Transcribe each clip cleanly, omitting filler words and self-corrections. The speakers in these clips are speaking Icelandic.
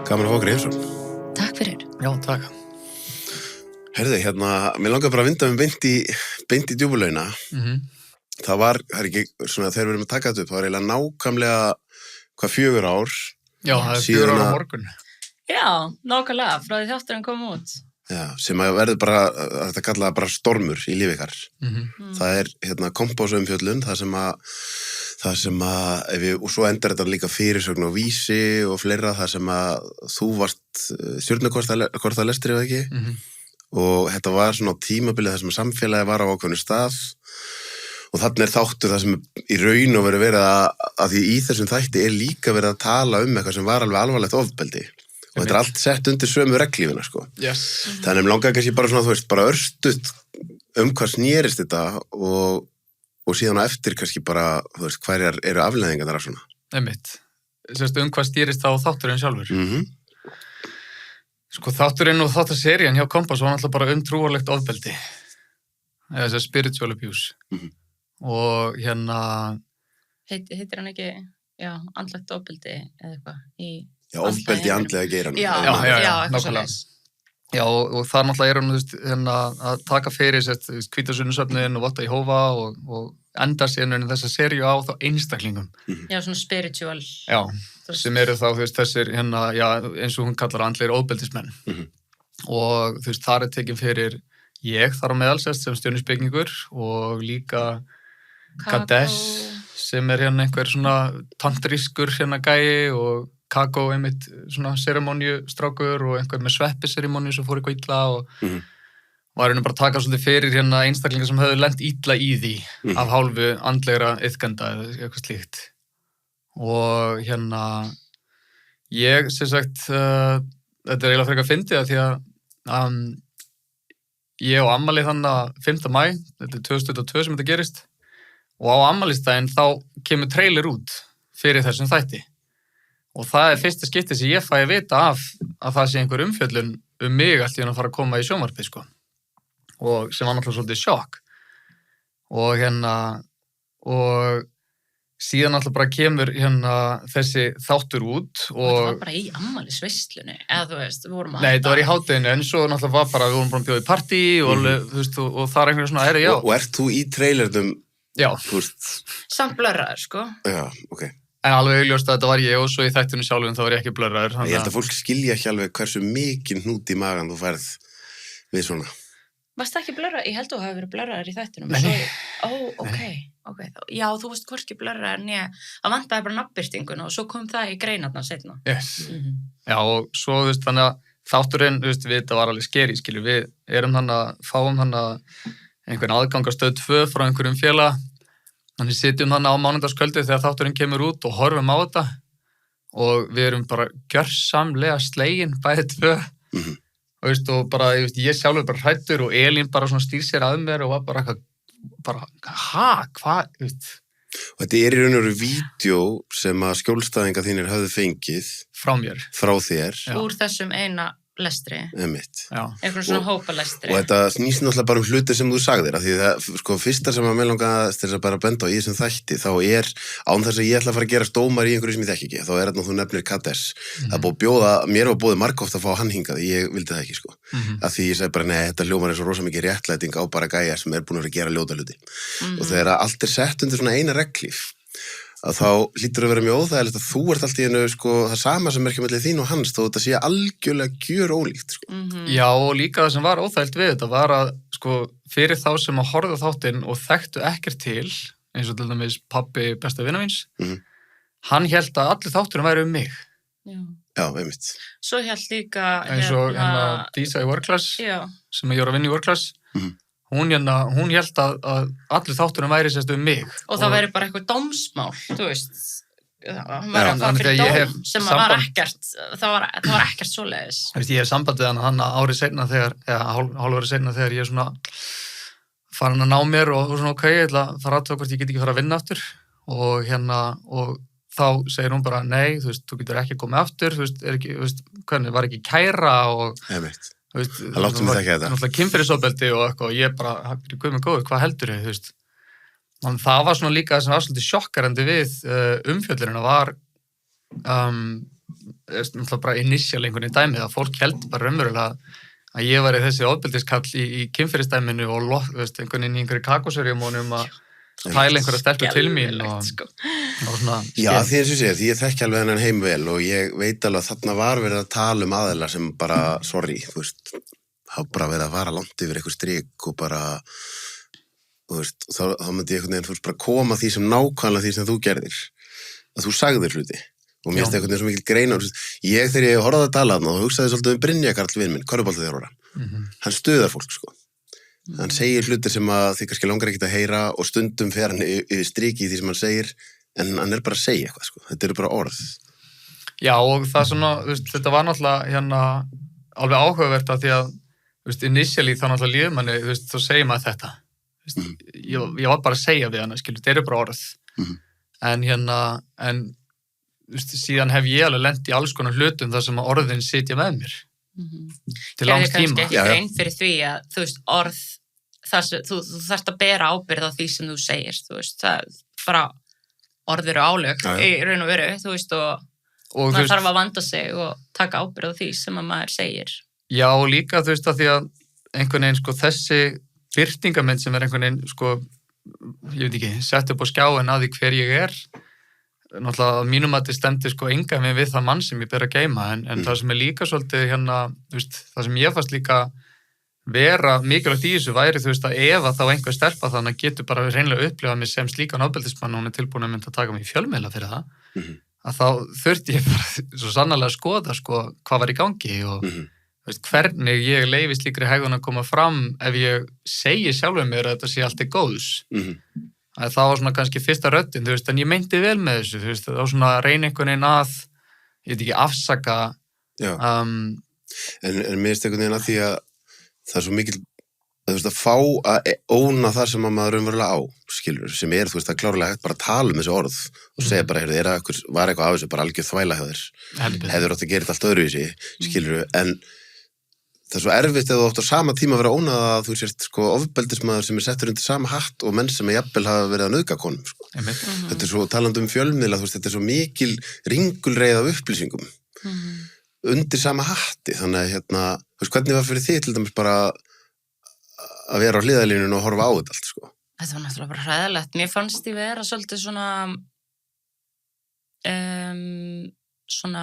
Gaman að fá okkur heimsókn. Takk fyrir. Já, takk. Herðu, mér langar bara að vinda beint í djúpulauna. Það er ekki svona, þegar við erum að taka þetta upp, það var eiginlega nákvæmlega, 4 ár. Já, það er 4 ár á morgun. Já, nákvæmlega, frá því þátturinn kom út. Já, sem að verður bara, þetta kallaða bara stormur í lífi ykkar. Það er kompásumfjöllun, það sem að og svo endar þetta líka fyrirsögn og vísi og fleira, það sem að þú varst stjörnukort að lestri eða ekki. Og þetta var svona tímabilið þar sem samfélagi var á ákveðnu stað og þannig þáttur það sem í raun og verið að því í þessum þætti líka verið að tala eitthvað sem var alveg alvarlegt ofbeldi og þetta allt sett undir sömu reglífuna, sko. Yes. Þannig langaði kannski bara svona, bara örstutt hvað snerist þetta og síðan á eftir kannski bara, hverjar eru afleiðingarnar af svona. Einmitt. Sérstu hvað stýrist þá þátturinn sjálfur? Sko þátturinn og þáttaserían hjá Kompás var náttúrulega bara trúarlegt ofbeldi. Eða þess að spiritual abuse. Og Heitir hann ekki, andlegt ofbeldi eða eitthvað í... Já, ofbeldi andlega geiranum. Já, eitthvað svoleiðis. Já, og það náttúrulega hún að taka fyrir hvítasunnursöfnin og votta Jehóva og enda síðan þessa seríu á þá einstaklingum. Já, svona spiritual. Já, sem eru þá þessir eins og hún kallar andlegir ofbeldismenn. Og þar tekin fyrir ég þar á meðal sem stjörnuspekingur og líka Kadesh sem einhver svona tantrískur gæi og Kakó einmitt svona seremoníustrákur og einhver með sveppiseremoníu sem fór eitthvað illa og var bara að taka svolítið fyrir einstaklingar sem höfðu lent illa í því af hálfu andlegra iðkenda eða eitthvað slíkt. Og ég sem sagt, þetta eiginlega frekar fyndið því að ég á afmæli þannig að 5. maí, þetta 2022 sem þetta gerist og á afmælistaginn þá kemur trailer út fyrir þessum þætti. Og það fyrsta skipti sem ég fæ að vita af að það sé einhver umfjöllun mig allt í að fara að koma í sjónvarpið, sko. Og sem var náttúrulega svolítið sjokk. Og og síðan náttúrulega bara kemur þessi þáttur út og... Það var bara í afmælisveislunni, eða við vorum Nei, það var í hádeginu, en svo náttúrulega var bara, við vorum bara að bjóða í partí og, og það einhverju svona, já. Og ert þú í trailernum? Já. Samt blörraður, sko. Já, ok. En alveg augljóst að þetta var ég og svo í þættinu sjálfum þá var ég ekki blörraður. Ég held að fólk skilja ekki alveg hversu mikið hnút í magan þú færð við svona. Varst það ekki blörraður? Ég held að þú hafi verið blörraður í þættinum. Nei. Ok. Já, þú varst hvorki blörraður það vantaði bara nafnbirtingun og svo kom það í greinarna seinna. Yes. Já, og svo þannig að þátturinn, þetta var alveg skeri, við erum fáum einhvern aðgangastöð 2 frá einhverjum félag. Þannig sitjum á mánudagskvöldi þegar þátturinn kemur út og horfum á þetta og við erum bara gjörsamlega slegin bæði 2 og bara, ég sjálfur bara hræddur og Elín bara svona stýr sér að mér og var bara hvað? Og þetta í raun og veru vídeó sem að skjólstæðingar þínir höfðu fengið frá mér. Frá þér. Já. Úr þessum eina lestri. Einmitt. Einhvern svona hópalestri. Og þetta snýst náttúrulega bara hluti sem þú sagðir, af því það, fyrsta sem að mér langaði til að bara benda á í þessum þætti, þá án þess að ég ætla að fara að gera dómar í einhverju sem ég þekki ekki, þá þú nefnir Kadesh. Það búið bjóða, mér var búið margóft að fá hann hingað, ég vildi það ekki, sko. Af því ég segi bara, nei, þetta hljómar svo rosa mikið réttlæting á bara gæja sem búin að gera ljóta hluti. Og þegar allt sett undir svona eina reglíf, að þá hlýtur að vera mjög óþægilegt að þú ert allt í einu, það sama sem ekki milli þín og hans, þó þetta sé algjörlega gjörólíkt, sko. Já, og líka það sem var óþægilegt við þetta var að, fyrir þá sem að horfa þáttinn og þekktu ekkert til, eins og til dæmis pabbi besta vina míns, hann hélt að allir þátturinn væri mig. Já, einmitt. Svo hélt líka... Eins og Dísa í Work Class, sem ég var að vinna í Work Class, hún hélt að allir þátturinn væri mig. Og það væri bara eitthvað dómsmál, þú veist. Hann var að fara fyrir dóm sem var ekkert, það var ekkert svoleiðis. Ég hef samband við hann árið seinna hálfárið seinna þegar ég svona farin að ná mér og svona ég ætla að fara aðtöku hvort ég get ekki fara að vinna aftur og þá segir hún bara nei, þú getur ekki komið aftur, hvernig var ekki kæra og... Einmitt. Það láttum við ekki þetta. Náttúrulega kynferðisofbeldi og eitthvað, og ég bara, guð minn góður, hvað heldur þið, Þannig það var svona líka það sem var svolítið sjokkarandi við umfjöllunina var náttúrulega bara initial einhvern veginn dæmið að fólk held bara raunverulega að ég var í þessi ofbeldiskall í kynferðisdæminu og einhvern veginn í einhverju kakosörjum að pæla einhverja stelpu til mín og svona. Já, því eins og sé, því ég þekki alveg hennan heim vel og ég veit alveg að þarna var verið að tala aðila sem bara, sorry, þú veist, hafa bara verið að vara langt yfir eitthvað strik og bara, þú veist, þá myndi ég einhvern veginn bara koma því sem nákvæmlega því sem þú gerðir, að þú sagðir hluti. Og mér finnst einhvern veginn svo mikil greina. Þegar ég horfði að tala þarna og hugsaði svolítið Brynja Karl vin minn, körfuboltaþjálfara. Hann stuðar fólk, sko. Hann segir hlutir sem að þið kannski langar ekkert að heyra og stundum fer hann yfir striki í því sem hann segir, en hann bara að segja eitthvað, sko. Þetta eru bara orð. Já, og það svona, þetta var náttúrulega alveg áhugavert að því að, initially þá náttúrulega líður manni, þá segir maður þetta. Ég var bara að segja við hann, þetta eru bara orð. En síðan hef ég alveg lent í alls konar hlutum þar sem að orðin sitja með mér til langs tíma. Ég er kannski ekki grein fyrir því að orð, þú þarft að bera ábyrgð á því sem þú segir, það bara orð eru álög í raun og veru, og maður þarf að vanda sig og taka ábyrgð á því sem að maður segir. Já, og líka að því að einhvern veginn þessi birtingamynd sem einhvern veginn ég veit ekki, sett upp á skjáin að því hver ég er, náttúrulega mínum að þetta stemdi enga með við það mann sem ég ber að geyma en það sem er líka svolítið það sem ég fannst líka vera mikilvægt í þessu væri að ef að þá einhver stelpa þannig getur bara reynlega upplifað mig sem slíkan ofbeldismann og hún er tilbúin að mynda að taka mig í fjölmiðla fyrir það að þá þurfti ég bara svo sannarlega að skoða hvað var í gangi og hvernig ég leyfi slíkri hegðun að koma fram ef ég segi sjálfur mér að þetta sé allt góðs það var svona kannski fyrsta röddin, en ég meinti vel með þessu, það var svona að reyna einhvern veginn að, ég veit ekki, afsaka. En mér finnst einhvern veginn að því að það er svo mikil, að fá að óna það sem að maður umverulega á, skilur, sem er, það klárlega hægt bara að tala um þessu orð og segja bara, var eitthvað af þessu, bara algjör þvæla hjá þér, hefur átt að gera þetta allt öðruvísi, skilur, en það er svo erfitt ef þú átt á sama tíma að vera ónað að þú sért ofbeldismadur sem er settur undir sama hatt og menn sem jafnvel hafa verið að nauðga konum. Þetta er svo talandi um fjölmiðla, þetta er svo mikil ringulreið af upplýsingum undir sama hatti. Þannig að hvernig var fyrir þig til dæmis bara að vera á hliðarlínunum og horfa á þetta allt? Þetta var náttúrulega bara hræðilegt. Mér fannst ég vera svolítið svona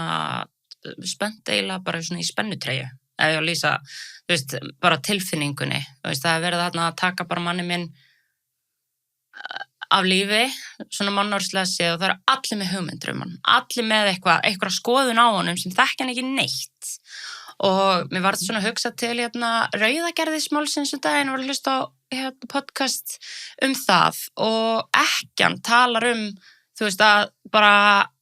spennt eiginlega bara í spennutreyju. Ef ég að lýsa, bara tilfinningunni, það er verið þarna að taka bara manni minn af lífi, svona mannorðslega séð og það eru allir með hugmyndir hann, allir með eitthvað skoðun á honum sem þekkja hann ekki neitt og mér var þetta svona að hugsa til Rauðagerðismálsins daginn og var að hlusta á podcast það og ekkjan talar að bara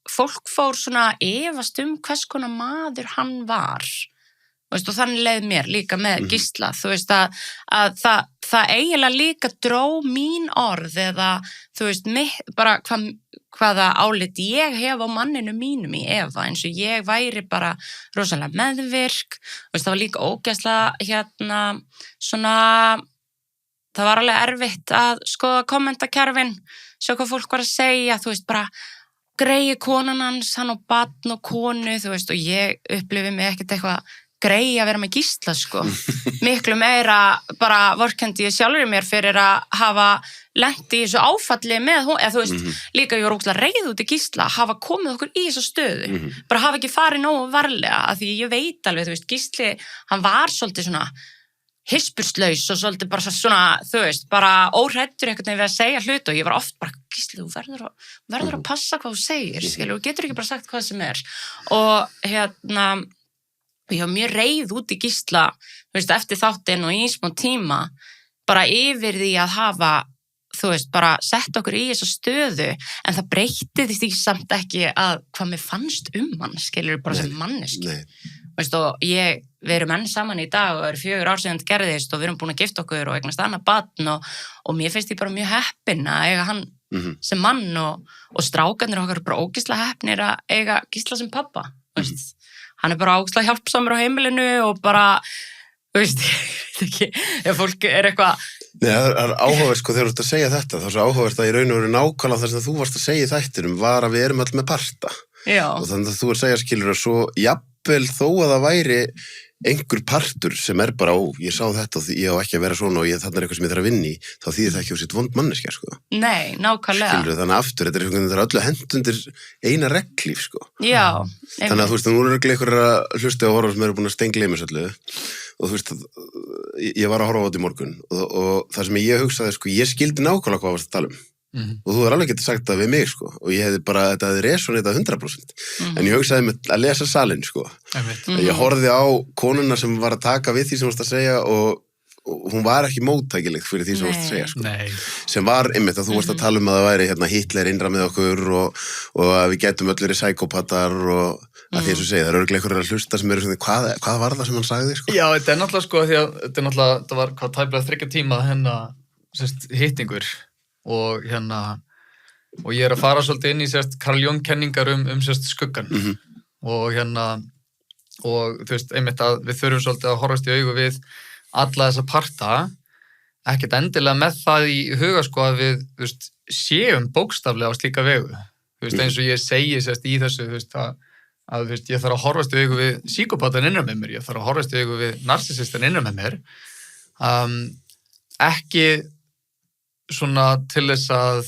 fólk fór svona efast hvers konar maður hann var. Og þannig leið mér líka með Gísla, að það eiginlega líka dró mín orð eða, bara hvaða álit ég hef á manninu mínum í Eva, eins og ég væri bara rosalega meðvirk, það var líka ógeðslega, svona, það var alveg erfitt að skoða kommentakerfin, sjá hvað fólk var að segja, bara greiði konan hans, hann og barn og konu, og ég upplifi mig ekkert eitthvað grei að vera með Gísla, miklu meira bara vorkenndi ég sjálfur mér fyrir að hafa lent í þessu áfalli með hún, eða líka ég var ógeðslega reið út í Gísla, hafa komið okkur í þessu stöðu, bara hafa ekki farið nógu varlega, af því ég veit alveg, Gísli, hann var svolítið svona hispurslaus og svolítið bara svona, bara óhræddur einhvern veginn við að segja hluti og ég var oft bara, Gísli, þú verður að passa hvað þú segir, skilur, þú getur ekki bara sagt hvað sem er og ég var mjög reið út í Gísla eftir þáttinn og í smá tíma bara yfir því að hafa bara sett okkur í þessa stöðu en það breytti því samt ekki að hvað mér fannst hann skilur bara sem manneski og við erum enn saman í dag og 4 ár síðan þetta gerðist og við erum búin að gifta okkur og eignast annað barn og mér finnst ég bara mjög heppin að eiga hann sem mann og strákarnir okkar bara ógeðslega heppnir að eiga Gísla sem pappa hann er bara ógeðslega hjálpsamur á heimilinu og bara, ég veit ekki, ef fólk er eitthvað... Nei, það er áhugavert þegar þú ert að segja þetta, það er svo áhugavert að í raun og veru nákvæmlega þess að þú varst að segja í þættinum var að við erum öll með parta. Já. Og þannig að þú að segja skilur að svo jafnvel þó að það væri einhver partur sem bara, ég sá þetta og ég á ekki að vera svona og þarna eitthvað sem ég þarf að vinna í, þá þýðir það ekki á sitt vond manneskja, sko. Nei, nákvæmlega. Skilur, þannig að aftur, þetta er öllu hendundir eina reglíf, sko. Já. Þannig að þú veist, nú eru einhver að hlusta og horfa sem eru búin að stengleima svolítið og þú veist, ég var að horfa á þetta í morgun og það sem ég hugsaði, sko, ég skildi nákvæmlega hvað varst að tala og þú er alveg getið sagt það við mig, sko, og ég hefði bara, þetta hefði resonitað 100%, en ég hugsaði með að lesa salinn, sko. Ég horfði á konuna sem var að taka við því sem varst að segja og hún var ekki móttækileg fyrir því sem varst að segja, sko. Sem var einmitt að þú varst að tala um að það væri Hitler innra með okkur og að við getum öll verið sækópatar og að því eins og segja, það eru örugglega einhverjar að hlusta sem eru svona, hvað var það sem hann sagði, sko? Já, þetta náttúrulega, sko, því að þetta var hvað tæplega 3 tíma hittingur og og ég að fara svolítið inn í Carl Jung kenningar skuggan og og þú veist, einmitt að við þurfum svolítið að horfast í augu við alla þessa parta, ekkert endilega með það í huga, sko, að við, þú veist, séum bókstaflega á slíka vegu, þú veist, eins og ég segi í þessu, þú veist, að þú veist, ég þarf að horfast í augu við psykopatan innan með mér, ég þarf að horfast í augu við narsissistan innan með mér, ekki svona til þess að,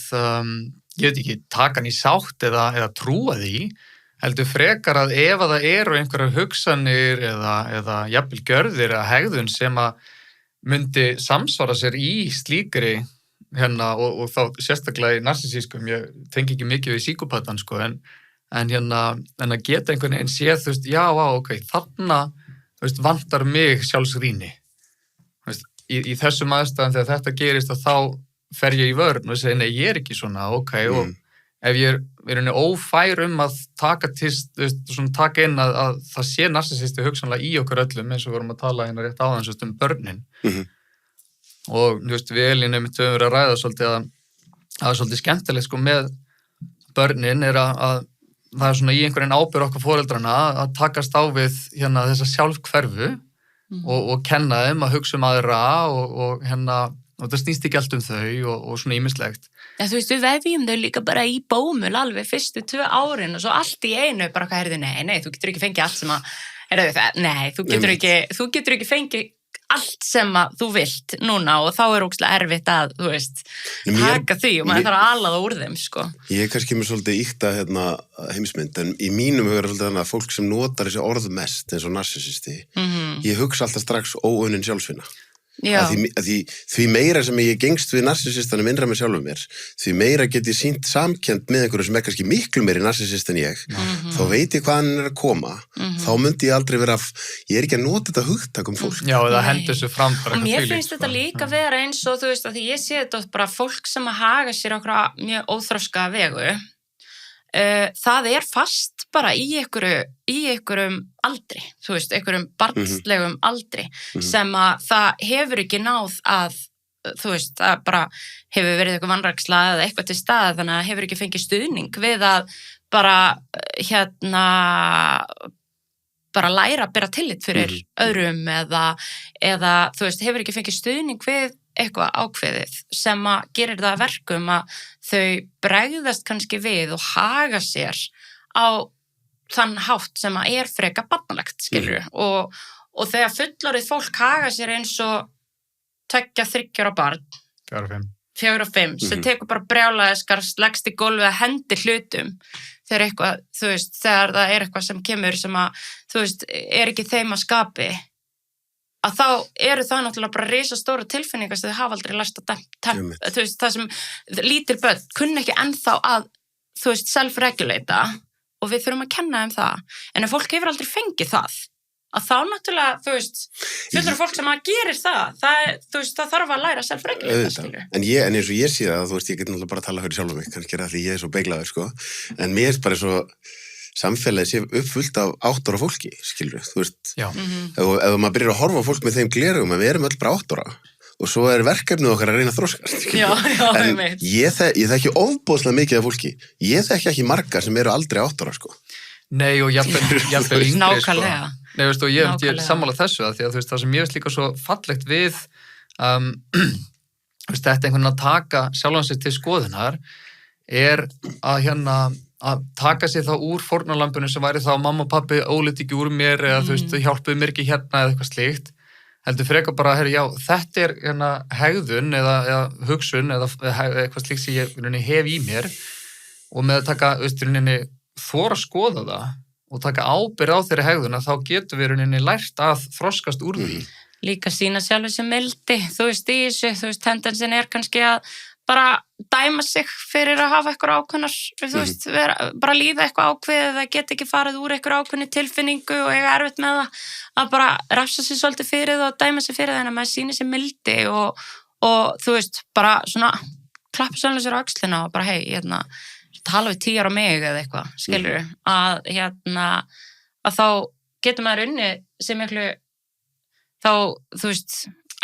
ég veit ekki, taka hann í sátt eða trúa því, heldur frekar að ef að það eru einhverjar hugsanir eða jafnvel gjörðir eða hegðun sem að myndi samsvara sér í slíkri og þá sérstaklega í narsissískum, ég tengi ekki mikið við psykopatan, sko, en að geta einhvern veginn séð, þú veist, já, ok, þarna, þú veist, vantar mig sjálfsrýni, þú veist, í þessum aðstæðan þegar þetta gerist og þá fer ég í vörn og segi, nei, ég er ekki svona, ok, og ef ég er ófær að taka inn að það sé narsissisti hugsanlega í okkur öllum, eins og við vorum að tala rétt áðan börnin. Og, þú veist, við Elín einmitt höfum verið að ræða svolítið að það er svolítið skemmtilegt, sko, með börnin að það er svona í einhverjum ábyrgð okkar foreldrana að takast á við þessa sjálfhverfu og kenna þeim að hugsa aðra og það snýst ekki allt þau og svona ýmislegt. Ja, þú veist, við vefjum þau líka bara í bómul alveg fyrstu 2 árin og svo allt í einu bara hvað nei, þú getur ekki fengið allt sem að þú getur ekki fengið allt sem að þú vilt núna og þá er ógeðslega erfitt að, þú veist, taka því og maður þarf að ala það úr þeim, sko. Ég kannski með svolítið ýkta heimsmynd, en í mínum hugar er svolítið þannig að fólk sem notar þessi orð mest eins og narsissisti, ég hugsa alltaf strax óunnin sjálfsvinna. Því meira sem ég gengst við narsisistanum innra með sjálfum mér, því meira get ég sýnt samkennd með einhverju sem kannski miklu meiri narsissist en ég, þá veit ég hvað hann að koma, þá myndi ég aldrei vera, ég er ekki að nota þetta hugtak fólk. Já, eða hendur þessu fram. Og mér finnst þetta líka vera eins og, þú veist, að því ég sé þetta bara fólk sem að haga sér okkur mjög óþroska vegu, það er fast bara í einhverjum aldri, þú veist, einhverjum barnslegum aldri sem að það hefur ekki náð að, þú veist, það bara hefur verið eitthvað vanræksla eða eitthvað til stað, þannig að hefur ekki fengið stuðning við að bara, bara læra að bera tillit fyrir öðrum eða, þú veist, hefur ekki fengið stuðning við eitthvað ákveðið sem að gerir það að verkum að þau bregðast kannski við og haga sér á þann hátt sem að er freka barnalegt, skilur og þegar fullorðið fólk haga sér eins og 2-3 ára barn 4 og 5 sem tekur bara brjálæðiskar leggst í gólfið að hendi hlutum þegar eitthvað, þú veist, þegar það er eitthvað sem kemur sem að, þú veist, er ekki þeim að skapi að þá eru það náttúrulega bara risastóra tilfinningar sem þau hafa aldrei lært að þú veist, það sem lítil börn kunna ekki ennþá að, þú veist, self-regulata og við þurfum að kenna þeim það. En ef fólk hefur aldrei fengið það, að þá náttúrulega, þú veist, fullur fólk sem að gerir það, þú veist, það þarf að læra self-regulata, skilur. En eins og ég sé það, þú veist, ég get náttúrulega bara að tala fyrir sjálfum mig, kannski er það því ég er svo beiglaður, sko, en mér er bara svo samfélagið sé uppfullt af 8 ára fólki, skilur við, þú veist, ef maður byrjar að horfa á fólk með þeim gleraugum, við erum öll bara 8 ára og svo er verkefnið okkar að reyna að þroskast, en ég þekki ofboðslega mikið af fólki, ég þekki ekki margar sem eru aldrei 8 ára, sko. Nei, og jafnvel yngri, sko. Nákvæmlega. Nei, veist, og ég er sammála þessu að því að, þú veist, það sem ég veist líka svo fallegt við, veist, þetta einhvern veginn að taka sjálfan sér til skoðunar er að að taka sér þá úr fórnarlambinu sem væri þá mamma og pappi ólít ekki úr mér eða þú veist, hjálpuðu mér ekki hérna eða eitthvað slíkt, heldur frekar bara, herri, já, þetta hérna hegðun eða hugsun eða eitthvað slíkt sem ég hef í mér og með að taka, veist, þora að skoða það og taka ábyrgð á þeirri hegðun að þá getum við lært að þroskast úr því. Líka sína sjálfur sem mildi, þú veist, í þessu, þú veist, tendensin kannski að bara dæma sig fyrir að hafa eitthvað ákveðnar, þú veist, bara líða eitthvað ákveðið, það get ekki farið úr eitthvað ákveðni tilfinningu og eiga erfitt með það, að bara rafsa sig svolítið fyrir það og dæma sig fyrir það en að maður sýnir sér mildi og þú veist, bara svona klappa sannlega sér á öxlina og bara hei, tala við 10 ára mig eða eitthvað, skilur að þá getur maður unnið sem miklu þá, þú veist,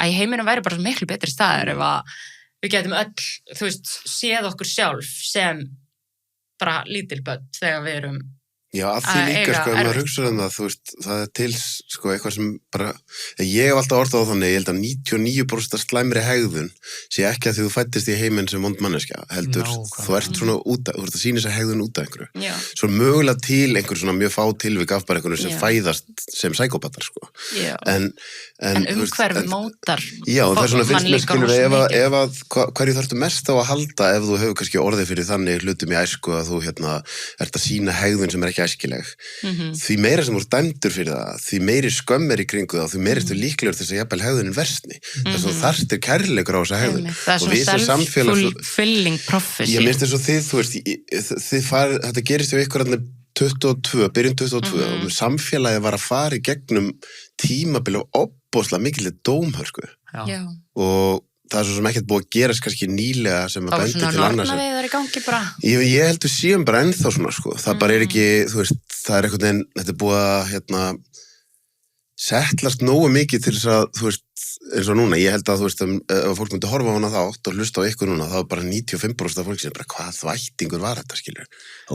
að í heiminum væri bara miklu betri staður ef að við getum öll, þú veist, séð okkur sjálf sem bara lítil börn þegar við erum Já, að því líka, sko, ef maður hugsa það, þú veist, það til, sko, eitthvað sem bara, ég hef alltaf orðað á þannig, ég held að 99% slæmri hegðun sé ekki að því þú fættist í heiminn sem vond manneskja, heldur, þú ert svona þú ert að sýna þess að hegðun út af einhverju. Já. Svo mögulega til einhver svona mjög fá tilvik af bara einhverju sem fæðast sem sækópatar, sko. Já. En umhverfi mótar. Já, það er svona finnst mér, skilur, ef að hverju þarftu mest á að halda ef þú hefur kannski orðið fyrir þannig hlutum í æsku að þú, ert að sýna hegðun sem er ekki æskileg. Því meira sem þú ert dæmdur fyrir það, því meiri skömm er í kringu það, því meiri ertu líklegur til þess að jafnvel hegðunin versni. Þess að þarftir kærleikur á þessa hegðun. Það er svona self-fulfilling prophecy. Ég minnst þess að þið, þú veist, þetta gerist hjá ykkur 22, byrjun 22 og samfélagið var að fara í gegnum tímabil og opbóðslega mikilvæg dómhörsku. Já. Og það er svo sem ekkert búið að gerast kannski nýlega sem að bendi til annars. Það var svona nornaveiðar í gangi bara. Ég held við séum bara ennþá svona, sko. Það bara er ekki, þú veist, það er einhvern veginn, þetta er búið að, settlast nógu mikið til þess að, þú veist, eins og núna, ég held að, þú veist, ef fólk myndi horfa á hana þátt og hlusta á ykkur núna, þá er bara 95% af fólk sem bara, hvað þvættingur var þetta, skilur?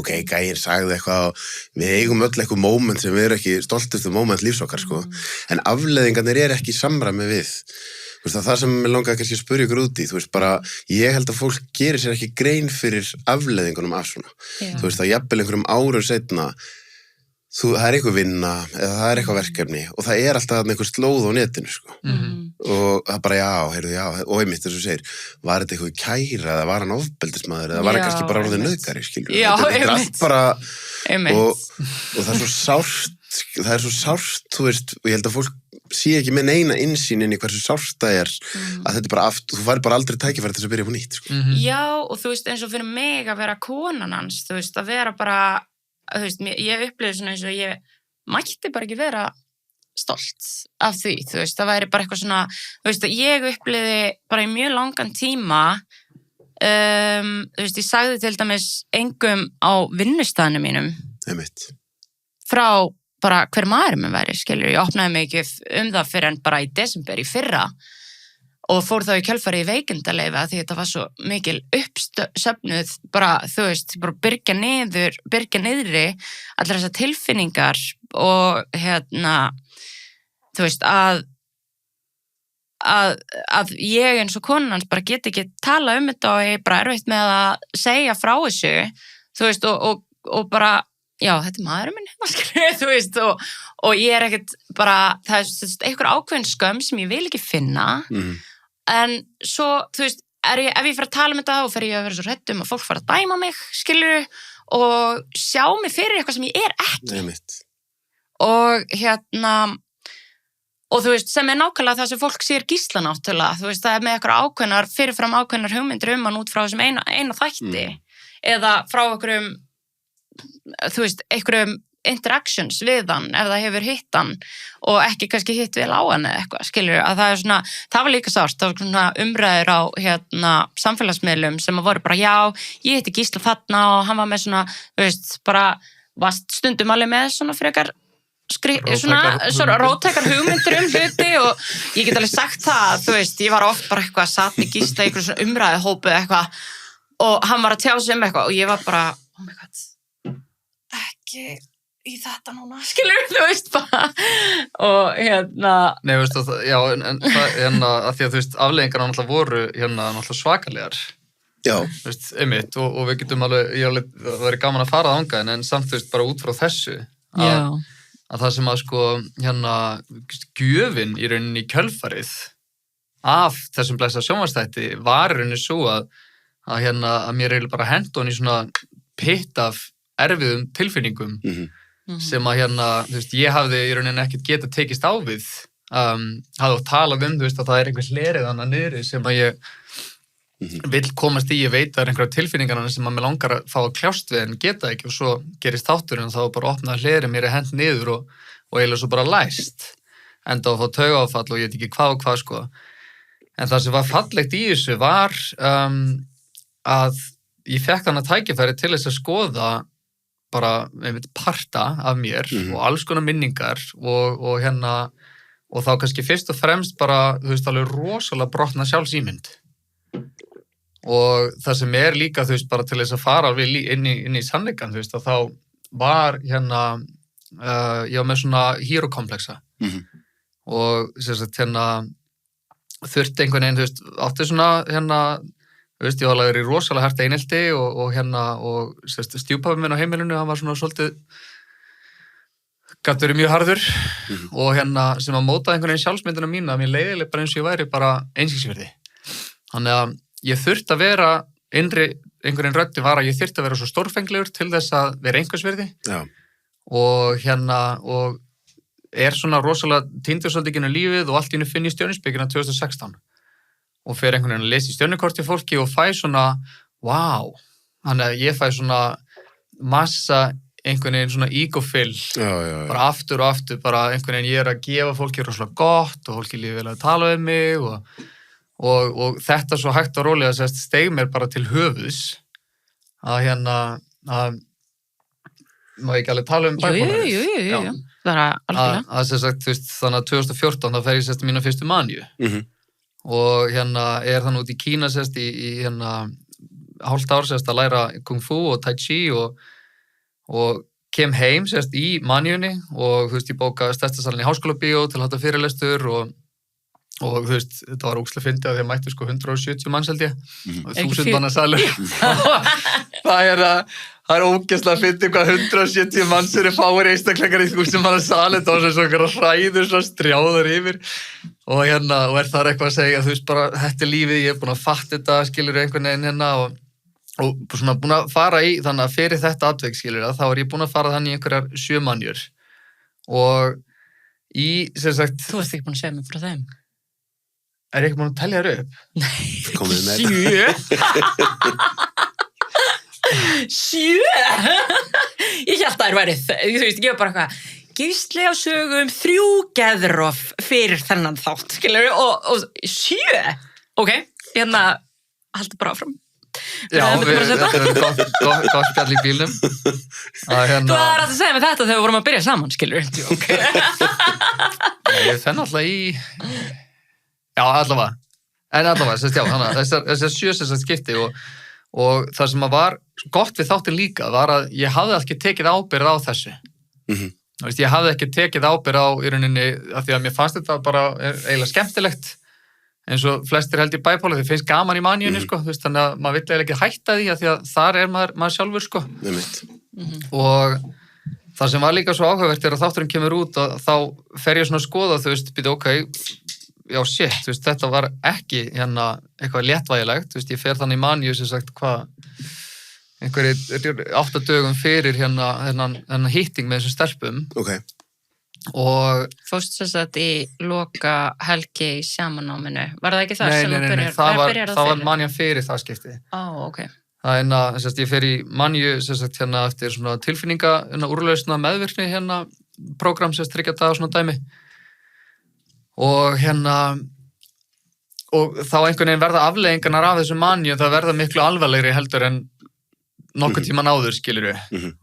Ok, gæinn sagði eitthvað og við eigum öll eitthvað moment sem við erum ekki stoltustu moment lífs okkar, sko. En afleiðingarnir er ekki í samræmi við. Þú veist, það sem ég langaði kannski að spyrja ykkur út í, þú veist, bara, ég held að fólk gerir sér ekki grein fyrir afleiðingunum af svona. Þú veist, að jafnvel einhverjum árum seinna, það er eitthvað vinna eða það er eitthvað verkefni og það er alltaf einhver slóð á netinu, sko. Og það bara, já, og einmitt þess að segir, var þetta eitthvað kæra eða var hann ofbeldismadur eða var hann kannski bara orðið nauðgari, skilur? Já, þetta er allt bara, og það er svo sárt, þú veist, og ég held að fólk sé ekki með neina innsýn inn í hversu sárt það er að þetta er bara þú fær bara aldrei tækifæri til þess að byrja på nýtt, sko. Já, og þú veist, eins og fyrir mig að vera konan hans, þú veist, að vera bara þú veist, ég upplifði svona eins og ég mætti bara ekki vera stolt af því, þú veist, það væri bara eitthvað svona, þú veist, ég upplifði bara í mjög langan tíma þú veist, ég sagði til dæmis engum á vinnustæðinu mínum frá bara hver maður minn væri, skilur, ég opnaði mig ekki það fyrir en bara í desember í fyrra og fór þá í kjölfari í veikindaleyfi því þetta var svo mikil uppsöfnuð bara, þú veist, bara byrgja niðri allar þessar tilfinningar og þú veist, að ég eins og konan hans bara get ekki tala þetta og ég er bara erfitt með að segja frá þessu, þú veist, og bara já, þetta er maðurinn minn, þú veist, og ég er ekkert bara, það er einhver ákveðin skömm sem ég vil ekki finna, en svo, þú veist, ef ég fer að tala um þetta þá fer ég að vera svo hrædd að fólk fara að dæma mig, skilur, og sjá mig fyrir eitthvað sem ég er ekki. Og og þú veist, sem er nákvæmlega það sem fólk sér Gísla náttúrulega, þú veist, það er með eitthvað fyrirfram ákveðnar hugmyndir hann út frá þessum eina þætti, eða frá einhverjum þú veist, einhverjum interactions við hann, ef það hefur hitt hann og ekki kannski hitt vel á hann eða eitthvað, skilur, að það er svona, það var líka sárt, það var svona umræður á samfélagsmiðlum sem að voru bara, já, ég hitti Gísla þarna og hann var með svona, þú veist, bara varst stundum alveg með svona frekar svona róttækar hugmyndir hluti og ég get alveg sagt það, þú veist, ég var oft bara eitthvað satt með Gísla í einhverjum svona umræðuhópu eitthvað og hann var að tjá sig eitthvað og ég var bara, oh my god ekki í þetta núna, skilur, þú veist bara og Nei, veist það, já, en það, að því að þú veist, afleiðingarna náttúrulega voru náttúrulega svakalegar Já. Þú veist, einmitt, og við getum alveg, það væri gaman að fara þangað, en samt, þú veist, bara út frá þessu, að það sem að sko, gjöfin í rauninni í kjölfarið af þessum blessa sjónvarpsþætti var í rauninni svo að mér bara hent hon í svona pitt af erfiðum tilfinningum sem að þú veist, ég hafði í rauninni ekkert getað tekist á við, hafði talað þú veist, að það einhver hlerið hana niðri sem að ég vill komast í, ég veit að það einhverja tilfinningarna sem að mér langar að fá að kljást við en geta ekki og svo gerist þátturinn og þá bara opnaði hleri mér hent niður og eiginlega svo bara læst enda að fá taugaáfall og ég veit ekki hvað sko. En það sem var fallegt í þessu var að ég fekk þannig tækifæri til þess að skoða bara parta af mér og alls konar minningar og þá kannski fyrst og fremst bara, þú veist, alveg rosalega brotna sjálfsímynd. Og það sem líka, þú veist, bara til þess að fara inn í sannleikann, þú veist, að þá var ég var með svona hírókomplexa og sem sagt þurfti einhvern veginn, þú veist, átti svona þú veist, ég var alveg í rosalega hart einelti og stjúpappi minn á heimilinu, hann var svona svolítið gat verið mjög harður og sem að móta einhvern veginn sjálfsmyndina mína, mér leiðileg bara eins og ég væri bara einskilsvirði. Þannig að ég þurfti að vera einhverjum röddi var að ég þurfti að vera svo stórfenglegur til þess að vera einhversvirði og og svona rosalega týndur svolítið inn í lífið og allt í einu finn ég stjörnuspekina 2016 og fer einhvern veginn að lesa í stjörnukorti fólki og fæ svona, wow, þannig að ég fæ svona massa einhvern veginn svona ego-fill bara aftur og aftur, bara einhvern veginn ég að gefa fólki rosalega gott og fólki lífið vel að tala um mig og þetta svo hægt og rólega steig mér bara til höfuðs að má ég ekki alveg tala um bipolar? Jú, bara alveg. Að sagt, þú veist, þannig að 2014 þá fer ég mína fyrstu manju og þannig út í Kína í hálft ár að læra kung fu og tai chi og kem heim í manjunni og þú veist, ég bóka stærstasalinn í Háskólabíó til að halda fyrirlestur og þú veist, þetta var ógeðslega fyndið að þeir mættu sko 170 manns held ég og 1000 manna salur það er ógeðslega fyndið hvað 170 manns eru fáir einstaklingar í 1000 manna salur, það var svona hræður svona strjáður yfir og er þar eitthvað að segja, þú veist bara þetta er lífið, ég er búin að fatta þetta skilur einhvern veginn og svona búin að fara í, þannig að fyrir þetta atvik skilur þá er ég búin að fara þannig í einhverjar 7 manjur og í, sem sagt Þú ert ekki búin að segja mig frá þeim Er ég ekki búin að telja þér upp? Nei, 7? Ég held að þær væri, þú veist, ég var bara eitthvað Gísli á sögum 3 geðrof fyrir þennan þátt, skilur og 7? Ok, haldi bara áfram. Já, þetta er gott spjall í bílnum. Þú var að segja mig þetta þegar við vorum að byrja saman, skilur. Ég fenn alltaf í... Já, allavega. En allavega, þannig að þessar 7 skipti og það sem var gott við þáttin líka var að ég hafði ekki tekið ábyrgð á þessu. Ég hafði ekki tekið ábyrgð á í rauninni af því að mér fannst þetta bara eiginlega skemmtilegt eins og flestir held í bipolar, þið finnst gaman í manjunni sko, þú veist, þannig að maður vill eiginlega ekki hætta því af því að þar er maður sjálfur sko. Og það sem var líka svo áhugavert er að þátturinn kemur út og þá fer ég svona að skoða, þú veist, býta ok, já shit, þú veist, þetta var ekki eitthvað léttvægilegt, þú veist, ég fer þannig í manju sem sagt einhverjir 8 dögum fyrir þennan hitting með þessum stelpum. Ok. Og fórst þess að í loka helgi í sjámanáminu, var það ekki það sem þú byrjar? Nei, það var manjan fyrir það skiptið. Ok. Það ég fer í manju eftir svona tilfinninga úrlausna meðvirkni prógram 3 daga svona dæmi og og þá einhvern veginn verða afleiðingarnar af þessu manju, það verða miklu alvarlegri heldur en nokkuð tíman áður skilur við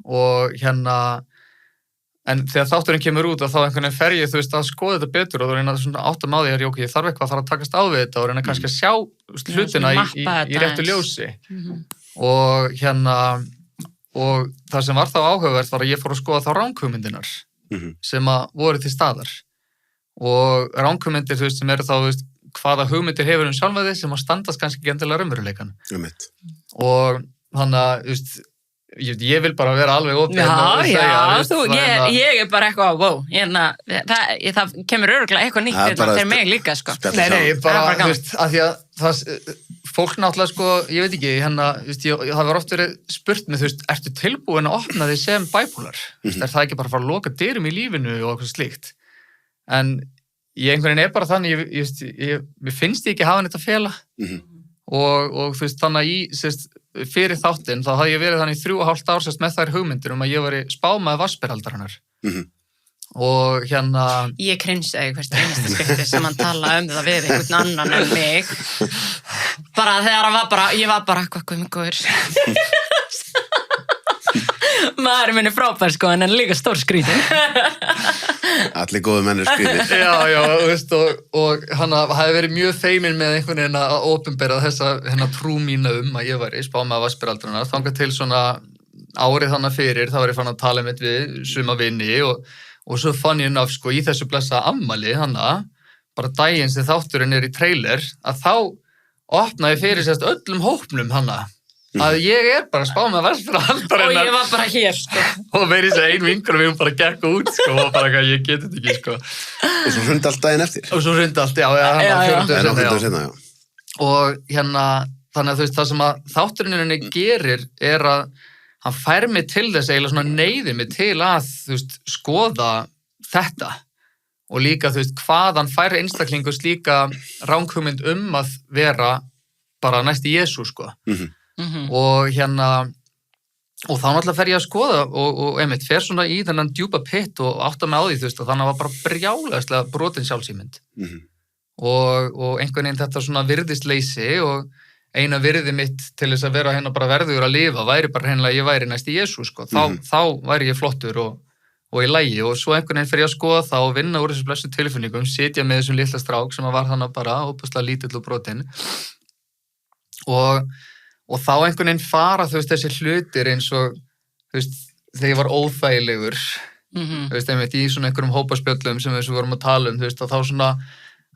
og en þegar þátturinn kemur út og þá einhvern veginn fer ég, þú veist, að skoða þetta betur og þá reyna svona áttum á því að ég þarf eitthvað að fara að takast á við þetta og reyna kannski að sjá hlutina í réttu ljósi og og það sem var þá áhugavert var að ég fór að skoða þá ranghugmyndinar sem að voru til staðar og ranghugmyndir, þú veist, sem eru þá, þú veist, hvaða hugmyndir hefur sjálfa þig sem að standast kannski ekki endilega raunveruleikann. Og þannig að, þú veist, ég vil bara vera alveg opinn og segja, ég bara eitthvað, wow, það kemur örugglega eitthvað nýtt fyrir mig líka, sko. Nei, bara, þú veist, að því að fólk náttúrulega, sko, ég veit ekki, þú veist, það var oft verið spurt með, þú veist, ertu tilbúin að opna þig sem bipolar? Er það ekki bara að fara að loka dyrum í lífinu og eitthvað slíkt? En ég einhvern veginn bara þannig, mér finnst ég ekki hafa neitt að fela og þú veist, þannig að fyrir þáttinn, þá hafði ég verið þannig 3,5 ár með þær hugmyndir að ég væri spámaður Vatnsberaldarinnar. Og ég krinsaði hvert einasta skipti sem hann talaði það við einhvern annan en mig. Bara þegar ég var bara hvað minn góður. Maður minni frábær, sko, en líka stór skrýtin. Allir góðu menn skrýtin. Já, þú veist, og hann hafi verið mjög feiminn með einhvern veginn að opinbera þessa trú mína að ég væri spámaður Vatnsberaldarinnar. Þangað til svona árið þannig fyrir, þá var ég fann að tala með við suma vini og svo fann ég nátt, sko, í þessu blessa ammali bara daginn sem þátturinn í trailer, að þá opnaði fyrir öllum hópnum að ég bara spámaður Vatnsberaldarinnar. Og ég var bara hér, sko. Og verið þess að ein vinkur við bara gekk út, sko, og bara ég geti þetta ekki, sko. Og svo hrundi allt daginn eftir. Og svo hrundi allt, já. Og þannig að þú veist, það sem að þátturinn gerir að hann fær mig til þess eiginlega svona neyðir mig til að, þú veist, skoða þetta. Og líka, þú veist, hvað hann fær einstaklingu slíka ranghugmynd að vera bara næsti Jesú, sko. Og og þá náttúrulega fer ég að skoða og einmitt fer svona í þennan djúpa pitt og átta mig á því, þú veist, og þannig var bara brjálæðislega brotin sjálfsímynd. Og einhvern veginn þetta svona virðisleysi og eina virði mitt til þess að vera bara verður að lifa væri bara hreinlega ég væri næst í Jesú, sko. Þá væri ég flottur og í lagi og svo einhvern veginn fer ég að skoða það og vinna úr þessu blessu tilfinningum, sitja með þessum litla strák sem var þannig bara óbúslega lítill og brotinn og þá einhvern veginn fara, þú veist, þessi hlutir eins og, þú veist, þegar ég var óþægilegur, þú veist, einmitt í svona einhverjum hópaspjöllum sem við vorum að tala þú veist, og þá svona,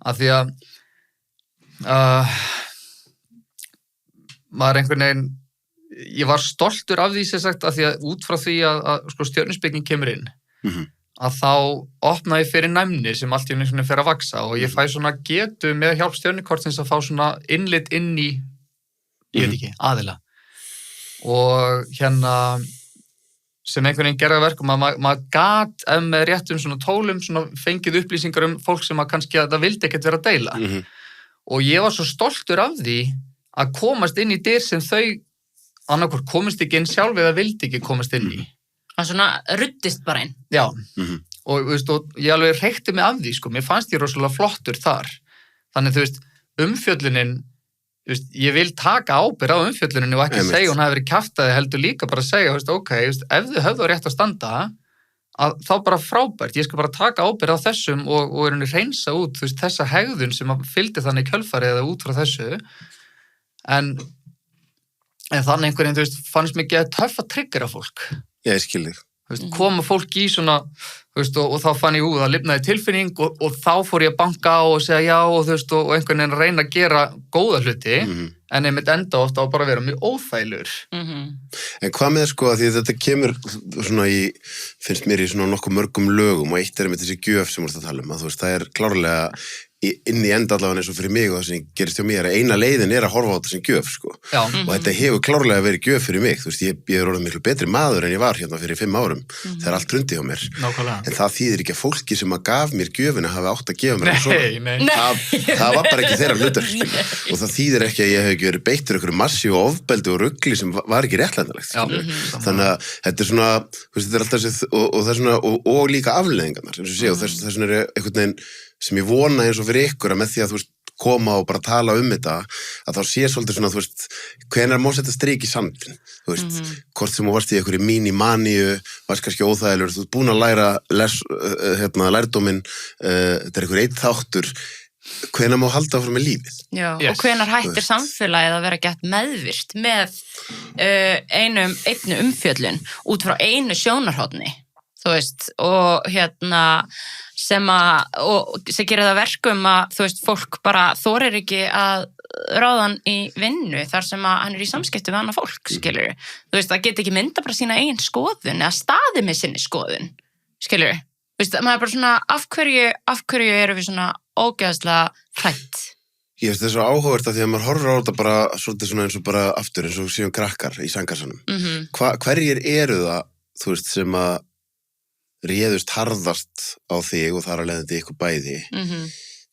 að því að maður einhvern veginn, ég var stoltur af því sem sagt, að því að út frá því að sko stjörnuspeking kemur inn, að þá opna ég fyrir næmni sem allt í einu fer að vaksa og ég fæ svona getu með hjálp stjörnukortsins að fá svona innlit inn í ég veit ekki, aðila og sem einhvern veginn gerði verkum að maður gat ef með réttum svona tólum svona fengið upplýsingar fólk sem að kannski að það vildi ekkert vera að deila og ég var svo stoltur af því að komast inn í dyr sem þau annarkvort komist ekki inn sjálf eða vildi ekki komast inn í það svona ruddist bara inn já, og, veist, og ég alveg hreykti mig af því sko, mér fannst ég rosalega flottur þar þannig þú veist, umfjöllunin ég vil taka ábyrgð á umfjölluninu og ekki segja hún hafi verið kjaftaði heldur líka bara segja, ok, ef þau höfðu rétt að standa þá bara frábært, ég skal bara taka ábyrgð á þessum og reynsa út þessa hegðun sem fylgdi þannig kjölfari eða út frá þessu en þannig einhvern veginn fannst mér ekki að töff að tryggjara fólk ég skil þig koma fólk í svona og þá fann ég það lifnaði tilfinning og þá fór ég að banka á og segja já og einhvern veginn reyna að gera góða hluti en einmitt enda ofta á bara að vera mjög óþægilegur En hvað með sko að því þetta kemur svona finnst mér í svona nokkuð mörgum lögum og eitt með þessi gjöf sem við að tala að það klárlega inn í enda allavega eins og fyrir mig og það sem gerist hjá mér að eina leiðin að horfa á þetta sem gjöf sko. Og þetta hefur klárlega verið gjöf fyrir mig ég er orðið miklu betri maður en ég var hérna fyrir 5 árum þegar allt hrundi hjá mér en það þýðir ekki að fólki sem að gaf mér gjöfina hafi átt að gefa mér það var bara ekki þeirra hlutur og það þýðir ekki að ég hef ekki verið beittur einhverju massi og ofbeldi og rugli sem var ekki réttlætanlegt þannig að þetta er svona þetta er alltaf þessi og það er svona og líka afleiðingarnar eins og sé og þess vegna er einhvern veginn sem ég vona eins og fyrir ykkur að með því að koma og bara tala þetta að þá sé svolítið svona hvenær má setja strik í sandin hvort sem þú varst í einhverju mínimaníu varst kannski óþægilegur þú ert búin að læra lærdóminn þetta er einhver einn þáttur hvenær má halda áfram með lífið og hvenær hættir samfélagið að vera gett meðvirkt með einu umfjöllun út frá einu sjónarhorni og sem gerir það verkum að, þú veist, fólk bara þorir ekki að ráða hann í vinnu þar sem að hann í samskipti við annað fólk, skilur. Þú veist, það get ekki mynda bara sína eigin skoðun eða staði með sinni skoðun, skilur. Þú veist, maður er bara svona, af hverju eru við svona ógeðslega hrætt? Ég veist, það er svo áhugavert að því að maður horfir á þetta bara svolítið svona eins og bara aftur, eins og séum krakkar í sængarsanum. Hverjir eru það, þú veist, sem að réðust harðast á þig og þar að leiðandi ykkur bæði?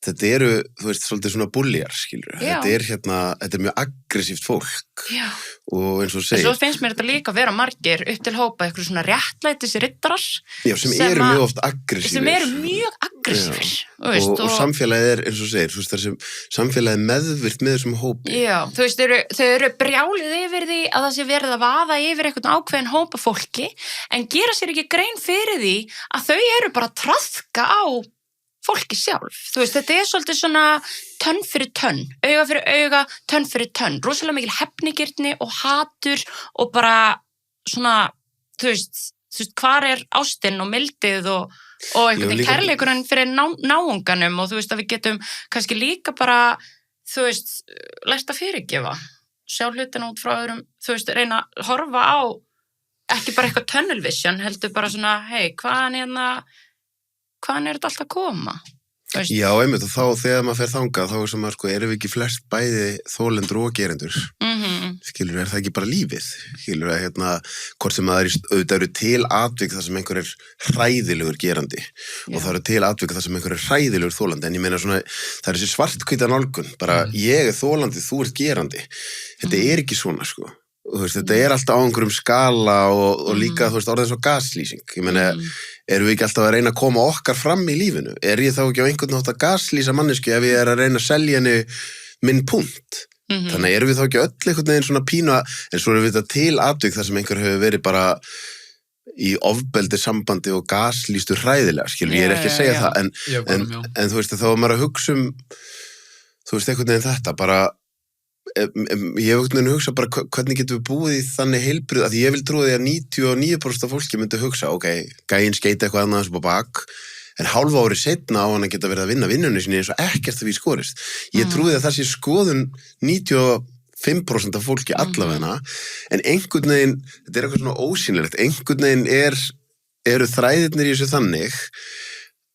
Þetta eru, þú veist, svolítið svona búljar, skilur. Þetta er mjög aggressíft fólk. Já. Og eins og segir. Svo finnst mér þetta líka að vera margir upp til hópa eitthvað svona réttlætis riddarar. Já, sem eru mjög oft aggressífir. Sem eru mjög aggressífir. Og samfélagið er, eins og segir, þú veist, það sem samfélagið meðvirt með þessum hópi. Já, þú veist, þau eru brjálið yfir því að það sé verið að vaða yfir eitthvað ákveðin hópa fólki, en gera sér ekki grein fyrir því að þau eru bara að traðka á fólki sjálf. Þú veist, þetta er svolítið svona tönn fyrir tönn, auga fyrir auga, tönn fyrir tönn, rosalega mikil hefnigirni og hatur og bara svona, þú veist, hvar er ástin og mildið og einhvern veginn kærleikurinn fyrir náunganum og þú veist að við getum kannski líka bara, þú veist, lært að fyrirgefa, sjá hlutina út frá öðrum, þú veist, reyna að horfa á ekki bara eitthvað tunnel vision, heldur bara svona, hei, hvaðan er þetta alltaf að koma? Já, einmitt, og þá þegar maður fer þangað, þá er sem að, erum við ekki flest bæði þolendur og gerendur? Skilur, er það ekki bara lífið? Skilur, hvort sem það auðvitað eru til atvik þar sem einhver er hræðilegur gerandi og það eru til atvik þar sem einhver er hræðilegur þolandi, en ég meina svona, það er þessi svarthvíta nálgun, bara ég er þolandi, þú ert gerandi. Þetta er ekki svona, sko. Veist, þetta er alltaf á einhverjum skala og líka, þú veist, orðið svo gaslýsing. Ég meina, erum við ekki alltaf að reyna að koma okkar fram í lífinu? Er ég þá ekki á einhvern nátt að gaslýsa mannesku ef ég er að reyna að selja henni minn punkt? Þannig erum við þá ekki öll einhvern veginn svona pína, en svo erum við þetta til atvik þar sem einhver hefur verið bara í ofbeldi sambandi og gaslýstu hræðilega, skilur, ég er ekki að segja það, en þú veist, þá er maður að hugsa þú veist, einhvern veginn þetta, bara ég hef einhvern veginn að hugsa bara hvernig getum við búið í þannig heilbrigð, að ég vil trúa því að 99% af fólki myndi hugsa, ok, gæinn skeiti eitthvað annað eins og bak, en hálfa ári seinna á hann að geta verið að vinna vinnunni sinni eins og ekkert það við skorist. Ég trúi að það sé skoðun 95% af fólki allavegna, en einhvern veginn, þetta er eitthvað svona ósýnilegt, einhvern veginn eru þræðirnir í þessu þannig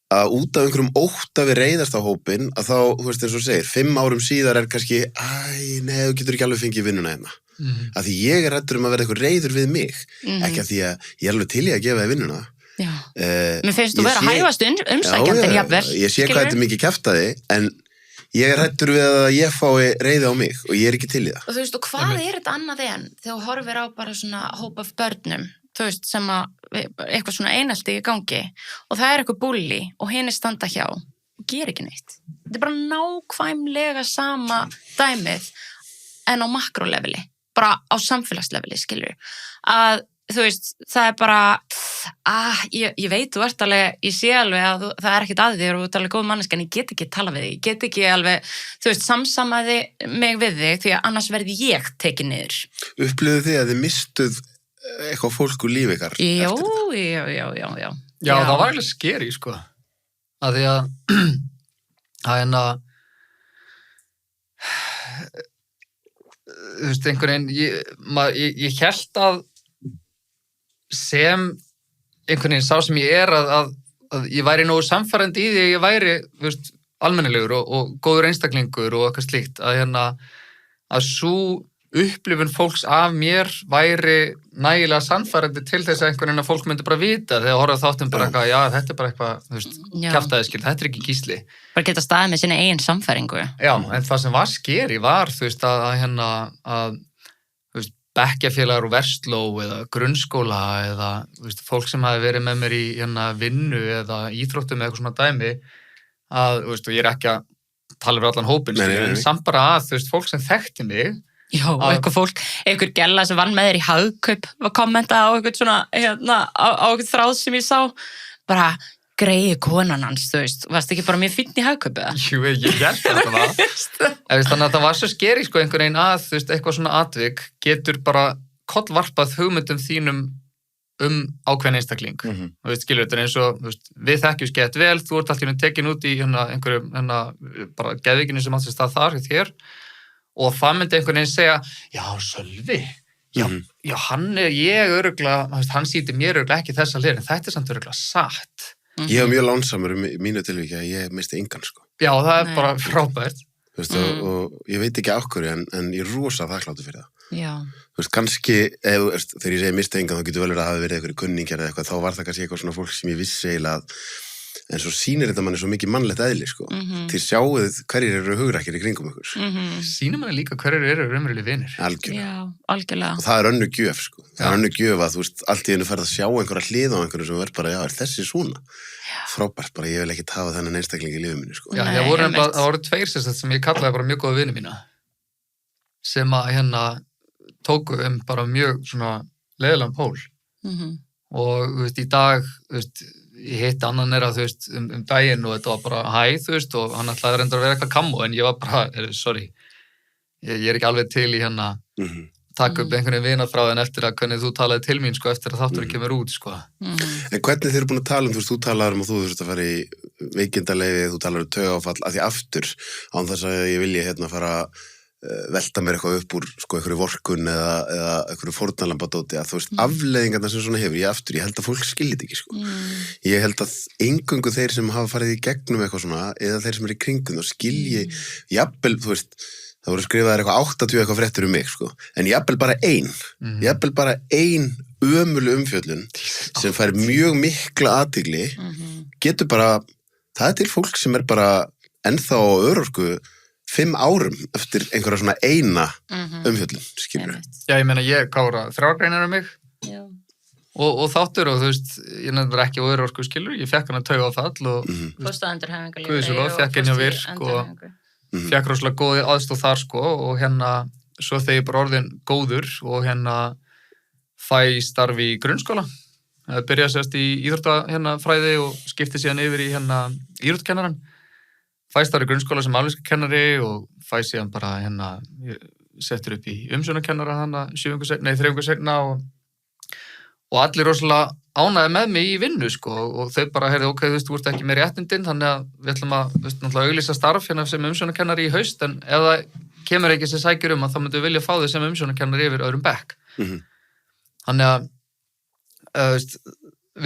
að út af einhverjum ótta við reiðast á hópin, að þá, þú veist eins og segir, 5 árum síðar er kannski, nei, þú getur ekki alveg fengið vinnuna hérna. Af því ég er hræddur að verða eitthvað reiður við mig, ekki af því að ég er alveg til í að gefa þér vinnuna. Já. Mér finnst þú vera hæfast umsækjandinn jafnvel. Ég sé hvað þetta er mikið kjaftaði, en ég er hræddur við að ég fái reiði á mig og ég er ekki til í það. Og þú veist, og hvað er þetta annað en þegar þú horfir á bara svona hóp af börnum, þú veist, sem að eitthvað svona einelti í gangi og það er eitthvað bulli og hinir standa hjá og gera ekki neitt. Þetta er bara nákvæmlega sama dæmið en á makróleveli, bara á samfélagsleveli, skilur. Að, þú veist, það er bara, ég veit, þú ert alveg, ég sé alveg að það er ekkert að þér og þú ert alveg góð manneska en ég get ekki tala við þig, ég get ekki alveg, þú veist, samsamaði mig við þig því að annars verði ég tekið niður. Upplifðu þið að þið mistuð eitthvað fólk úr lífi ykkar? Já. Já, það var eiginlega skeri, sko. Að því að þú veist, einhvern veginn, ég hélt að sem einhvern veginn sá sem ég er að ég væri nógu samfærandi í því að ég væri, þú veist, almennilegur og góður einstaklingur og eitthvað slíkt, að svo upplifun fólks af mér væri nægilega sannfærandi til þess að einhvern veginn að fólk myndi bara vita þegar horfað þáttum bara eitthvað, já, þetta er bara eitthvað, þú veist, kjaftaðiskild, þetta er ekki Gísli. Bara geta staðið með sinni eigin samfæringu. Já, en það sem var skeri var, þú veist, að þú veist, bekkjafélagar úr versló eða grunnskóla eða, þú veist, fólk sem hafi verið með mér í vinnu eða íþróttum eða eitthvað svona dæmi, að, þú veist, og ég er ekki að tala fyrir allan hópinn, en samt bara að, þú veist, fólk sem þekkti mig. Já, og eitthvað fólk, einhver gælla sem vann með þér í Hagkaup var kommenta á eitthvað svona, á eitthvað þráð sem ég sá, bara greiði konan hans, þú veist, varst ekki bara mjög fínn í Hagkaup eða? Jú, ég held þetta var. Þannig að það var svo skeri, sko, einhvern veginn að, þú veist, eitthvað svona atvik getur bara kollvarpað hugmyndum þínum ákveðin einstakling. Þú veist, skilur þetta eins og, þú veist, við þekkjum skett vel, þú ert alltaf tekin út í einhverjum, bara geðvikinu sem átt sér stað þar hjá þér og það myndi einhvern veginn segja, já, Sölvi, já, ég örugglega, hann sýti mér örugglega ekki þessa hlið, en þetta samt örugglega satt. Ég var mjög lánsamur mínu tilvíki að ég misti engan, sko. Já, það bara frábært. Þú veist, og ég veit ekki af hverju, en ég er rosa þakkláttur fyrir það. Já. Þú veist, kannski, þegar ég segi misti engan, þá getur vel verið að hafa verið einhverju kunningjar eða eitthvað, þá var það kannski eitthvað svona fólk sem ég vissi eiginlega að, en svo sýnir þetta manni svo mikið mannlegt eðli, sko. Þið sjáuð hverjir eru hugrækir í kringum ykkur. Sýnir manni líka hverjir eru raunverulegir vinir. Algjörlega. Já, algjörlega. Og það er önnur gjöf, sko. Það er önnur gjöf að, þú veist, allt í einu ferð að sjá einhverja hlið á einhverju sem er bara, já, er þessi svona? Frábært, bara ég vil ekki hafa þennan einstakling í lífið minni, sko. Já, það voru tveir sem ég kallaði bara mjög góða vini mína sem að tóku bara mjög svona leiðilegan pól og þú veist, í dag, þú veist, ég hitti annan þú veist, daginn og þetta var bara hæ, þú veist, og hann ætlaði reyndar að vera eitthvað kammo, en ég var bara, sorry, ég er ekki alveg til í taka upp einhvern vinarþráðin eftir að hvernig þú talaði til mín, sko, eftir að þátturinn kemur út, sko. En hvernig þið eru búin að tala þú veist, þú talar að þú þurft að fara í veikindaleyfi, þú talar taugaáfall, að því aftur, án þess að ég vilja fara velta mér eitthvað upp úr, sko, einhverju vorkun eða einhverju fórnalambadóti, að þú veist, afleiðingarna sem svona hefur, ég held að fólk skiljið ekki, sko. Ég held að eingöngu þeir sem hafa farið í gegnum eitthvað svona, eða þeir sem eru í kringum, þá skilji, jafnvel, þú veist, það voru skrifaðar eitthvað 80 eitthvað fréttur mig, sko. En jafnvel bara ein ömurleg umfjöllun sem fær mjög mikla athygli, getur bara, það er til fólk sem er bara ennþá á örorku 5 árum eftir einhverja svona eina umfjöllun, skilur. Já, ég meina, ég kára 3 greinar mig og þáttur og þú veist, ég nefnir ekki á örorku, skilur, ég fekk hann að taugaáfall og Fóstaðendurhæfingarlífi fekk henni á virk og fekk rosalega góði aðstoð þar, sko, og svo þegar ég bara orðin góður og fæ starfi í grunnskóla, byrjaði sérst í íþróttafræði og skipti síðan yfir í íþróttakennaran, fæ starfi í grunnskóla sem aflýskakennari og fæ síðan bara settur upp í umsjónarkennara 3 vikur seinna og allir rosalega ánægði með mig í vinnu, sko, og þau bara, ok, þú veist, þú ert ekki með réttindin, þannig að við ætlum að, þú veist, náttúrulega auglýsa starf sem umsjónarkennari í haust, en ef það kemur ekki sem sækir að þá myndum við vilja fá þau sem umsjónarkennari yfir öðrum bekk. Þannig að, þú veist,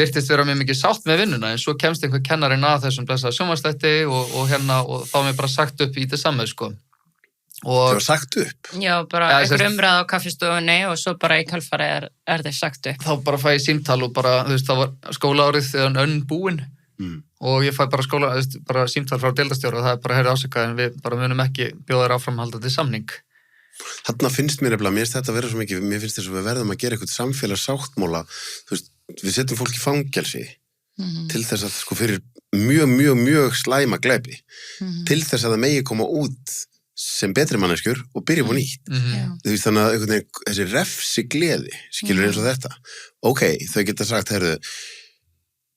virtist vera mjög mikið sátt með vinnuna, en svo kemst einhver kennarinn að þessum blessaða sjónvarpsþætti og þá er mér bara sagt upp í þetta samið, sko. Það var sagt upp? Já, bara einhver umræð á kaffistofunni og svo bara í kjölfari er þeir sagt upp. Þá bara fæ ég símtal og bara, þú veist, það var skólaárið þegar önn búinn og ég fæ bara símtal frá deildastjóra og það er bara ásakað en við bara munum ekki bjóða þér áframhaldandi samning. Þarna finnst mér finnst þetta vera svo mikið, mér finnst þess að við verðum að gera eitthvað samfélagssáttmála, þú veist, við setjum fólk í fangelsi til þess að, sko, fyrir mjög slæma glæpi, til þess að það megi koma út sem betri manneskjur og byrja upp á nýtt. Þú veist, þannig að einhvern veginn, þessi refsi gleði, skilur eins og þetta. Ok, þau geta sagt,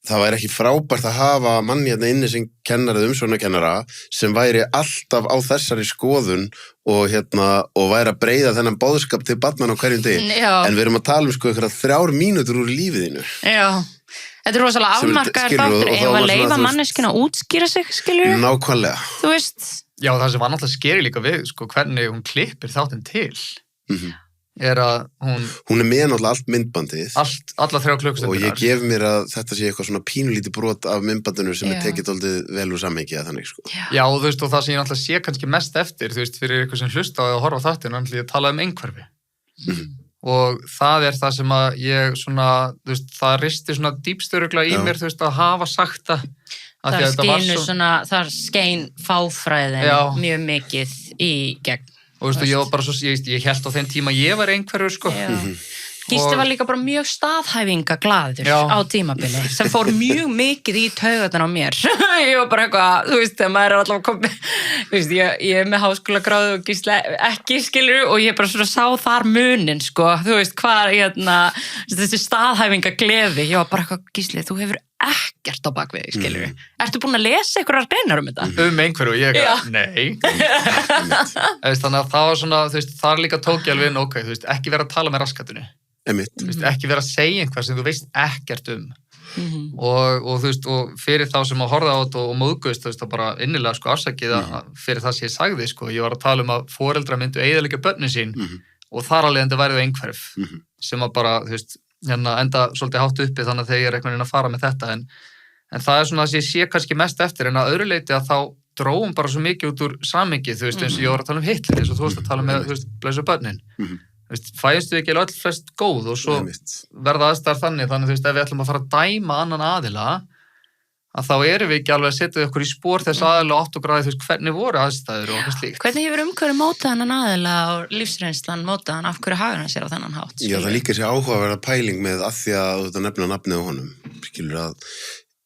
það væri ekki frábært að hafa manni hérna inni sem kennarið umsjónarkennara sem væri alltaf á þessari skoðun og væri að breiða þennan boðskap til barnanna á hverjum degi. En við erum að tala sko einhverja 3 mínútur úr lífiðinu. Já. Þetta er rosalega afmarkaður þáttur ef að leyfa manneskina að útskýra sig, skilur? Nákvæmlega. Þú veist. Já, það sem var náttúrulega skeri líka við, sko, hvernig hún klippir þáttinn til, er að hún er með náttúrulega allt myndbandið. Alla 3 klukkustundir. Og ég gef mér að þetta sé eitthvað svona pínulítið brot af myndbandinu sem er tekið dálítið vel úr samhengi að þannig, sko. Já, og þú veist, og það sem ég náttúrulega sé kannski mest eftir, þú veist, fyrir eitthvað sem hlusta á að horfa á þáttinn, náttúrulega ég talaði einhverfi. Og það er það sem að ég svona, þú veist, það risti svona dýpsturugla í mér, þú veist, að hafa sagt það. Það skein fáfræðin mjög mikið í gegn. Og veistu, ég var bara svo, ég held á þeim tíma ég var einhverju, sko. Gísli var líka bara mjög staðhæfingaglaður á tímabili sem fór mjög mikið í taugarnar á mér. Ég var bara eitthvað, þú veist, þegar maður er allavega komið, þú veist, ég er með háskólagráðu og Gísli ekki, skilur, og ég bara svona sá þar munin, sko, þú veist, hvað, þessi staðhæfingagleði, ég var bara eitthvað, Gísli, þú hefur ekkert á bakvið, skilur. Ertu búin að lesa einhverjar greinar þetta? Einhverju, ég nei. Þannig að það var svona, þú veist, þar líka tók ég alveg inn, ok, þú veist, ekki vera að tala með raskatunni. einmitt. Þú veist, ekki vera að segja einhvað sem þú veist ekkert og þú veist, og fyrir þá sem að horfa á þetta og móðgust, þú veist, það bara innilega sko afsakið fyrir það sem ég sagði, sko, ég var að tala að foreldrar myndu eyðileggja börnin sín og þar alveg enda væri það einhverf sem að bara, þú veist, enda svolítið hátt uppi þannig að þeir eru einhvern veginn að fara með þetta en það er svona að ég sé kannski mest eftir en að öðru leyti að þá dróum bara svo mikið út úr samhengi, þú veist, eins og ég var að tala Hitler, eins og þú veist að tala með, þú veist, blessu börnin. Þú veist, fæðumstu ekki öll flest góð og svo verða aðstæðar þannig, þú veist, ef við ætlum að fara að dæma annan aðila, að þá erum við ekki alveg að setja okkur í spór þess aðila og 8 gráði, þú veist, hvernig voru aðstæður og eitthvað slíkt. Hvernig hefur umhverju mótað hennan aðila og lífsreynslan mótað hann, af hverju hagur hann sér á þennan hátt? Já, það líka sér áhugaverða pæling með að því að þetta nefna nafnið á honum, skilur að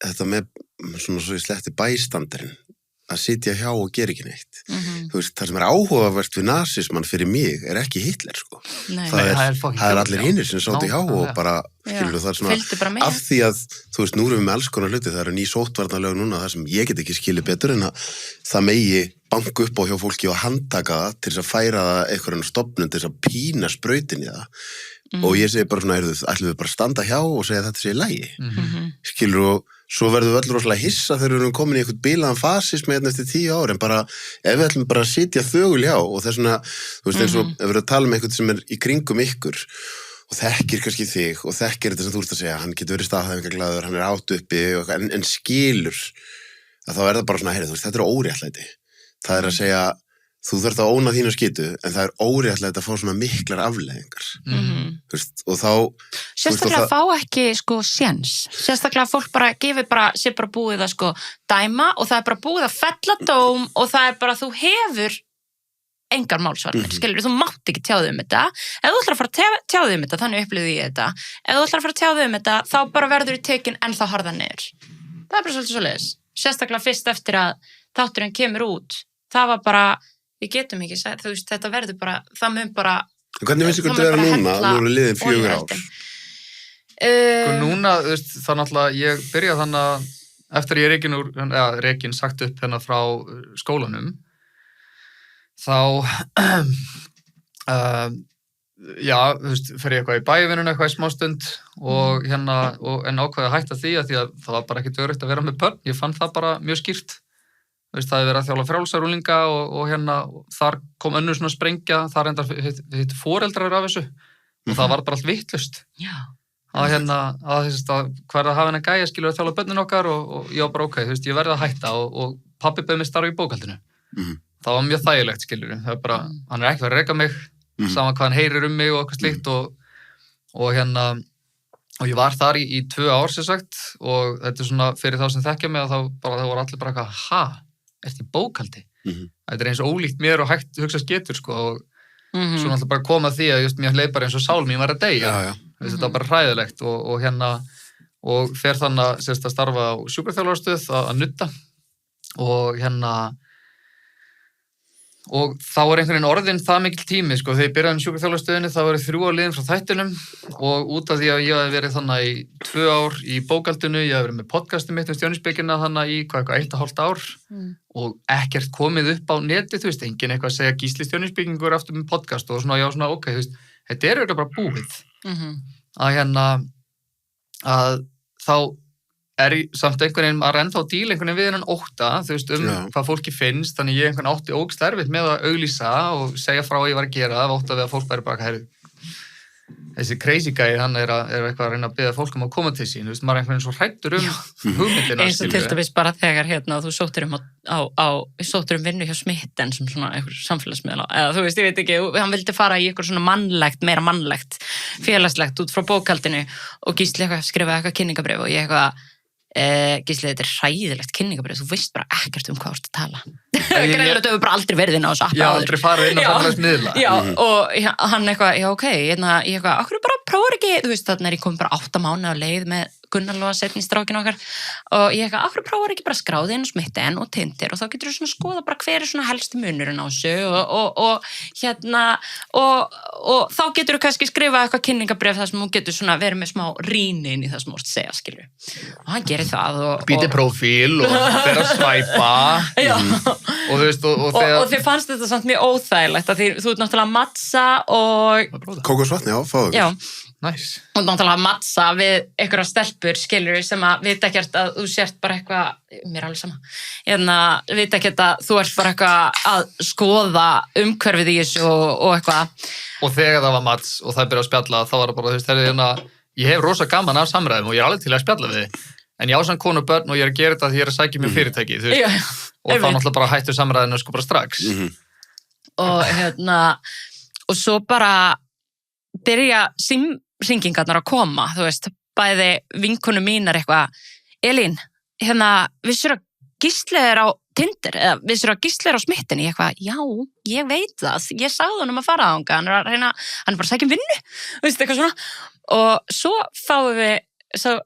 þetta með svona svo í sletti bæstandarinn að sitja hjá og gera ekki neitt. Þú veist, það sem er áhugavert við nasismann fyrir mig er ekki Hitler, sko. Það er allir hinnir sem sátu hjá og bara, skilur það er svona, af því að, þú veist, nú erum við með alls konar hluti, það eru ný sóttvarnalög núna, það sem ég get ekki skilið betur en að það megi banka upp á hjá fólki og handtaka það til þess að færa það einhverjum stofnun til þess að pína sprautin í það og ég segi bara svona, ætlum við bara að standa hjá og segja þetta sé í lagi, skilur og svo verðum við öll rosalega hissa þegar við erum komin í einhvern bílaðan fasisma hérna eftir 10 ár, en bara, ef við ætlum bara að sitja þögul hjá og þess vegna, þú veist, eins og ef við erum að tala um einhvern sem er í kringum ykkur og þekkir kannski þig og þekkir þetta sem þú ert að segja, hann getur verið staðhæfingarglaður, hann er átt uppi en skilur að þá er það bara svona, þú veist, þetta er óréttlæti. Það er að segja, þú þarft að óna þína skitu, en það er óréttlægt að fá svona miklar afleiðingar. Þú veist, og þá... Sérstaklega fá ekki, sko, séns. Sérstaklega fólk bara gefur bara, sé bara búið að, sko, dæma og það er bara búið að fella dóm og það er bara, þú hefur engar málsvarnir, skilur, þú mátt ekki tjáðu þetta. Ef þú ætlar að fara að tjáðu þetta, þannig upplifði ég þetta. Ef þú ætlar að fara að tjáðu þetta, þá bara verður í tekin ennþá harðar niður. Það er bara svolítið svoleiðis. Sérstaklega fyrst eftir að þátturinn kemur út. Það var bara, við getum ekki sagt, þú veist, þetta verður bara, það mun bara... Hvernig finnst ykkur þetta vera núna? Nú eru liðin 4 ár. Núna, þú veist, það náttúrulega, ég byrjaði þannig að eftir ég rekin sagt upp hérna frá skólanum, þá, já, þú veist, fer ég eitthvað í bævinuna, eitthvað í smástund og hérna, en ákveði að hætta því að það var bara ekkert öryggt að vera með börn, ég fann það bara mjög skýrt. Veist, það hefði verið að þjála frjálsarúlinga og hérna, þar kom önnur svona sprengja, þar endar hitt foreldrar af þessu og það var bara allt vitlaust. Já. Að hérna, að hvað er að hafa henni gæja, skilur að þjála börnin okkar og ég var bara ok, þú veist, ég verði að hætta og pabbi bauð mig starfa í bókhaldinu. Það var mjög þægilegt, skilur, það er bara, hann er ekki verið að reka mig, saman hvað hann heyrir um mig og eitthvað slíkt og hérna, og ég var þar í 2 ár sem sagt og þetta er svona fyrir þá sem þekkja mig að þá voru allir bara eitthvað, ertu í bókhaldi? Þetta er eins og ólíkt mér og hægt hugsast getur, sko, og svo náttúrulega bara koma því að just mér leið bara eins og sál mín var að deyja. Þetta var bara hræðilegt og hérna, og fer þannig að starfa á sjúkraþjálfarastöð að nutta og hérna, og þá er einhvern veginn orðin það mikil tími, sko, þegar ég byrjaði sjúkraþjálfarstöðinni, þá voru 3 ár liðin frá þættinum og út af því að ég hef verið þannig í 2 ár í bókhaldinu, ég hef verið með podcastið mitt stjörnuspekina þannig í eitthvað 1,5 ár og ekkert komið upp á neti, þú veist, enginn eitthvað að segja Gísli stjörnuspekingur aftur með podcast og svona, já, svona, ok, þú veist, þetta er auðvitað bara búið að hérna, að þá er samt einhvern veginn að ennþá díla einhvern veginn við hennan ótta, þú veist, hvað fólki finnst, þannig ég einhvern átti ógst erfitt með að auglýsa og segja frá að ég var að gera það, ótta við að fólk væri bara, herru, þessi crazy guy, hann er eitthvað að reyna að biðja fólk að koma til sín, þú veist, maður er einhvern veginn svo hræddur hugmyndina. Eins og til dæmis bara þegar hérna þú sóttir vinnu hjá Smitten sem svona einhver samfélagsmiðla, eða þú veist, ég veit ekki, hann vildi fara í einhver svona meira mannlegt, félagslegt út frá bókhaldinu og Gísli eitthvað skrifaði eitthvað kynningabréf og ég eitthvað Gísli, þetta er hræðilegt kynningabrið, þú veist bara ekkert hvað þú ert að tala. Greinlega þú hefur bara aldrei verið inn á þessu appi áður. Já, aldrei farið inn á samfélagsmiðla. Já, og hann eitthvað, já ok, ég eitthvað, okkur bara prófur ekki, þú veist, þannig er ég komið bara 8 mánuði á leið með Gunnar Lóa setni strákin okkar og ég eitthvað, okkur prófur ekki bara skráði inn og Smitten og Tindir og þá getur þú svona skoða bara hver er svona helsti munurinn á þessu og hérna og þá getur þú kannski skrifa eitthvað kynningabrif þar sem þú getur svona verið með smá rýni inn í það sem þú ert að segja, skilju. Og hann gerir það og... Býti prófíl og þeirra svæpa og þú veist og þið fannst þetta samt mjög óþægilegt að þú ert náttúrulega mattsa og... Kókosvatn, já, fáðu. Já, Nice. Og náttúrulega mattsa við einhverja stelpur, skilur sem að vita ekkert að þú sért bara eitthvað, mér er alveg sama, vita ekkert að þú ert bara eitthvað að skoða umhverfið í þessu og eitthvað. Og þegar það var Mats og það byrjaði að spjalla, þá var það bara, þú veist, ég hef rosa gaman af samræðum og ég er alveg til að spjalla við þig. En ég á samt konu og börn og ég er að gera þetta því ég er að sækja mér fyrirtæki, þú veist. Já, og þá náttúrulega bara hættu samræðinu sko bara strax. Og og svo bara byrja símhringingarnar að koma, þú veist, bæði vinkonu mínar eitthvað, Elín, vissir að Gísli er á Tinder, eða vissir að Gísli er á smittinni, eitthvað, já, ég veit það, ég sagði honum að fara þangað, hann er bara að sækja vinnu, veist, eitthvað svona, og svo fáum við,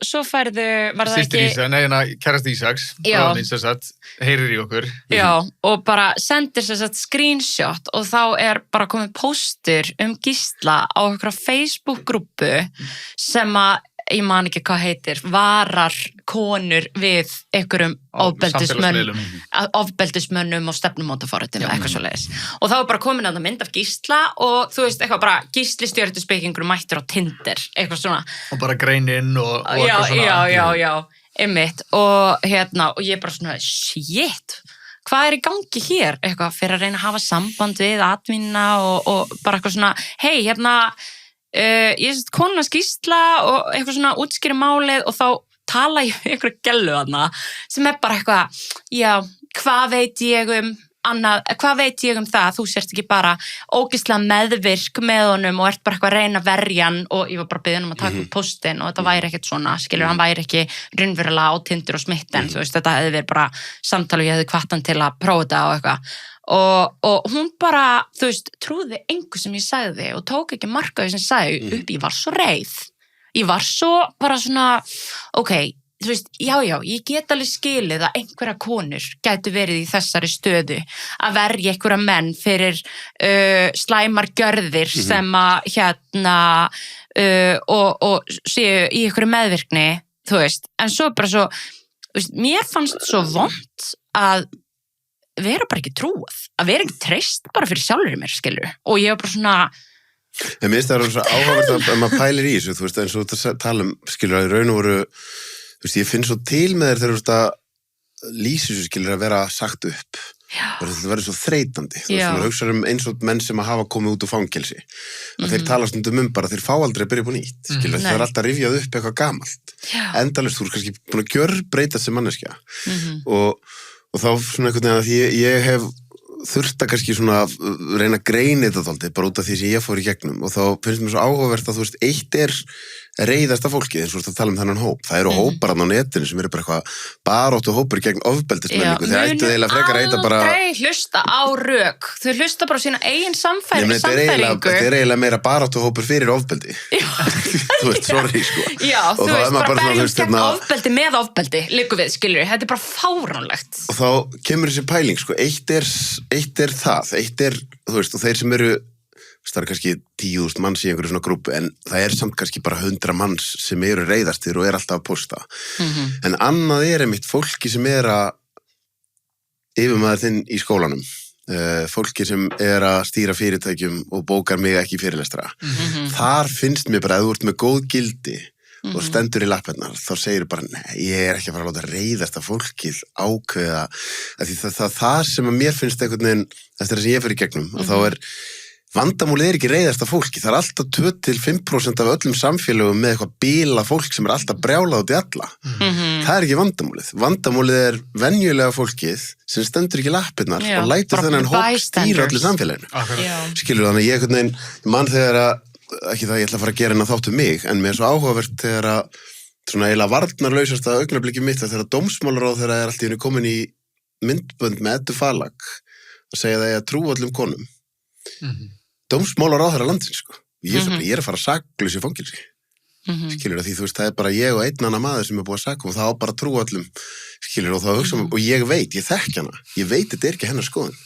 svo færðu, var það Systir ekki... Ísak, nei, kærast Ísaks, bráðminn sem sagt, heyrir í okkur. Já, og bara sendir sem sagt screenshot og þá er bara komið póstur Gísla á einhverja Facebook-grúppu sem að, ég man ekki hvað heitir, varar konur við einhverjum ofbeldismönnum og stefnumótaforritum, eitthvað svo leiðis. Og þá er bara komin að mynd af Gísla og þú veist, eitthvað bara Gísli stjörnuspekingur mættur á Tinder, eitthvað svona. Og bara greininn og eitthvað svona. Já, einmitt. Og og ég bara svona, shit, hvað er í gangi hér? Eitthvað fyrir að reyna að hafa samband við atvinna og bara eitthvað svona, hei, ég sést konunars Gísla og eitthvað svona útskýri málið og þá tala ég um einhverja gellu þarna sem er bara eitthvað, já, hvað veit ég um það, þú sérst ekki bara ógeðslega meðvirk með honum og ert bara eitthvað að reyna að verja hann og ég var bara beðin að taka upp póstinn og þetta væri ekkert svona, skilur, hann væri ekki raunverulega á Tinder og smitten, þú veist, þetta hefði verið bara samtal og ég hefði hvatt hann til að prófa þetta og eitthvað. Og hún bara, þú veist, trúði engu sem ég sagði og tók ekki mark á því sem sagði upp, ég var svo reið. Ég var svo bara svona, ok, þú veist, já, ég get alveg skilið að einhverja konur gætu verið í þessari stöðu að verja einhverja menn fyrir slæmar gjörðir sem að og séu í einhverju meðvirkni, þú veist, en svo bara svo, þú veist, mér fannst svo vont að vera bara ekki trúað, að vera ekki treyst bara fyrir sjálfur mér, skilur, og ég var bara svona En mér finnst það svo áhugavert að maður pælir í þessu, þú veist, eins og þú tala skilur, að í raun og veru, þú veist, ég finn svo til með þér þegar þú veist að lýsa þessu, skilur, að vera sagt upp. Það verður svo þreytandi, þú veist, þú hugsaður eins og menn sem að hafa komið út úr fangelsi, að þeir tala stundum bara, þeir fá aldrei að byrja upp á nýtt, skilur, það er alltaf rifjað upp eitthvað gamalt. Endalaust, þú er kannski búin að gjörbreyta sem manneskja og þá svona einhvern veginn að ég hef þurft að kannski svona reyna að greina þetta þáldi, bara út af því sem ég fór í gegnum og þá finnst mér svo áhugavert að þú veist, eitt er reiðasta fólkið, eins og þú veist að tala þennan hóp, það eru hópar á netinu sem eru bara eitthvað baráttu hópur gegn ofbeldismenningu, þeir ættu eiginlega frekar að heita bara aldrei hlusta á rök, þau hlusta bara á sína eigin samfæringu. Þetta er eiginlega meira baráttu hópur fyrir ofbeldi þú veist, sorry sko Já, þú veist, bara berjumst gegn ofbeldi með ofbeldi, líku við, skilur, þetta er bara fáránlegt. Og þá kemur þessi pæling, sko, eitt er það, þú veist, og þeir sem eru það er kannski 10.000 manns í einhverju svona grúpu en það er samt kannski bara 100 manns sem eru reiðastir og er alltaf að posta en annað er einmitt fólki sem er að yfirmaður þinn í skólanum fólki sem er að stýra fyrirtækjum og bókar mig ekki í fyrirlestra þar finnst mér bara að þú ert með góð gildi og stendur í lappirnar, þá segir bara nei, ég er ekki að fara að láta reiðast að fólkið ákveða, því það sem að mér finnst einhvern veginn eftir það sem ég fyrir gegnum, og þá er vandamálið er ekki reiðasta fólki, það er alltaf 2-5% af öllum samfélögum með eitthvað bíla fólk sem er alltaf brjálað út í alla. Það er ekki vandamálið. Vandamálið er venjulega fólkið sem stendur ekki í lappirnar og lætur þennan hóp stýra öllu samfélaginu. Skilur þannig, ég man þegar að, ekki það ég ætla að fara að gera hennar þáttu mig, en mér er svo áhugavert þegar að svona eiginlega varnarlausasta augnablikið mitt þegar dómsmálaráð þegar er allt í henni komin í myndbönd með Eddu Falag að segja það að trúa öllum konum. Dómsmálaráð þeirra landsins, sko. Ég er að fara saklaus í fangilsi. Skilur það, því þú veist, það er bara ég og einn annar maður sem er búið að saka og það á bara að trúa öllum, skilur, og það hugsa og ég veit, ég þekki hana, ég veit þetta er ekki hennar skoðun.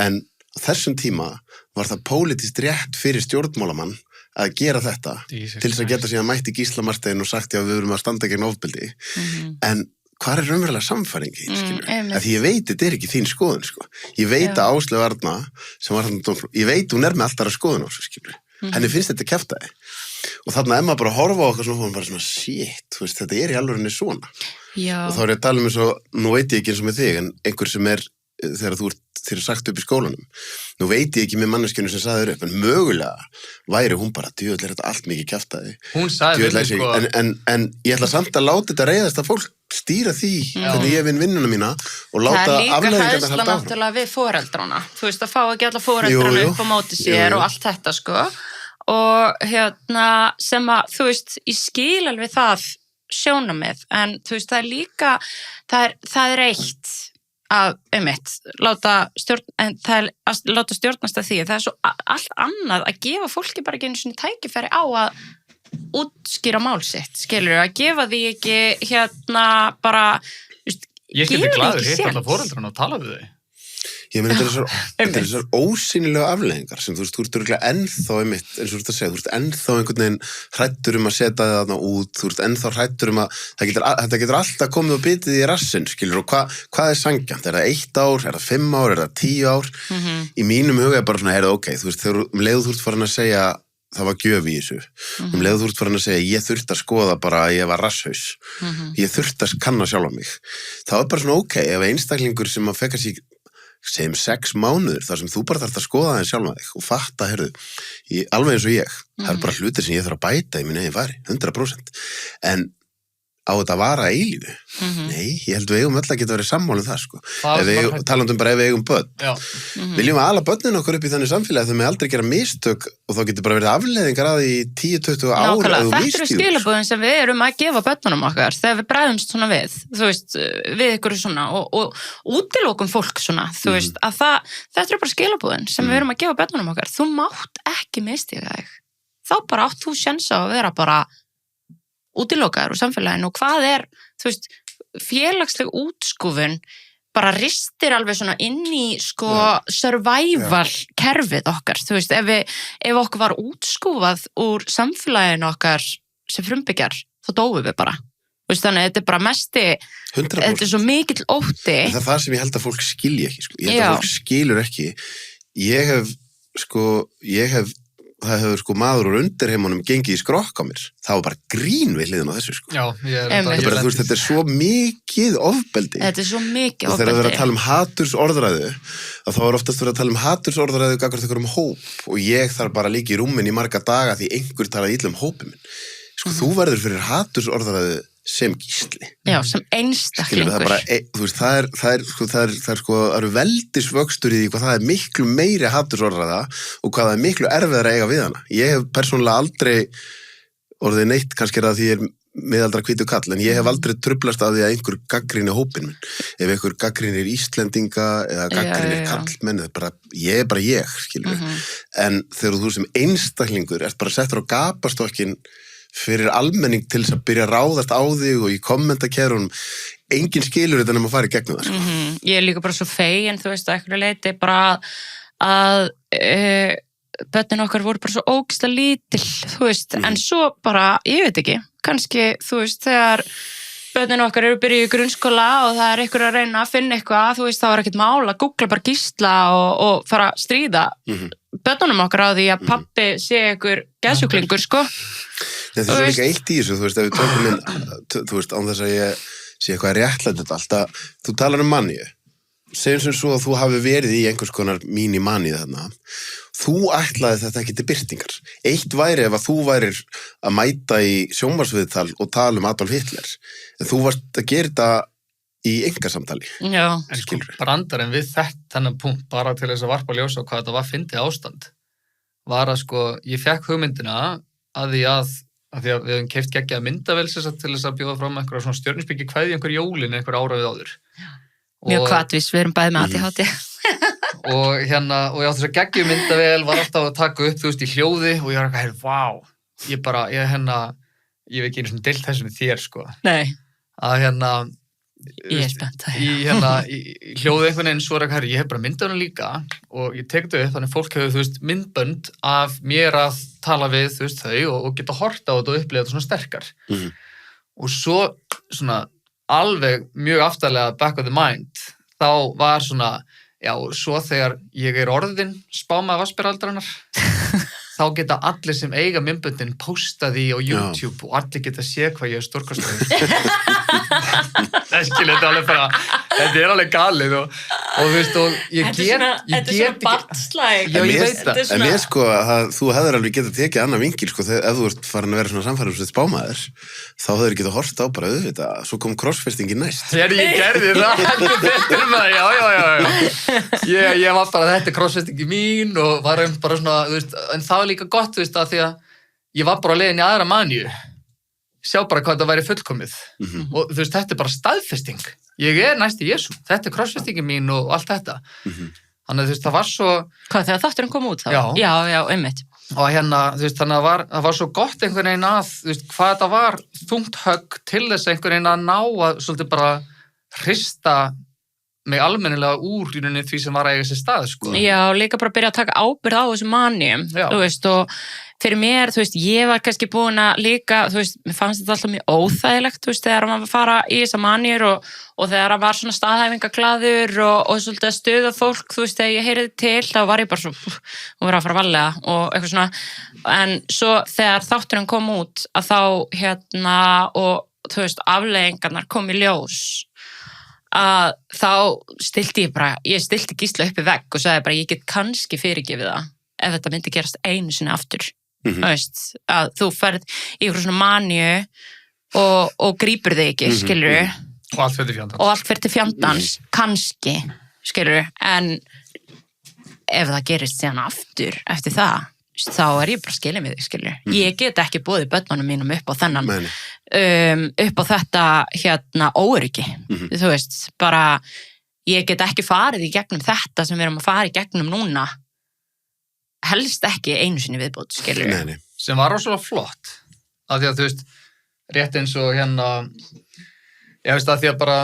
En á þessum tíma var það pólitískt rétt fyrir stjórnmálamann að gera þetta til þess að geta síðan mætti Gísla Martein og sagt já, við verum að standa gegn ofbeldi. En hvað er raunverulega samfæringi, skilur? Af því ég veit, þetta er ekki þín skoðun, sko. Ég veit að Áslaug Arna, sem var þannig dómsmál, ég veit hún er með alltaf skoðun á þessu, skilur. Henni finnst þetta kjaftaði. og þarna maður bara að horfa á okkar svona, og bara svona, shit, þú veist, þetta í alvörinni svona. Já. Og þá ég að tala eins og, nú veit ég ekki eins og með þig, en einhver sem þegar þér sagt upp í skólanum, nú veit ég ekki með manneskjunu sem saði þér upp, en mögulega væri hún bara, djöfull þetta allt mikið kjaftaði. Hún sagði mér sko... En ég ætla samt að láta þetta reiðast að fólk stýra því hvernig ég vinn vinnuna mína og láta afleiðingarnar halda áfram. Það er líka hræðsla náttúrulega við foreldrana. Þú veist, að fá ekki alla foreldrana upp á móti sér og allt þetta, sko. Og sem að, þú veist, ég skil alveg það sjónamið, en þú veist, það er líka, það er eitt að, láta stjórnast að því. Það er svo allt annað að gefa fólki bara ekki einu sinni tækifæri á að útskýra mál sitt, skilur að gefa því ekki bara, ég skildi glaður hitt alla foreldrana og tala við þau. Ég meina, þetta er þessar ósýnilega afleiðingar sem þú veist, þú ert örugglega ennþá eins og þú ert að segja, þú ert ennþá einhvern veginn hræddur að setja það þarna út, þú ert ennþá hræddur að þetta getur alltaf komið og bitið í rassinn, skilur, og hvað er sanngjarnt? Er það 1 ár, er það 5 ár, er það 10 ár? Í mínum huga er bara svona, ok, þú veist, þegar leiðu þú ert farin að segja það var gjöf í þessu. Leiðu þú ert farin að segja, ég þurfti að skoða bara að ég var rasshaus. Ég þurfti að kanna sjálfa mig. Það var bara svona, ok, ef einstaklingur sem að fekka sig segjum 6 mánuður þar sem þú bara þarft að skoða það sjálfa þig og fatta, alveg eins og ég, það er bara hlutir sem ég þarf að bæta í mín eigin fari, 100%. En á þetta að vara eilífu? Nei, ég held við eigum öll að geta verið sammála það, sko. Talandum bara ef við eigum börn. Viljum að ala börnin okkur upp í þannig samfélagi að þau með aldrei gera mistök og þá getur bara verið afleiðingar að því 10-20 ár að þú Þetta eru skilabúðin sem við erum að gefa börnunum okkar þegar við bregðumst svona við, þú veist, við ykkur svona og útilokum fólk svona, þú veist, að þetta eru bara skilabúðin sem við erum að gefa börnunum okkar. Þú mátt ekki mistiga þig. Þá bara átt þú séns á að vera bara útilokaður úr samfélaginu og hvað er, þú veist, félagsleg útskúfun bara ristir alveg svona inn í survival kerfið okkar, þú veist, ef okkur var útskúfað úr samfélaginu okkar sem frumbyggjar, þá dóum við bara, þú veist, þannig þetta er bara mesti 100%. Þetta er svo mikill ótti. Það er það sem ég held að fólk skilji ekki, sko. Ég held að fólk skilur ekki. Ég hef það hefur maður úr undirheimunum gengið í skrokk á mér. Það var bara grín við hliðin á þessu, sko. Já, þetta er svo mikið ofbeldi. Þetta er svo mikið ofbeldi. Og þegar það er að tala hatursorðræðu, að þá er oftast verið að tala hatursorðræðu gagnvart einhverjum hóp og ég þarf bara líka í rúmin í marga daga því einhver talaði illa hópin minn. Sko, þú verður fyrir hatursorðræðu sem Gísli. Já, sem einstaklingur. Það eru veldisvöxtur í því hvað það er miklu meiri hatursorðræða og hvað það er miklu erfiðara að eiga við hana. Ég hef persónulega aldrei orðið neitt, kannski er það því ég er miðaldra hvítur kall, en ég hef aldrei trublast af því að einhver gagnrýni hópin minn. Ef einhver gagnrýnir Íslendinga eða gagnrýnir kallmenn, ég er bara ég, skilur við. En þegar þú sem einstaklingur ert bara settur á gapastokkin fyrir almenning til þess að byrja að ráðast á þig og í kommentakerunum, enginn skilur þetta nema að fara í gegnum það, sko. Ég er líka bara svo fegin, þú veist, að eitthvað leiti bara að börnin okkar voru bara svo ógeðslega lítil, þú veist, en svo bara, ég veit ekki, kannski, þú veist, þegar börnin okkar eru byrjuð í grunnskóla og það er einhver að reyna að finna eitthvað, þú veist, þá er ekkert mál að googla bara Gísla og fara að stríða börnunum okkar á því að pabbi sé einhver geðsjúklingur, sko. Þetta er svo líka eitt í þessu, þú veist, ef við tökum inn, þú veist, án þess að ég sé eitthvað réttlætt þetta allt, þú talar manníu, segjum sem svo að þú hafi verið í einhvers konar mínimanníu þarna, þú ætlaði þetta ekki til birtingar. Eitt væri ef að þú værir að mæta í sjónvarpsviðtal og tala Adolf Hitler, en þú varst að gera þetta í einkasamtali. Já. En sko, brandarinn við þennan punkt, bara til þess að varpa ljósa á hvað þetta var fyndið ástand, var að sko, ég fekk hugmyndina að því að við hefum keypt geggjaða myndavél til þess að bjóða fram einhverja svona stjörnuspeki kvæði einhver jólin einhver ára við áður. Mjög hvatvís, við erum bæði með ADHD. Og ég á þess að geggjuð myndavél var alltaf að taka upp, þú veist, í hljóði og ég var eitthvað, vá, ég hef ekki einu svona deilt þessu með þér, sko. Nei. Að ég er spennt að í hljóði einhvern veginn svo er eitthvað, ég hef bara myndböndum líka og ég tek þetta upp, þannig fólk hefur, þú veist, myndbönd af mér að tala við, þú veist, þau og geta horta á þetta og upplifa þetta svona sterkar. Og svo svona alveg mjög aftarlega back of the mind, þá var svona, já, svo þegar ég er orðin spámaði vassberaldrarnar, þá geta allir sem eiga myndböndin posta því á YouTube og allir geta séð hvað ég stórkostlegur. Þetta alveg galið og þú veist, og ég get Þetta er svona barnslæg. Já, ég veit það. En mér sko, þú hefðir alveg getað tekið annað vinkil, sko, ef þú ert farin að vera svona samfæriðsveit spámaður, þá hefur getað horft á bara auðvitað, svo kom crossfistingi næst. Ég gerði það, heldur betur með já. Ég var bara, þetta er crossfistingi mín og var bara svona, þú veist, en það var líka gott, þú veist, að því að ég var bara á leiðinni aðra maníu, sjá bara hvað það væri fullkomið og þú veist, þetta er bara staðfesting. Ég er næst í Jesú, þetta er crossfistingi mín og allt þetta. Þannig að þú veist, það var svo... Hvað, þegar þátturinn kom út þá? Já, einmitt. Og hérna, þú veist, þannig að það var svo gott einhvern veginn að, þú veist, hvað þetta var þungt högg til þess einhvern veginn að ná að svolítið bara hrista mig almennilega úr í rauninni því sem var að eiga sér stað, sko. Já, líka bara byrja að taka ábyrgð á þessu manjum, þú veist, og fyrir mér, þú veist, ég var kannski búin að líka, þú veist, mér fannst þetta alltaf mjög óþægilegt, þú veist, þegar maður fara í þessa manjur og þegar það var svona staðhæfingaglaður og svolítið að stuða fólk, þú veist, þegar ég heyriði til, þá var ég bara svo, hún verið að fara varlega og eitthvað svona, en svo þegar þátturinn kom út, að þá, og þú veist, afleiðingarnar kom í ljós, að þá stilti ég stilti Gísla upp í vegg og sagði bara, ég get kannski fyrirgefið það ef þetta myndi gerast einu sinni aftur. Þú veist, að þú ferð í eitthvað svona manju og grípur þig ekki, skilur og allt fyrir fjandans. Og allt fyrir til fjandans, kannski, skilur en ef það gerist síðan aftur eftir það, þá er ég bara skilin við þig, skilur. Ég get ekki boðið börnunum mínum upp á þennan, upp á þetta óöryggi, þú veist, bara ég get ekki farið í gegnum þetta sem við erum að fara í gegnum núna, helst ekki einu sinni viðbót, skilur. Nei. Sem var rosalega flott, af því að þú veist, rétt eins og hérna, ég veist að því að bara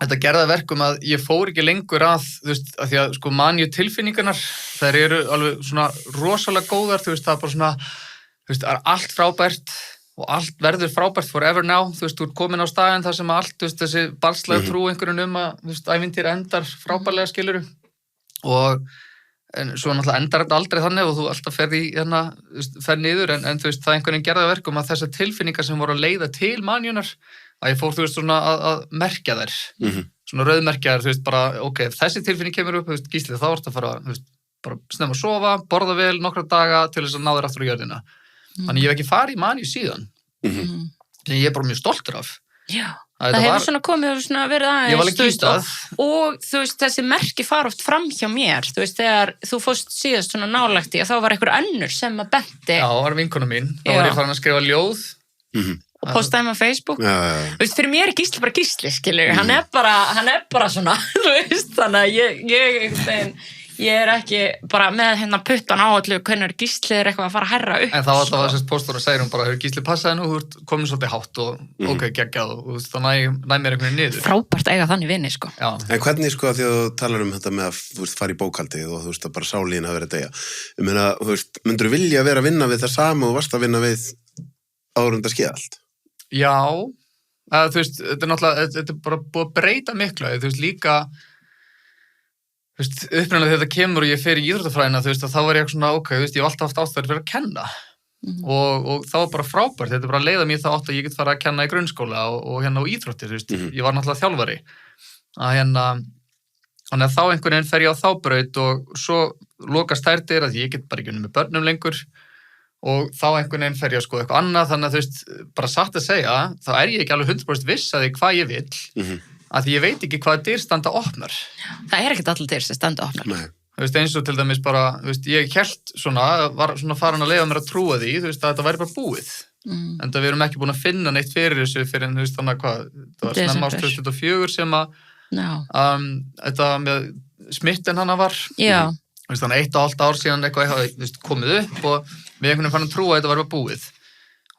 þetta gerða verkum að ég fór ekki lengur að, þú veist, að því að sko manju tilfinningarnar, þær eru alveg svona rosalega góðar, þú veist, það er bara svona, þú veist, það er allt frábært og allt verður frábært forever now, þú veist, þú ert komin á staðinn þar sem allt, þú veist, þessi balslega trú einhverjum að, þú veist, ævintýri endar frábærlega, skiluru, og en svo náttúrulega endar þetta aldrei þannig og þú alltaf ferð niður, en þú veist, það einhvern veginn gerða verkum að þessar tilfinningar sem voru að leiða til manjunar, að ég fór, þú veist, svona að merkja þær, svona rauðmerkja þær, þú veist, bara, ok, ef þessi tilfinning kemur upp, þú veist, Gísli, þá ertu að fara, þú veist, bara snemma að sofa, borða vel nokkra daga til þess að ná þér aftur á jörðina. Þannig ég hef ekki farið í manju síðan, sem ég er bara mjög stoltur af. Já, það hefur svona komið og svona verið aðeins, ég var alveg kýstað. Og þú veist, þessi merki fara oft fram hjá mér, þú veist, þegar þú fórst síðast svona nálægt í að þá var einhver önnur sem að benti. Já, það var vinkona mín, þá var ég farin að skrifa ljóð. Og postaði maður á Facebook. Þú veist, fyrir mér er Gísli bara Gísli, skilur, hann er bara svona, þú veist, þannig að ég er ekki bara með hérna puttan á allu hvernig Gísli er eitthvað að fara að herra upp. En þá var það sérst póstur og segir hún bara, Gísli passaði nú, þú ert komin svolítið hátt og ok, geggjað og þá næ mér einhvern veginn niður. Frábært eiga þannig vini, sko. Já. En hvernig, sko, því að þú talar þetta með að, þú veist, fara í bókhaldið og þú veist að bara sálín hafa verið að deyja. Ég meina, þú veist, myndirðu vilja vera að vinna við það sama og varst að vinna við áður en það skeið allt? Já, þú veist, þetta er bara búið að breyta miklu, þú veist, líka uppræðanlega þegar þetta kemur og ég fer í íþróttafræðina, þú veist, að þá var ég svona, ok, þú veist, ég hef alltaf haft ástæður fyrir að kenna og það var bara frábært, þetta er bara að leiða mér þá átt að ég get fara að kenna í grunnskóla og hérna á íþróttir, þú veist, ég var náttúrulega þjálfari að hérna, þannig að þá einhvern veginn fer ég á þá braut og svo lokast þær dyr að ég get bara ekki unnið með börnum lengur og þá einhvern veginn fer ég að skoða eitthvað annað, þannig að þú veist, bara satt að segja, þá er ég ekki alveg 100% viss að því hvað ég vill að því ég veit ekki hvað dyr standa opnar. Það er ekkert allir dyr sem standa opnar. Nei. Þú veist, eins og til dæmis bara, þú veist, ég hélt svona, var svona farin að leiða mér að trúa því, þú veist, að þetta væri bara búið. En það við erum ekki búin að finna neitt fyrir þessu fyrir en, þú veist, þannig að hvað, það var snemma ást 2024 sem að, þetta með smitten hana var. Já. Þú veist, þannig 1,5 ár síðan eitthvað, þú veist, komið upp og við einhvern veginn fann að trúa að þetta var bara búið.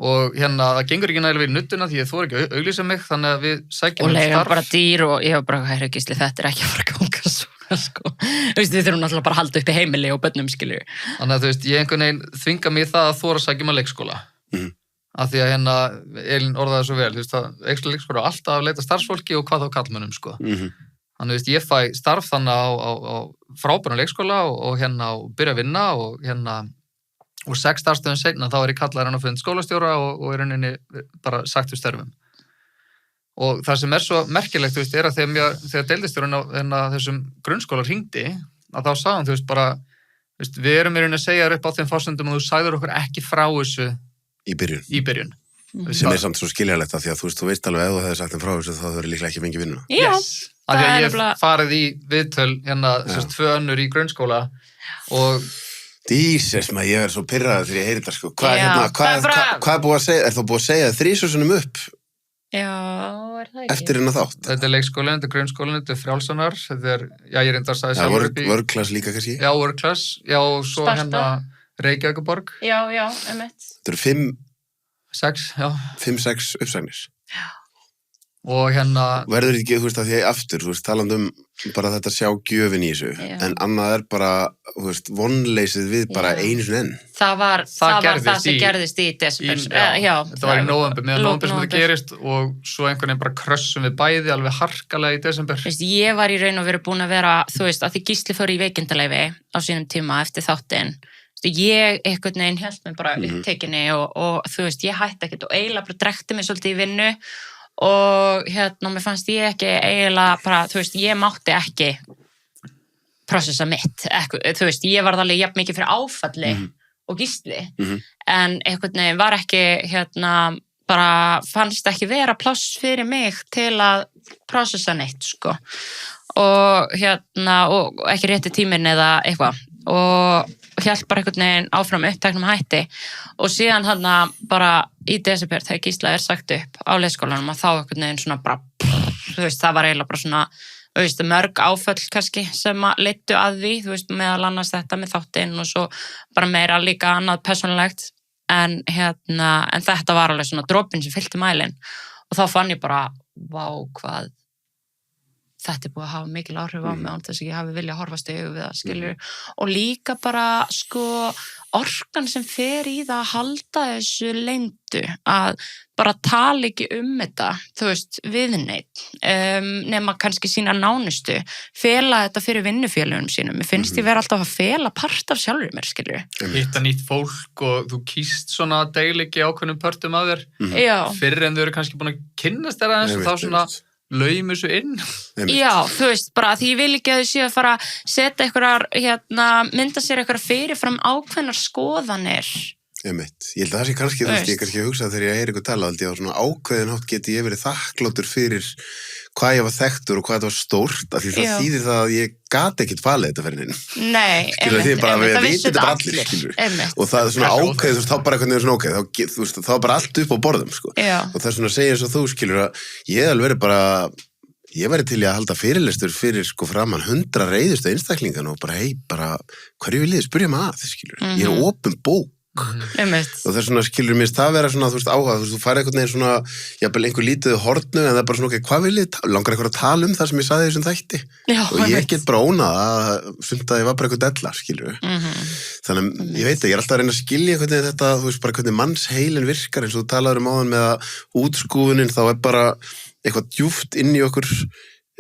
Og hérna, það gengur ekki nægilega við nuttuna því ég þori ekki að auglýsa mig, þannig að við sækjum og leiðum bara dýr og ég var bara, herru Gísli, þetta er ekki að fara að ganga svona, sko. Þú veist, við þurfum náttúrulega bara að halda upp í heimili og börnum, skilju. Þannig að þú veist, ég einhvern veginn þvinga mig það að þora að sækjum að leikskóla. Af því að hérna, Elín orðaði svo vel, þú veist, að leikskóla er alltaf að leita starfsfólki og hvað þá karlmönnum, sko. Þannig, þú veist, ég fæ starf þannig á frábærum leikskóla og hérna byrja að vinna og hérna og 6 dagstöðum seinna þá ég kallaður hann á fund skólastjóra og í rauninni bara sagt við störfum. Og það sem svo merkilegt, þú veist, að þegar deildistjórinn á þessum grunnskóla hringdi, að þá sagði hann, þú veist, bara, þú veist, við erum í rauninni að segja þér upp á þeim forsendum og þú sagður okkur ekki frá þessu í byrjun. Sem samt svo skiljanlegt að því að þú veist alveg ef þú hefði sagt þeim frá þessu þá þau líklega ekki fengið vinnuna. Já, af því að ég farið í viðtöl þess 2 önnur í grunnskóla og Díses maður, ég svo pirraður þegar ég heyri þetta sko. Hvað búið að segja? Er það búið að segja 3 sinnum upp? Já, það ekki? Eftir hennar þátt? Þetta leikskólinn, þetta grunnskólinn, þetta frjálsanar, þetta ég reyndar sagði sjálfur upp í... Vörgklass líka kannski? Já, vörgklass, já, og svo Reykjavíkuborg. Já, einmitt. Þetta eru 5-6 uppsagnir. Já. Og verður ekki, þú veist, að því að aftur, þú veist, talandi bara þetta sjá gjöfin í þessu, en annað bara, þú veist, vonleysið við bara einu sinni enn. Það var það sem gerðist í desember. Þetta var í nóvember, meðan nóvember sem þetta gerist og svo einhvern veginn bara krössum við bæði alveg harkalega í desember. Veist, ég var í raun og veru búin að vera, þú veist, að því Gísli fór í veikindaleyfi á sínum tíma eftir þáttinn. Ég einhvern veginn hélt mig bara upptekinni og þú veist, ég hætti ekkert og eiginlega bara drekti mig svolítið í vinnu og mér fannst ég ekki eiginlega bara, þú veist, ég mátti ekki processa mitt, þú veist, ég var alveg jafn mikið fyrir áfalli og Gísli, en einhvern veginn var ekki, bara fannst ekki vera pláss fyrir mig til að processa neitt, sko, og og ekki rétti tíminn eða eitthvað, og hélt bara einhvern veginn áfram uppteknum hætti og síðan bara í desember þegar Gísla sagt upp á leikskólanum og þá einhvern veginn svona bara, þú veist, það var eiginlega bara svona, þú veist, mörg áföll kannski sem leiddu að því, þú veist, meðal annars þetta með þáttinn og svo bara meira líka annað persónulegt en þetta var alveg svona dropinn sem fyllti mælinn og þá fann ég bara, vá, hvað þetta búið að hafa mikil áhrif á mig án þess að ég hafi viljað horfast í augu við það, skilur, og líka bara, sko, orkan sem fer í það að halda þessu leyndu, að bara tala ekki þetta, þú veist, við neitt, nema kannski sína nánustu, fela þetta fyrir vinnufélögunum sínum, mér finnst ég vera alltaf að fela part af sjálfur mér, skilur. Hitta nýtt fólk og þú kýst svona deil ekki ákveðnum pörtum af þér, fyrr en þau eru kannski búin að kynnast þér aðeins og þá svona laumi þessu inn. Já, þú veist, bara því ég vil ekki að þau séu að fara að setja einhverjar, mynda sér einhverjar fyrirfram ákveðnar skoðanir. Ég held að það sé kannski, þú veist, ég kannski að hugsa þegar ég heyri ykkur tala, held ég á svona ákveðin hátt geti ég verið þakkláttur fyrir hvað ég var þekktur og hvað þetta var stórt, af því það þýðir það að ég gat ekkert falið þetta fyrir henni. Nei, það vissi þetta bara allir, skilur. Og það er svona ákveð, þú veist, þá bara eitthvað er svona ókveð, þú veist, þá er bara allt upp á borðum, sko. Og það er svona að segja eins og þú, skilur, að ég alveg verið bara, ég væri til í að halda fyrirlestur fyrir, sko, framan 100 reiðustu einstaklingan og bara, bara, hverju viljið, spyrja mig að, skilur. Ég er opin bók. Og það er svona, skilur mér það vera svona, þú veist, áhuga, þú veist, þú færi einhvern veginn svona jafnvel einhver lítið hornu en það er bara svona, ok, hvað viljið, langar einhver að tala um það sem ég saði þessum þætti og ég get bara ónað að funda að ég var bara eitthvað della, skilur þannig, ég veit ekki, ég er alltaf að reyna að skilja einhvern veginn þetta, þú veist, bara hvernig mannsheilin virkar eins og þú talaður áðan með að útskúfunin þá er bara eitthvað djúpt inn í okkur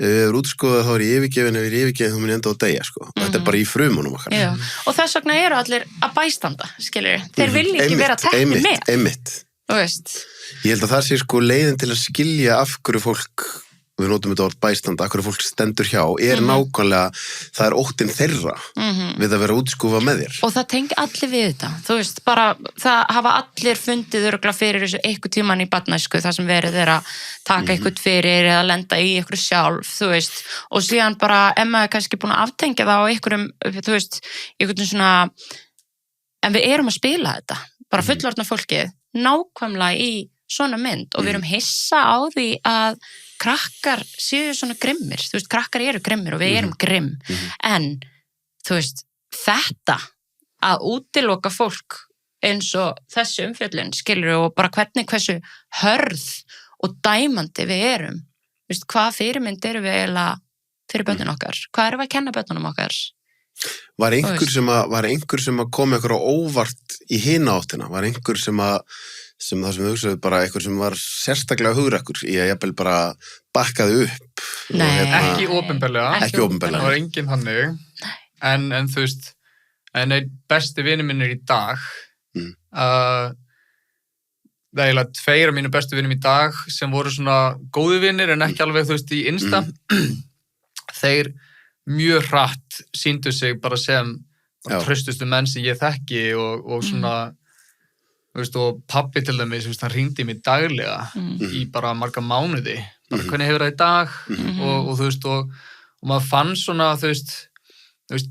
útskoða þá er ég yfirgefin þá mun ég enda á að deyja, sko. Þetta er bara í frumunum okkar. Já, og þess vegna eru allir að bæstanda, skilur. Þeir vilja ekki vera teknir með. Einmitt. Þú veist. Ég held að það sé sko leiðin til að skilja af hverju fólk, við notum þetta orð bæstanda, af hverju fólk stendur hjá, nákvæmlega, það er óttinn þeirra við að vera útskúfa með þér. Og það tengi allir við þetta. Þú veist, bara, það hafa allir fundið örugglega fyrir þessu einhver tíman í barnæsku, það sem verið er að taka eitthvað fyrir eða lenda í eitthvað sjálf, þú veist, og síðan bara, maður kannski búin að aftengja það á einhverjum, þú veist, einhvern svona, en við erum að spila þetta, bara fullorðna fólkið, nákvæmlega í svona mynd og við erum hissa á því að krakkar séu svona grimmir, þú veist, krakkar eru grimmir og við erum grimm, en þú veist, þetta að útiloka fólk eins og þessu umfjöllun, skilur, og bara hversu hörð og dæmandi við erum, þú veist, hvað fyrirmynd erum við eiginlega fyrir börnin okkar, hvað erum við að kenna börnunum okkar? Var einhver sem að koma ykkur á óvart í hina áttina, var einhver sem það sem við hugsaðum bara einhver sem var sérstaklega hugrakkur í að jafnvel bara bakkaði upp. Nei. Ekki opinberlega. Ekki opinberlega. Það var enginn þannig. En þú veist, en einn besti vinur minn í dag, það er eiginlega 2 af mínu bestu vinum í dag sem voru svona góði vinir en ekki alveg, þú veist, í Insta. Þeir mjög hratt sýndu sig bara sem traustustu menn sem ég þekki og svona, þú veist, og pabbi til dæmis, þú veist, hann hringdi mig daglega í bara marga mánuði. Bara hvernig hefur það í dag og þú veist, og maður fann svona, þú veist,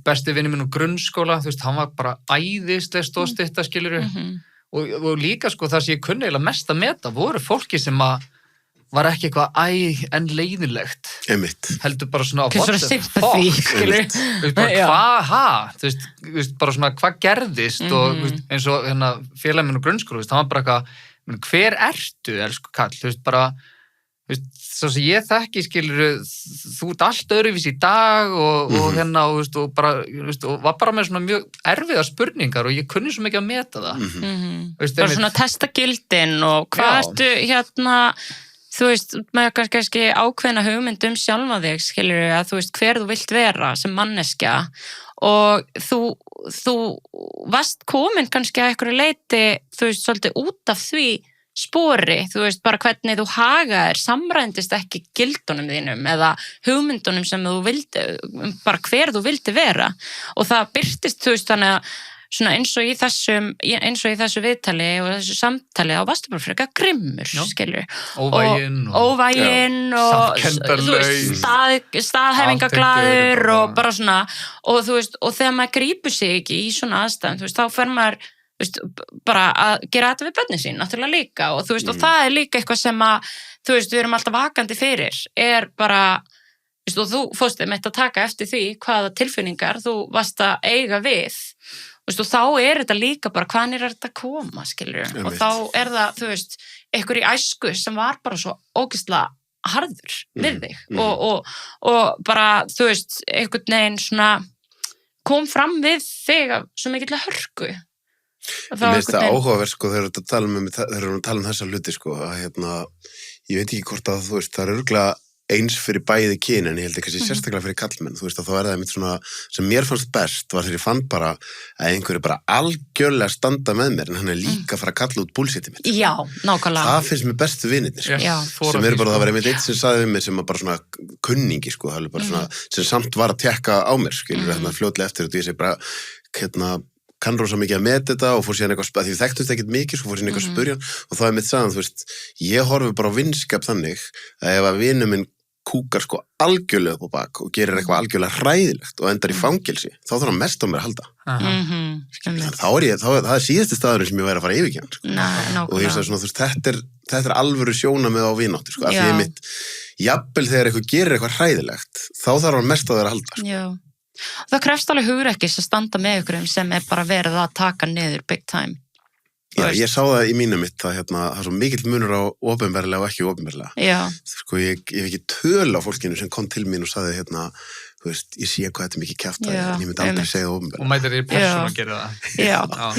besti vinur minn úr grunnskóla, þú veist, hann var bara æðislega stóðstytta, skilurðu. Og líka sko það sem ég kunni eiginlega mest að meta voru fólki sem að var ekki eitthvað en leiðilegt. Einmitt. Heldur bara svona what the fuck, skilur. Þú veist, bara svona hvað gerðist og eins og hérna félag minn úr grunnskóla, hann var bara eitthvað, hver ertu, elsku kall, þú veist, bara, þú veist, svo sem ég þekki, skilur, þú ert allt öðruvísi í dag og hérna, og, veist, og bara, veist, og var bara með svona mjög erfiða spurningar og ég kunni svo mikið að meta það. Veist, bara svona testa gildin og hvað ertu hérna, þú veist, með kannski ákveðna hugmynd sjálfa þig, skilur að þú veist hver þú vilt vera sem manneskja og þú varst komin kannski að einhverju leiti, þú veist, svolítið út af því spori, þú veist, bara hvernig þú hagaðir, samrændist ekki gildunum þínum eða hugmyndunum sem þú vildi, bara hver þú vildi vera og það birtist, þú veist, þannig að svona eins og í þessu viðtali og þessu samtali á varstu bara frekar grimmur, skilur. Óvæginn og þú veist, staðhæfingaglaður og bara svona, og þú veist, og þegar maður grípur sig ekki í svona aðstæðum, þú veist, þá fer maður bara að gera þetta við börnin sín, náttúrulega líka og þú veist, og það er líka eitthvað sem að, þú veist, við erum alltaf vakandi fyrir, bara, þú veist, og þú fórst með að taka eftir því hvaða tilfinningar þú varst að eiga við, þú veist, og þá er þetta líka bara, hvaðan er þetta að koma, skilur, og þá er það, þú veist, einhver í æsku sem var bara svo ógeðslega harður við þig og bara, þú veist, einhvern veginn svona kom fram við þig af svo mikilvæg hörku. Mér finnst það áhugaverð sko þegar þú tala um þessa hluti sko að hérna, ég veit ekki hvort að þú veist, það er örugglega eins fyrir bæði kyn en ég held ekki sérstaklega fyrir kallmenn, þú veist að þá er það einmitt svona sem mér fannst best var þegar ég fann bara að einhverju bara algjörlega standa með mér en hann er líka að fara að kalla út bullshitið mitt. Já, nákvæmlega. Það finnst mér bestu vinirnir sko, sem eru bara, það var einmitt eitt sem sagði við mig sem bara svona kunningi sko, það er bara svona sem samt var að tekka á mér skilur hérna fljótlega eftir og því ég segi bara hérna kann rosa mikið að meta þetta og fór síðan eitthvað, því við þekktumst ekkert mikið, svo fór síðan eitthvað spurja og þá er mitt sagðan, þú veist, ég horfi bara á vinskap þannig að ef að vinur minn kúkar sko algjörlega upp á bak og gerir eitthvað algjörlega hræðilegt og endar í fangelsi, þá þarf hann mest á mér að halda. Það er síðasti staðurinn sem ég væri að fara að yfirgefa sko. Og ég veist svona, þú veist, þetta er alvöru sjónamið á vináttu sko, af því ég mitt, jafnvel þegar eitthvað gerir eitthvað hræðilegt, þá þarf hann mest á þér að halda sko. Já. Það krefst alveg hugrekkis að standa með ykkur sem er bara verið að taka niður big time. Já, ég sá það í mínum mitt að það er svo mikill munur á opinberlega og ekki opinberlega. Já. Sko, ég hef ekki töl á fólkinu sem kom til mín og sagði hérna, þú veist, ég sé hvað þetta er mikið kjaftaði, en ég myndi aldrei segja það opinberlega. Og mætir þér í persónu að gera það.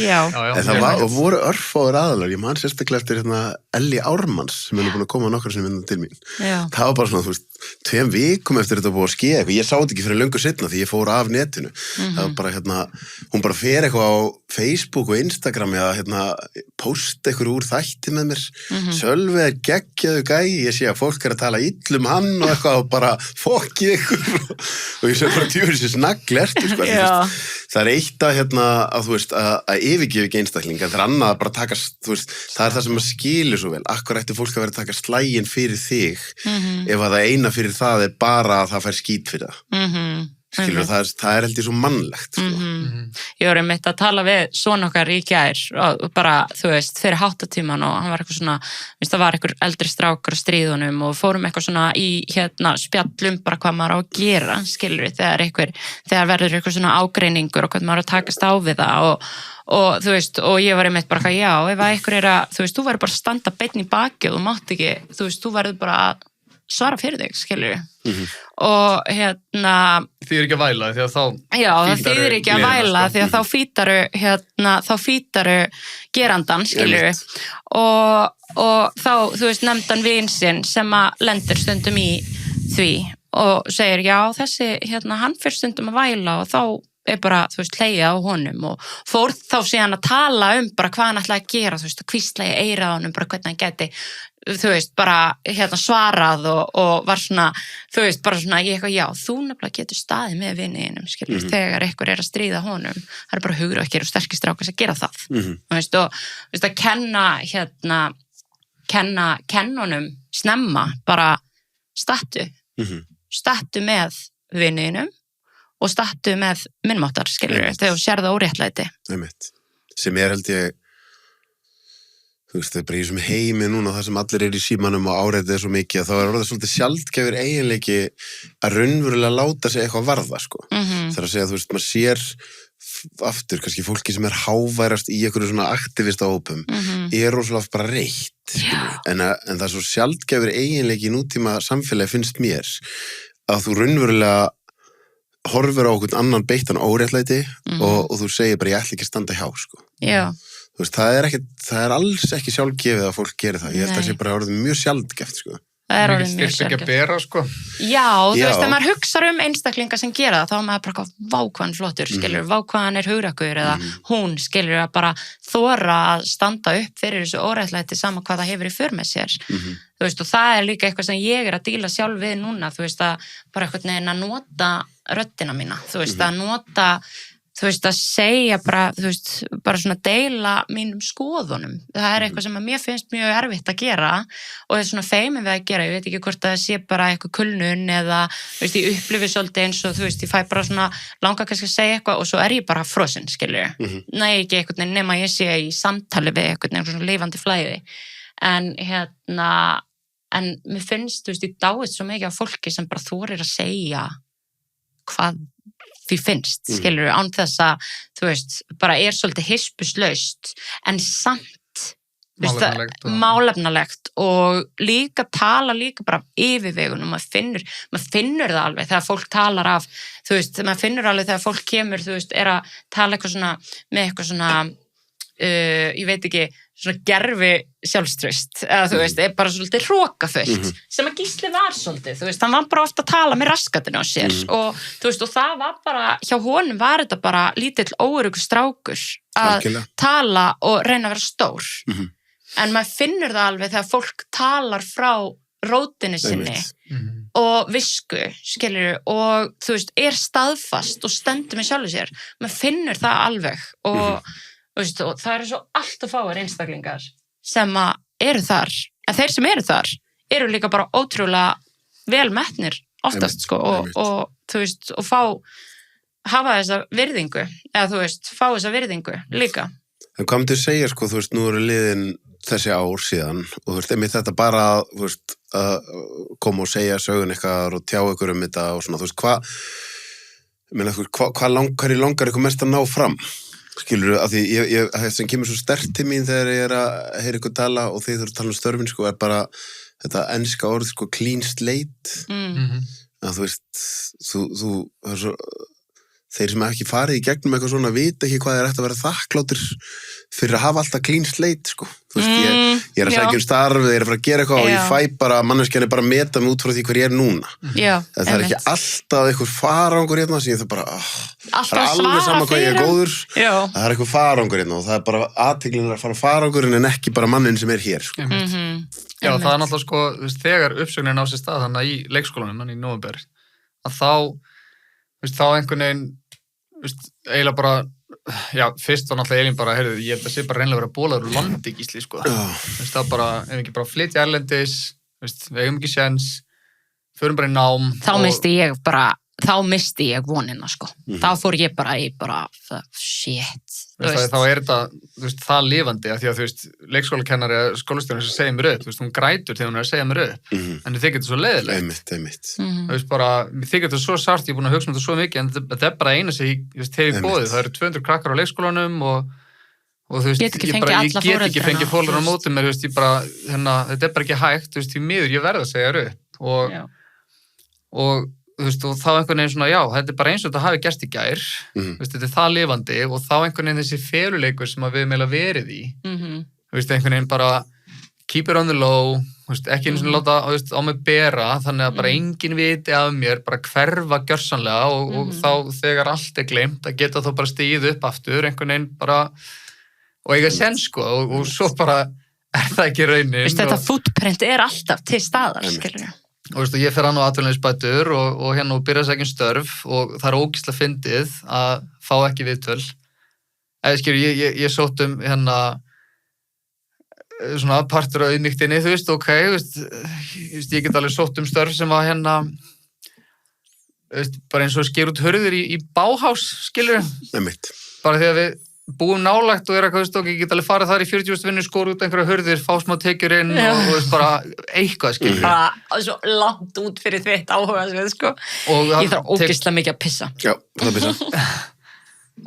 Já. En það var, og voru örfáður aðalar, ég man sérstaklega eftir hérna Elli Ármanns sem er búin að koma nokkra sem vinna til mín. Já. Það var bara svona, þú veist, 2 vikum eftir þetta búið að skeið eitthvað, ég sá þetta ekki fyrir löngu seinna því ég fór af netinu. Það var bara hérna, hún bara fer eitthvað á Facebook og Instagram eða hérna, posta eitthvað úr þætti með mér, Sölvi er geggjaðu gæi, ég sé að fólk er að tala illa hann og eitthvað og bara fokkið ykkur og ég sé bara tjúri sér snagglert, sko, það er eitt að hérna, að þú veist, að yfirgefa ekki einstaklinga, það er annað að bara taka, þú veist, það er það sem að skilur svo vel, akkur ætti fólk að vera að taka slægin fyrir þig, ef að það eina fyrir það er bara að það fær skít fyrir það. Skilur, það er held ég svo mannlegt sko. Ég var einmitt að tala við son okkar í gær og bara, þú veist, fyrir háttatíman og hann var eitthvað svona, veist, það var einhver eldri strákur á stríðunum og fórum eitthvað svona í hérna spjallum bara hvað maður á að gera, skilur við, þegar verður eitthvað svona ágreiningur og hvað maður á að takast á við það og þú veist, og ég var einmitt bara já, ef að einhver er að, þú veist, þú verður bara að standa beinn í baki og þú mátt ekki, þú veist, þú verður bara að svara fyrir þig, skilur við. Og hérna... Þýðir ekki að væla því að þá... Já, það þýðir ekki að væla því að þá fítaru gerandan, skilur við. Og þá, þú veist, nefndan vin sinn sem að lendir stundum í því og segir, já, þessi, hérna, hann fyrir stundum að væla og þá bara, þú veist, hlegið á honum og fór þá síðan að tala bara hvað hann ætlaði að gera, þú veist, að hvísla í eyrað á honum, bara hvernig hann gæti, þú veist, bara svarað og var svona, þú veist, bara svona ég eitthvað, já, þú nefnilega getur staðið með viniðinum, skilur, þegar einhver að stríða honum, það bara hugrakkir og sterkir strákar að gera það, þú veist, og þú veist, að kenna honum snemma, bara stattu með viniðinum og stattu með minnmáttar, skilur, þegar þú sér það óréttlæti. Sem held ég, þú veist, það bara í þessum heimi núna, það sem allir í símanum og áreitið svo mikið, þá orðið svolítið sjaldgæfur eiginleiki að raunverulega láta sig eitthvað varða, sko. Það að segja, þú veist, maður sér aftur, kannski fólki sem háværast í einhverju svona aktivista hópum, rosalega bara reitt, en það svo sjaldgæfur eiginleiki í nútíma samfélagi finnst mér að þú raunverulega horfir á okkur annan beittan óréttlæti og þú segir bara ég ætla ekki að standa hjá, sko. Já. Þú veist, það er alls ekki sjálfgefið að fólk gerir það. Ég held að það sé bara orðið mjög sjaldgæft, sko. Það er orðið mjög sjaldgæft. Ekki að bera, sko. Já, þú veist, þegar maður hugsar einstaklinga sem gera það, þá er maður bara vákvæðan flottur, skilur, vákvæðan hugrakkur eða hún, skilur, að bara þora að standa upp fyrir þessu óréttlæti sama hvað það hefur í för með sér. Þú veist, og það líka eitthvað sem ég að díla sjálf við núna, þú veist, að bara eitthvað neginn að nota röddina mína, þú veist, að nota, þú veist, að segja bara, þú veist, bara svona deila mínum skoðunum. Það er eitthvað sem að mér finnst mjög erfitt að gera og það er svona feimin við að gera. Ég veit ekki hvort það sé bara eitthvað kulnun eða, þú veist, ég upplifi svolítið eins og, þú veist, ég fæ bara svona langa kannski að segja eitthvað og svo er ég bara frosin, skilur. Næ ekki eitthvað nema ég sé í samtali við eitthvað svona lifandi flæði. En en mér finnst, þú veist, ég dáist svo mikið af fólki sem bara þorir að segja hvað því finnst, skilur við, án þess að, þú veist, bara svolítið hispuslaust, en samt málefnalegt og líka tala líka bara yfirvegun og maður finnur það alveg þegar fólk talar af, þú veist, maður finnur alveg þegar fólk kemur, þú veist, að tala eitthvað svona, með eitthvað svona, ég veit ekki, svona gerfi sjálfstraust, eða þú veist, bara svolítið hrókafullt, sem að Gísli var svolítið, þú veist, hann var bara ofta að tala með raskatinn á sér og þú veist, og það var bara, hjá honum var þetta bara lítill óöruggur strákur að tala og reyna að vera stór, en maður finnur það alveg þegar fólk talar frá rótinni sinni og visku, skilur, og þú veist, staðfast og stendur með sjálfu sér, maður finnur það alveg og veist, og það eru svo allt að fáir einstaklingar sem eru þar, en þeir sem eru þar eru líka bara ótrúlega velmetnir oftast, sko, og þú veist, og hafa þessa virðingu, eða þú veist, fá þessa virðingu líka. En hvað myndir segja, sko, þú veist, nú eru liðin þessi ár síðan og þú veist, einmitt þetta bara, þú veist, að koma og segja sögun eitthvað og tjá ykkur þetta og svona, þú veist, hvað langar ykkur mest að ná fram? Skilur, af því það sem kemur svo sterkt til mín þegar ég að heyra ykkur tala og þið þurfum að tala störfin, sko, bara þetta enska orð, sko, clean slate að þú veist þú þeir sem ekki farið í gegnum eitthvað svona vita ekki hvað ætti að vera þakkláttir fyrir að hafa alltaf clean slate, sko. Þú veist, ég að sækja starf, ég að fara að gera eitthvað og ég fæ bara, manneskjan bara að meta mig út frá því hver ég er núna. Það er ekki alltaf eitthvað farangur hérna sem ég það bara, það er alveg sama hvað ég er góður, það er eitthvað farangur hérna og það er bara athyglinir að fara farangurinn en ekki bara mannin sem er hér, sko. Já, það er náttúrulega, sko, þegar uppsögnin á sér stað þannig í leikskólanum, þannig í nóvember, að þá einhvern veginn, eiginlega bara, já, fyrst var náttúrulega Elín bara, heyrðu, ég held að sé bara reynilega verið að bólaður úr landi, Gísli, sko. Það bara, ef ekki bara flytja erlendis, við eigum ekki séns, förum bara í nám. Þá misti ég vonina, sko. Þá fór ég bara í shit. Þá er þetta, þú veist, það lifandi, af því að, þú veist, leikskólakennari, skólastjórinn sem segir mér upp, þú veist, hún grætur þegar hún er að segja mér upp, en þið þykir þetta svo leiðilegt. Einmitt. Þú veist, bara, þið þykir þetta svo sárt, ég er búin að hugsa þetta svo mikið, en þetta er bara eina sem ég hef bóðið. Það eru 200 krakkar á leikskólanum og þú veist, ég get ekki fengið fólkar á mótum mér, þú veist, þetta er bara ekki hægt, þú veist, því miður ég verð að segja upp og þú veist, og þá einhvern veginn svona, já, þetta er bara eins og þetta hafi gerst í gær, veist, þetta er það lifandi og þá einhvern veginn þessi feluleikur sem við meila verið í, þú veist, einhvern veginn bara keep it on the low, ekki einu sinni láta á mig bera, þannig að bara enginn viti af mér, bara hverfa gjörsamlega og þá þegar allt gleymt að geta þá bara stigið upp aftur, einhvern veginn bara, og eiga sens sko, og svo bara það ekki raunin. Þetta footprint alltaf til staðar, skilur ég. Og ég fer hann á atvinnuleysisbætur og hérna og byrja sækja störf og það ógeðslega fyndið að fá ekki viðtöl. Ég sótt hérna svona partur af auðmýktinni, ok, ég get alveg sótt störf sem að hérna bara eins og sker út hurðir í Bauhaus, skilur Einmitt. Bara því að við búum nálægt og eitthvað, ég get alveg farið þar í 40 vinnu, skóra út einhverja hurðir, fá smá tekjur inn og bara eitthvað, skilur. Bara svo langt út fyrir þitt áhuga, sko. Ég þarf ógeðslega mikið að pissa. Já, það að pissa.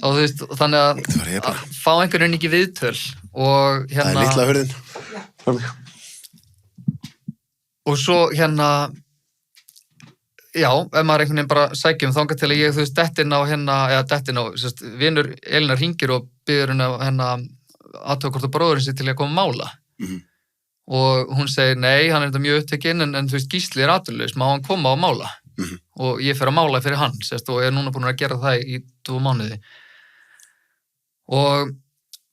Og þannig að fá einhvern ekki viðtöl og hérna... Það litla hurðin. Og svo hérna... Já, ef maður einhvern veginn bara sækjum þangað til að ég, dettin á hérna, vinur Elínar hringir og biður hérna athuga hvort að bróðurinn sig til að koma að mála. Og hún segir, nei, hann þetta mjög upptekinn, en Gísli atvinnulaus, má hann koma og mála. Og ég fer að mála fyrir hann, og ég núna búin að gera það í 2 mánuði. Og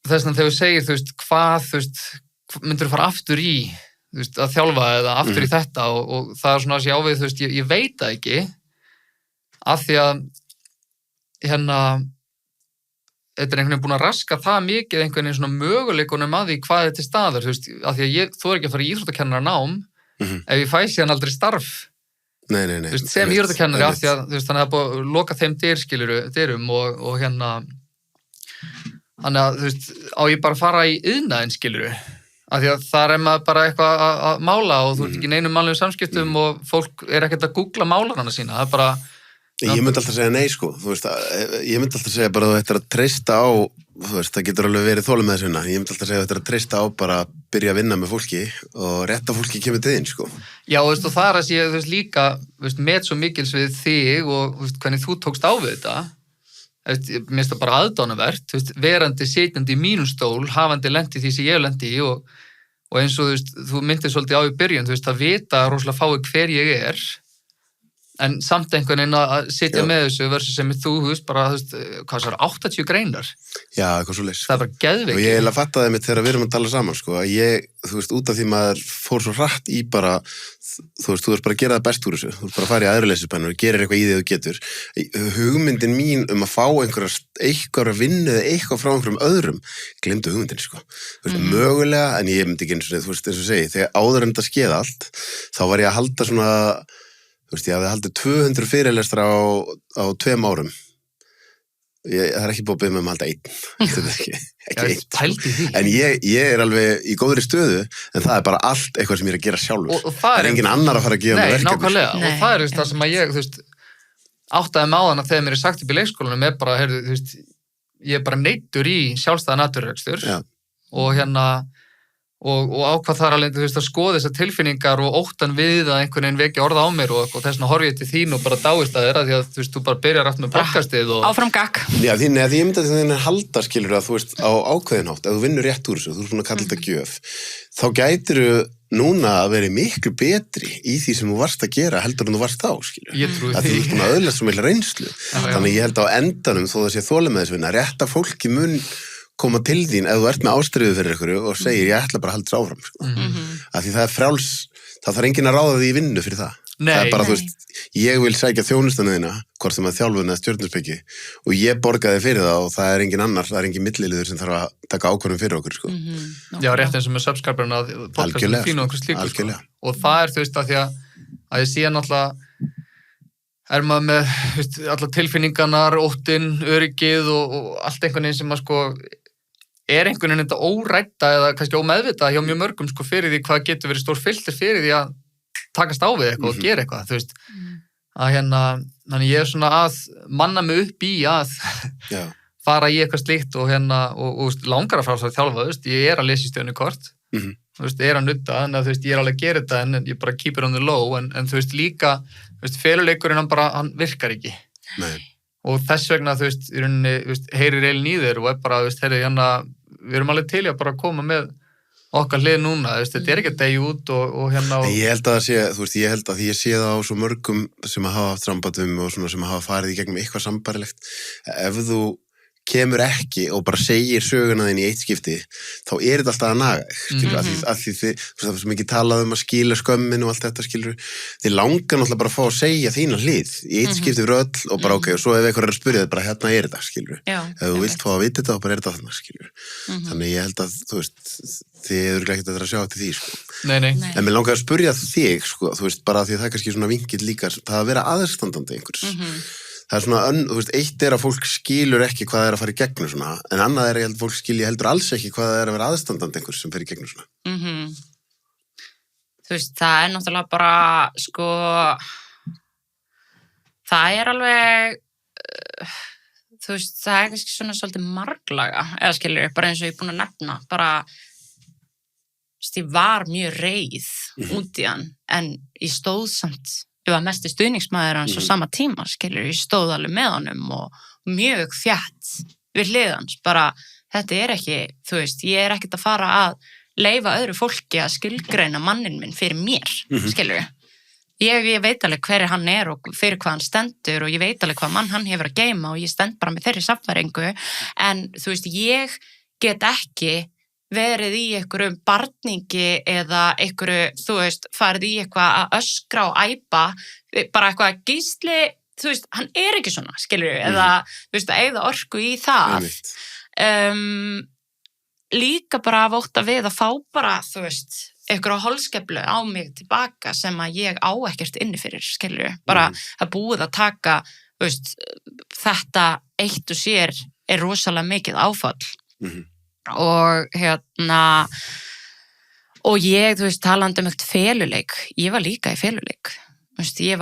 þess vegna þegar þú segir, hvað, myndir þú fara aftur í, að þjálfa eða aftur í þetta og það svona að sé ávið, ég veit það ekki af því að hérna þetta einhvern veginn búin að raska það mikið einhvern veginn svona möguleikunum að því hvað er til staðar, af því að ég þori ekki að fara í íþróttakennara nám ef ég fæ síðan aldrei starf Nei. sem íþróttakennari af því að þannig að það er búin að loka þeim dyrum og hérna þannig að á ég bara að fara í iðnaðinn skiluru af því að það maður bara eitthvað að mála og þú ert ekki neinum málum samskiptum og fólk ekkert að googla málarana sína, það bara... Ég myndi alltaf segja nei, sko, ég myndi alltaf segja bara að þú ættir að treysta á, það getur alveg verið þolum með þessuna, ég myndi alltaf segja að þú ættir að treysta á bara að byrja að vinna með fólki og rétta fólki kemur til þín, sko. Já, og það að sé, líka, með svo mikils við þig og hvernig þú tókst á við þetta, mér finnst það bara aðdánavert, verandi sitjandi í mínum stól, hafandi lendi því sem ég lendi í og eins og þú myndir svolítið á í byrjun, að vita rosalega fáið hver ég er, en samt einhvern veginn að sitja með þessu versus sem þú, bara, hvað svo 80 greinar. Já, eitthvað svo leys. Það er bara geðveikið. Og ég heila fattaði mig þegar við erum að tala saman, sko, að ég, út af því maður fór svo hratt í bara, þú ert bara að gera það best úr þessu, þú ert bara að fara í aðurleysisbennur og gerir eitthvað í því þú getur. Hugmyndin mín að fá einhverja vinnu eða eitthvað frá einhverjum öðrum, glemdu hugmyndin, sko. Mögulega, en ég myndi ekki eins og segi, þegar áður en þetta skeið allt, þá var ég að halda svona ég hafði haldið 200 fyrirlestra á 2 árum. Það er ekki búið að byggja mig að halda 1. Ekki 1. En ég er alveg í góðri stöðu, en það er bara allt eitthvað sem ég er að gera sjálfur. Og það er engin annar að fara að gefa mig verkefni. Nei, nákvæmlega. Og það er það sem að ég, áttaði með á þann að þegar mér er sagt upp í leikskólanum er bara, ég er bara neyddur í sjálfstæðan atvinnurekstur og hérna og ákvað þar alveg, að skoða þessar tilfinningar og óttan við að einhvern veginn vekja orða á mér og þess vegna horfi ég til þín og bara dáist að þeirra því að þú bara byrjar aftur með podcastið og... Áfram gakk. Já, því ég myndi að þinn halda skilur að á ákveðin hátt, ef þú vinnur rétt úr þessu, þú ert búin að kalla þetta gjöf, þá gætirðu núna að vera miklu betri í því sem þú varst að gera heldur en þú varst þá, skilur. Ég trúi því. Að þú ert búin að öðlast svo mikla reynslu. Þannig ég held á endanum, þó það sé þolið með þessu vinna, rétta fólki mun koma til þín ef þú ert með ástríðu fyrir ykkur og segir ég ætla bara að halda þér áfram, sko. Af því það er frjáls, það þarf enginn að ráða því í vinnu fyrir það. Nei, það er bara, ég vil sækja þjónustuna þína, hvort sem að þjálfun eða stjörnusbyggi og ég borgaði fyrir það og það er engin annar, það er engin milliliður sem þarf að taka ákvörðum fyrir okkur, sko. Já, rétt eins og með subscriberinn að podcastinu þínu og einhvers slíkur, sko. Og það er, að því að ég sé náttúrulega er maður með alla tilfinningarnar, óttinn, öryggið og allt einhvern veginn sem að sko er einhvern veginn þetta órætta eða kannski ómeðvita hjá mjög mörgum sko fyrir því hvað getur verið stór filter fyrir því að takast á við eitthvað og gera eitthvað, að þannig ég er svona að manna mig upp í að fara í eitthvað slíkt og og langar að fara að þjálfa, ég er að lesa í stjörnukort, er að nutta, en að ég er alveg að gera þetta en ég bara keep it on the low, en líka, feluleikurinn hann virkar ekki. Nei. Og þess vegna, í rauninni, heyrir Elín í þér og er bara, við erum alveg til að bara koma með okkar hlið núna, þetta ekki að deyja út og hérna En ég held að það sé, þú veist, ég held að því ég sé það á svo mörgum sem að hafa haft sambandum og svona sem að hafa farið í gegnum eitthvað sambarilegt, ef þú kemur ekki og bara segir söguna þinn í eitt skipti, þá þetta alltaf að naga, skilur, að því þið, það er svo mikið talað um að skila skömmin og allt þetta, skilur, þið langar náttúrulega bara að fá að segja þína hlið í eitt skipti fyrir öll og bara ok, og svo ef eitthvað er að spyrja þið bara hérna þetta, skilur, ef þú vilt fá að vita þetta, þá bara þetta þarna, skilur, þannig ég held að, þú veist, þið eru ekki að sjá til því, sko. Nei. En mér langar að spyrja þig, sko, þú veist, bara því að það er kannski svona vinkill líka, það að vera aðstandandi einhvers. Það er svona, þú veist, eitt er að fólk skilur ekki hvað það er að fara í gegnum svona, en annað er að fólk skilji heldur alls ekki hvað það er að vera aðstandandi einhvers sem fer í gegnum svona. Þú veist, það er náttúrulega bara, sko, það er alveg, þú veist, það er kannski svona svolítið marglaga, eða skilur, bara eins og ég er búin að nefna, bara, þú veist, ég var mjög reið út í hann, en ég stóð samt, ég var mesti stuðningsmaður hans á sama tíma, skilur, ég stóð alveg með honum og mjög þjatt við hlið hans, bara, þetta er ekki, þú veist, ég er ekkert að fara að leyfa öðru fólki að skilgreina mannin minn fyrir mér, skilur. Ég veit alveg hver hann er og fyrir hvað hann stendur og ég veit alveg hvað mann hann hefur að geyma og ég stend bara með þeirri sannfæringu, en þú veist, ég get ekki verið í einhverjum barningi eða einhverju, þú veist, farið í eitthvað að öskra og æpa, bara eitthvað Gísli, þú veist, hann er ekki svona, skilur við, eða, þú veist, að eyða orku í það. Líka bara að vóta við að fá bara, þú veist, einhverja holskeflu á mig tilbaka sem að ég á ekkert inni fyrir, skilur við, bara að búið að taka, þú veist, þetta eitt og sér er rosalega mikið áfall. Og hérna og ég, þú veist, talandi um eitt feluleik, ég var líka í feluleik, þú veist, ég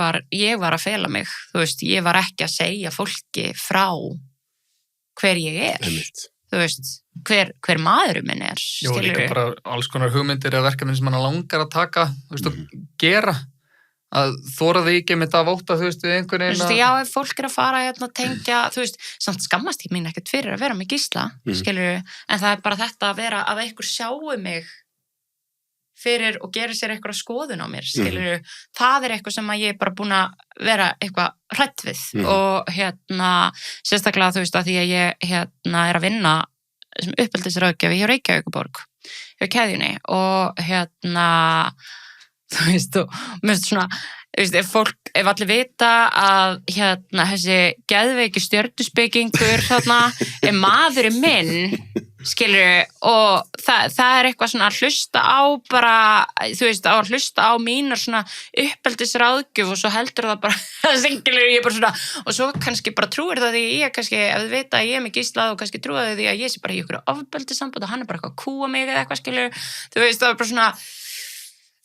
var að fela mig, þú veist, ég var ekki að segja fólki frá hver ég er, þú veist, hver maðurinn minn er, Jó, líka bara alls konar hugmyndir eða verkefni sem hann langar að taka, þú veist, og gera að þóra því ekki með þetta að vóta, þú veist, við einhvern veginn að... Já, ef fólk er að fara hérna að tengja, þú veist, samt skammast ég mín ekkert fyrir að vera með Gísla, skilur, en það er bara þetta að vera að einhver sjáu mig fyrir og gera sér eitthvað skoðun á mér, skilur, það er eitthvað sem að ég er bara búin að vera eitthvað hrætt við og hérna, sérstaklega, þú veist, að því að ég hérna er að vinna sem uppeldisráðgjafi hjá Reykjavíkurborg, hjá keðjunni og hérna þú veist, og mér finnst svona, þú veist, ef allir vita að hérna þessi geðveiki stjörnuspekingur þarna er maðurinn minn, skilur, og það er eitthvað svona að hlusta á bara, þú veist, að hlusta á mínar svona uppeldisráðgjöf og svo heldur það bara, skilur, ég bara svona, og svo kannski bara trúir það því ég kannski, ef þið vita að ég er með Gísla og kannski trúið því að ég sé bara í ykkur ofbeldissamband og hann er bara eitthvað að kúa mig eða eitthvað, skilur, þú veist, það er bara svona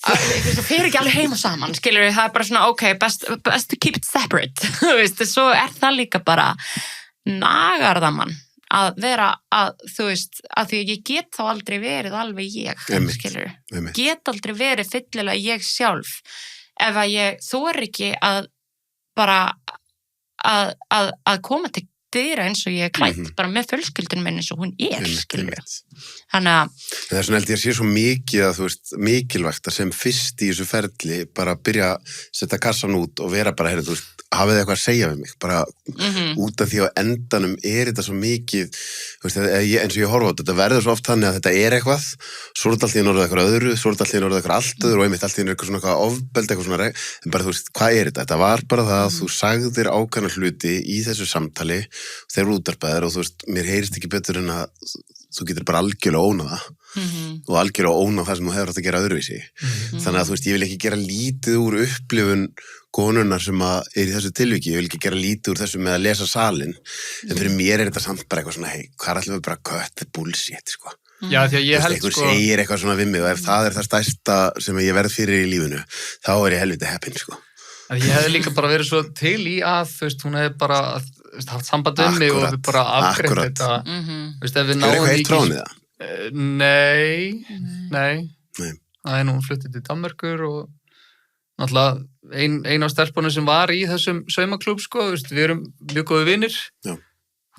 það fer ekki alveg heim og saman, skilur við, það er bara svona, ok, best to keep it separate, þú veist, svo er það líka bara nagarðamann að vera að, þú veist, að því ég get þá aldrei verið alveg ég, skilur við, get aldrei verið fyllilega ég sjálf, ef að ég þori ekki að bara að koma til dyra eins og ég er klætt, bara með fjölskyldunum minn eins og hún er, skilur við. Þannig að... Það er svona held ég að sé svo mikið að, þú veist, mikilvægt að sem fyrst í þessu ferli bara byrja að setja kassan út og vera bara, heyrðu, þú veist, hafið eitthvað að segja við mig, bara út af því á endanum er þetta svo mikið, þú veist, eins og ég horfa á þetta verður svo oft þannig að þetta er eitthvað, svo er þetta alltaf í norðið eitthvað öðru, svo er þetta alltaf í norðið eitthvað allt öðru og einmitt alltaf í eitthvað svona eitthvað ofbeldi, eitthvað svona, en bara þú veist, hvað er þetta? Þetta var bara það að þú sagðir ákveðna hluti í þessu samtali, þeir eru útvarpaðir og þú veist, mér heyrist ekki betur en að þú getur bara algjörlega ónað það og algjörlega ónað það sem þú hefur átt að gera öðruvísi. Þannig að þú veist, ég vil ekki gera lítið úr upplifun konunnar sem að er í þessu tilviki, ég vil ekki gera lítið úr þessu með að lesa salin, en fyrir mér er þetta samt bara eitthvað svona, hei, hvað ætlum við bara að cut the bullshit, sko. Já, því að ég held, einhver segir eitthvað svona við mig og ef það er það stærsta sem ég verð fyrir í lífinu, þá er ég helviti heppinn, sko. Ég hefði líka bara verið svo til í að, þú veist, hún hefði bara haft samband um mig og við bara afgreitt þetta. Þú veist, ef við náum eitthvað heitt frá henni það? Nei. Það er nú fluttið til Danmerkur og náttúrulega ein af stelpunum sem var í þessum saumaklúbb, sko, þú veist, við erum mjög góði vinir. Já.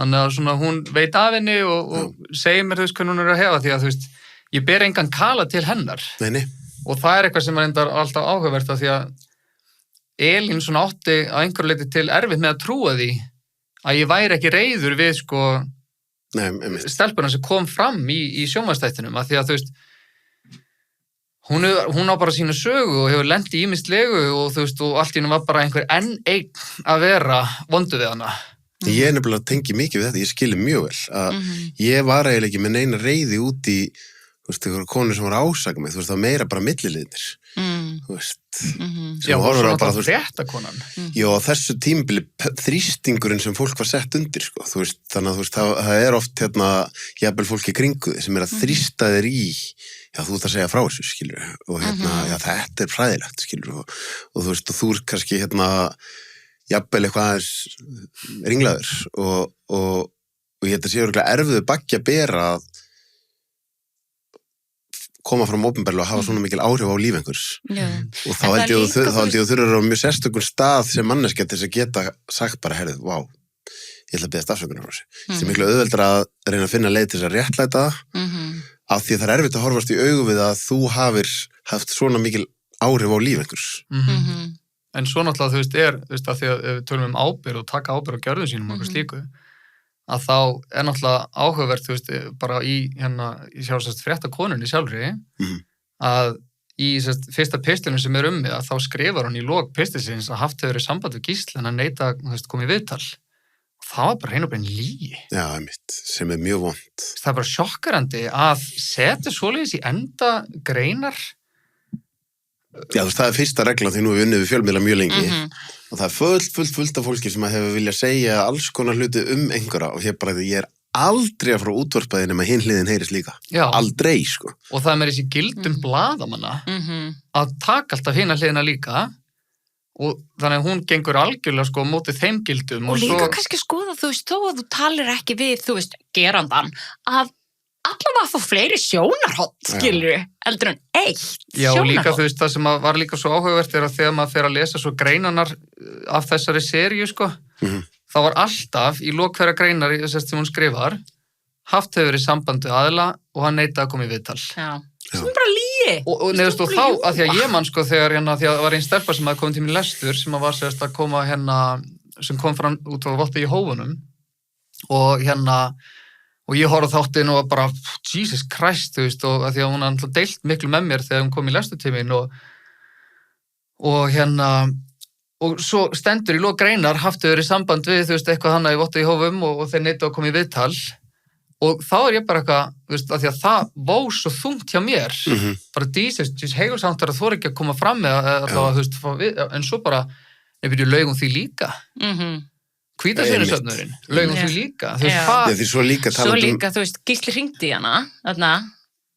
Þannig að svona hún veit af henni og segir mér, þú veist, hvernig hún er að hefa því að, þú veist, ég ber engan kala til hennar Nei. og það eitthvað sem reyndar alltaf áhugavert af því að Elín svona átti að einhverju leyti til erfitt með að trúa því að ég væri ekki reiður við sko stelpuna sem kom fram í sjónvarpsþættinum af því að þú veist hún á bara sína sögu og hefur lent í ýmislegu og þú veist og allt í hennu var bara einhver enn einn að vera vondu við hana. Ég nefnilega tengi mikið við þetta, ég skilji mjög vel að ég var eiginlega ekki með neina reiði út í þú veist, einhverjum konur sem voru að ásaka mig, þú veist, það var meira bara milliliðnir, þú veist, Já, og svona það fréttakonan. Já, þessu tímabili þrýstingurinn sem fólk var sett undir, sko, þú veist, þannig að þú veist, það er oft hérna, jafnvel fólki kringu þig sem að þrýsta þér í, já, þú ert að segja frá þessu, skilur, og hérna, já, þetta hræðilegt, skilur, og þú veist, og þú ert kannski hérna, jafnvel eitthvað aðeins ringlaður og ég þetta sé örugglega erfiðu baggi að bera að koma fram opinberlega og hafa svona mikil áhrif á líf einhvers og þá held ég að þú þurfur á mjög sérstökum stað sem manneskja til þess að geta sagt bara, herrið, vá, ég ætla að beðast afsökunar frá þessu. Það er miklu auðveldar að reyna að finna leið til þess að réttlæta af því að það er erfitt að horfast í augu við að þú hafir haft svona mikil áhrif á líf einhvers. En svo náttúrulega, þú veist, að því að ef við tölum um ábyrgð og taka ábyrgð á gjörðum sínum og eitthvað slíku, að þá er náttúrulega áhugavert, þú veist, bara í sjálfsagt fréttakonunni sjálfri, að í fyrsta pistlunum sem er mig, að þá skrifar hún í lok pistilsins að haft hefur verið samband við Gísla en að neita, þú veist, komið í viðtal. Og það var bara hrein og bein lygi. Já, einmitt, sem er mjög vont. Það er bara sjokkerandi að setja svoleiðis í enda greinar. Já, þú veist, það er fyrsta regla því nú við unnið við fjölmiðla mjög lengi og það er fullt af fólki sem hefur viljað segja alls konar hluti einhverja og ég er aldrei að fara útvarpaði nema hinn hliðin heyrist líka. Já. Aldrei, sko. Og það er með þessi gildum blaðamanna að taka alltaf hina hliðina líka og þannig að hún gengur algjörlega sko mótið þeim gildum. Og líka kannski skoða, þú veist, þó að þú talir ekki við, þú veist, gerandan, að allavega að fá fleiri sjónarhótt, skilur, heldur en eitt sjónarhótt. Já, og líka, þú veist, það sem var líka svo áhugavert er að þegar maður fer að lesa svo greinanar af þessari seríu, sko, þá var alltaf í lok hverja greinar sem hún skrifar, haft hefur verið sambandi aðila og hann neitaði að koma í viðtal. Já, sem bara lygi. Og nefnist og þá, að því að ég man, sko, þegar því að það var einn stelpa sem hafði komið til mér lestur, sem var sérst að koma sem kom fram út á Votta í Hófunum og ég horfði þáttinn og bara, Jesus Christ, þú veist, og að því að hún hafði deilt miklu með mér þegar hún kom í lestutíminn og svo stendur í lok greinar haftu verið samband við, þú veist, eitthvað hana í Votta í Hófum og þeir neita að koma í viðtal og þá er ég bara eitthvað, þú veist, að því að það vó svo þungt hjá mér, bara Jesus heigulsáttar að þú er ekki að koma fram með allavega, þú veist, en svo bara, nefnir laugum því líka. Hvítasunusöfnurinn, laugum því líka. Þú veist, svo líka, þú veist, Gísli hringdi í hana, þarna,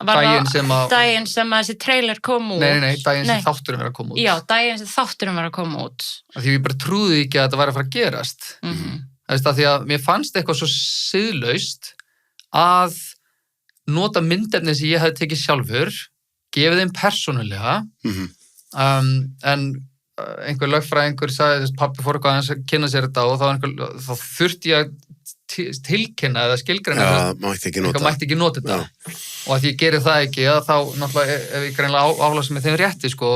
daginn sem að þessi trailer kom út. Nei, daginn sem þátturinn var að koma út. Já, daginn sem þátturinn var að koma út. Því ég bara trúði ekki að þetta væri að fara að gerast. Það veist, að því að mér fannst eitthvað svo siðlaust að nota myndefni sem ég hefði tekið sjálfur, gefið þeim persónulega, en einhver lögfræðingur sagði, pappi fór eitthvað aðeins að kynna sér þetta og þá þurfti ég að tilkynna eða skilgreina mætti ekki nota þetta og að ég geri það ekki, þá náttúrulega ef ég greinlega álása með þeim rétti sko.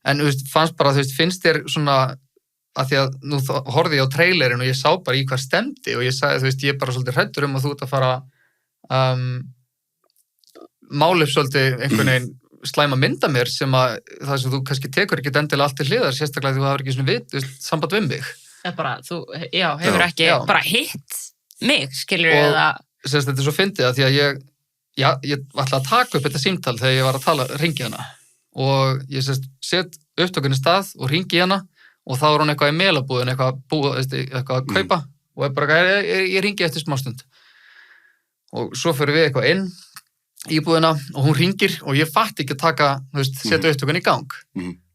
En þú veist, fannst bara, þú veist, finnst þér svona að því að nú horfði ég á trailerin og ég sá bara í hvað stemdi og ég sagði, þú veist, ég er bara svolítið hræddur að þú ert að fara mála upp svolítið einhvern veginn slæma mynda mér sem að það sem þú kannski tekur ekki endilega allt til hliðar, sérstaklega því þú hafur ekki svona samband við mig. Bara, þú hefur ekki bara hitt mig, skilur við það. Og þetta er svo fyndið að því að ég ætla að taka upp þetta símtal þegar ég var að ringi hana og ég set upptökunni stað og ringi hana og þá er hún eitthvað í melabúðin, eitthvað að kaupa og er bara, ég ringi eftir smástund. Og svo fyrir við eitthvað inn íbúðina og hún ringir og ég fatt ekki að taka, þú veist, setja upptökunni í gang.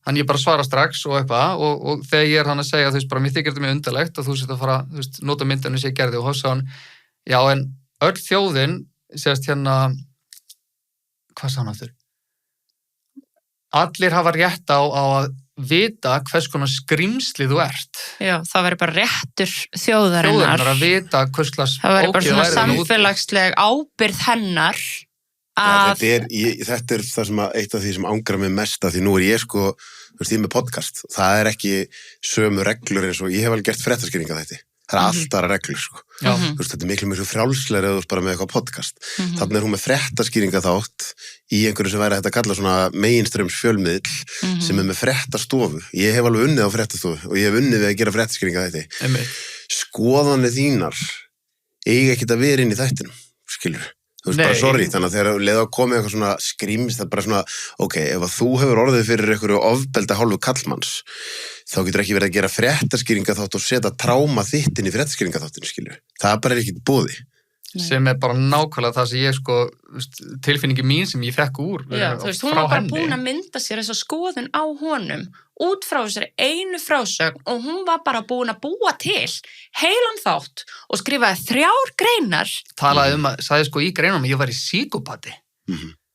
Þannig ég bara svara strax og eitthvað og þegar ég er hann að segja, þú veist, bara mér þykir þetta mjög undarlegt að þú setja að fara, þú veist, nota myndinu sem ég gerði og þá sagði hann, já, en öll þjóðin, sést hvað sagði hann aftur? Allir hafa rétt á að vita hvers konar skrimsli þú ert. Já, það væri bara réttur þjóðarinnar að vita hvers slags það væri bara svona samfélagsleg ábyrgð hennar Þetta það sem eitt af því sem angrar mig mest af því nú ég sko, þú veist, ég með podcast. Það ekki sömu reglur eins og ég hef alveg gert fréttaskýringa þetta. Það alltaf aðra reglur, sko. Þú veist, þetta miklu frjálslegri eða þú veist bara með eitthvað podcast. Þannig hún með fréttaskýringa þátt í einhverju sem væri hægt að kalla svona meginströms fjölmiðl sem með fréttastofu. Ég hef alveg unnið á fréttastofu og ég hef unnið við að gera fréttaskýringa þetta. Skoðanir þínar eiga ekkert að vera inn í þættinum, skilur. Þú veist, bara sorry, þannig að þegar leið á komið eitthvað svona skrýmst, það bara svona, ok, ef að þú hefur orðið fyrir einhverju ofbelda hálfu kallmanns, þá getur ekki verið að gera fréttaskýringa þátt og setja tráma þitt inn í fréttaskýringa þáttinu, skilju. Það bara ekkert boði. Sem bara nákvæmlega það sem ég sko, tilfinningi mín sem ég fekk úr Já, þú veist, hún var bara búin að mynda sér þessa skoðun á honum út frá þessari einu frásögn og hún var bara búin að búa til heilan þátt og skrifaði 3 greinar. Talaði sagði sko í greinum að ég var í síkópati.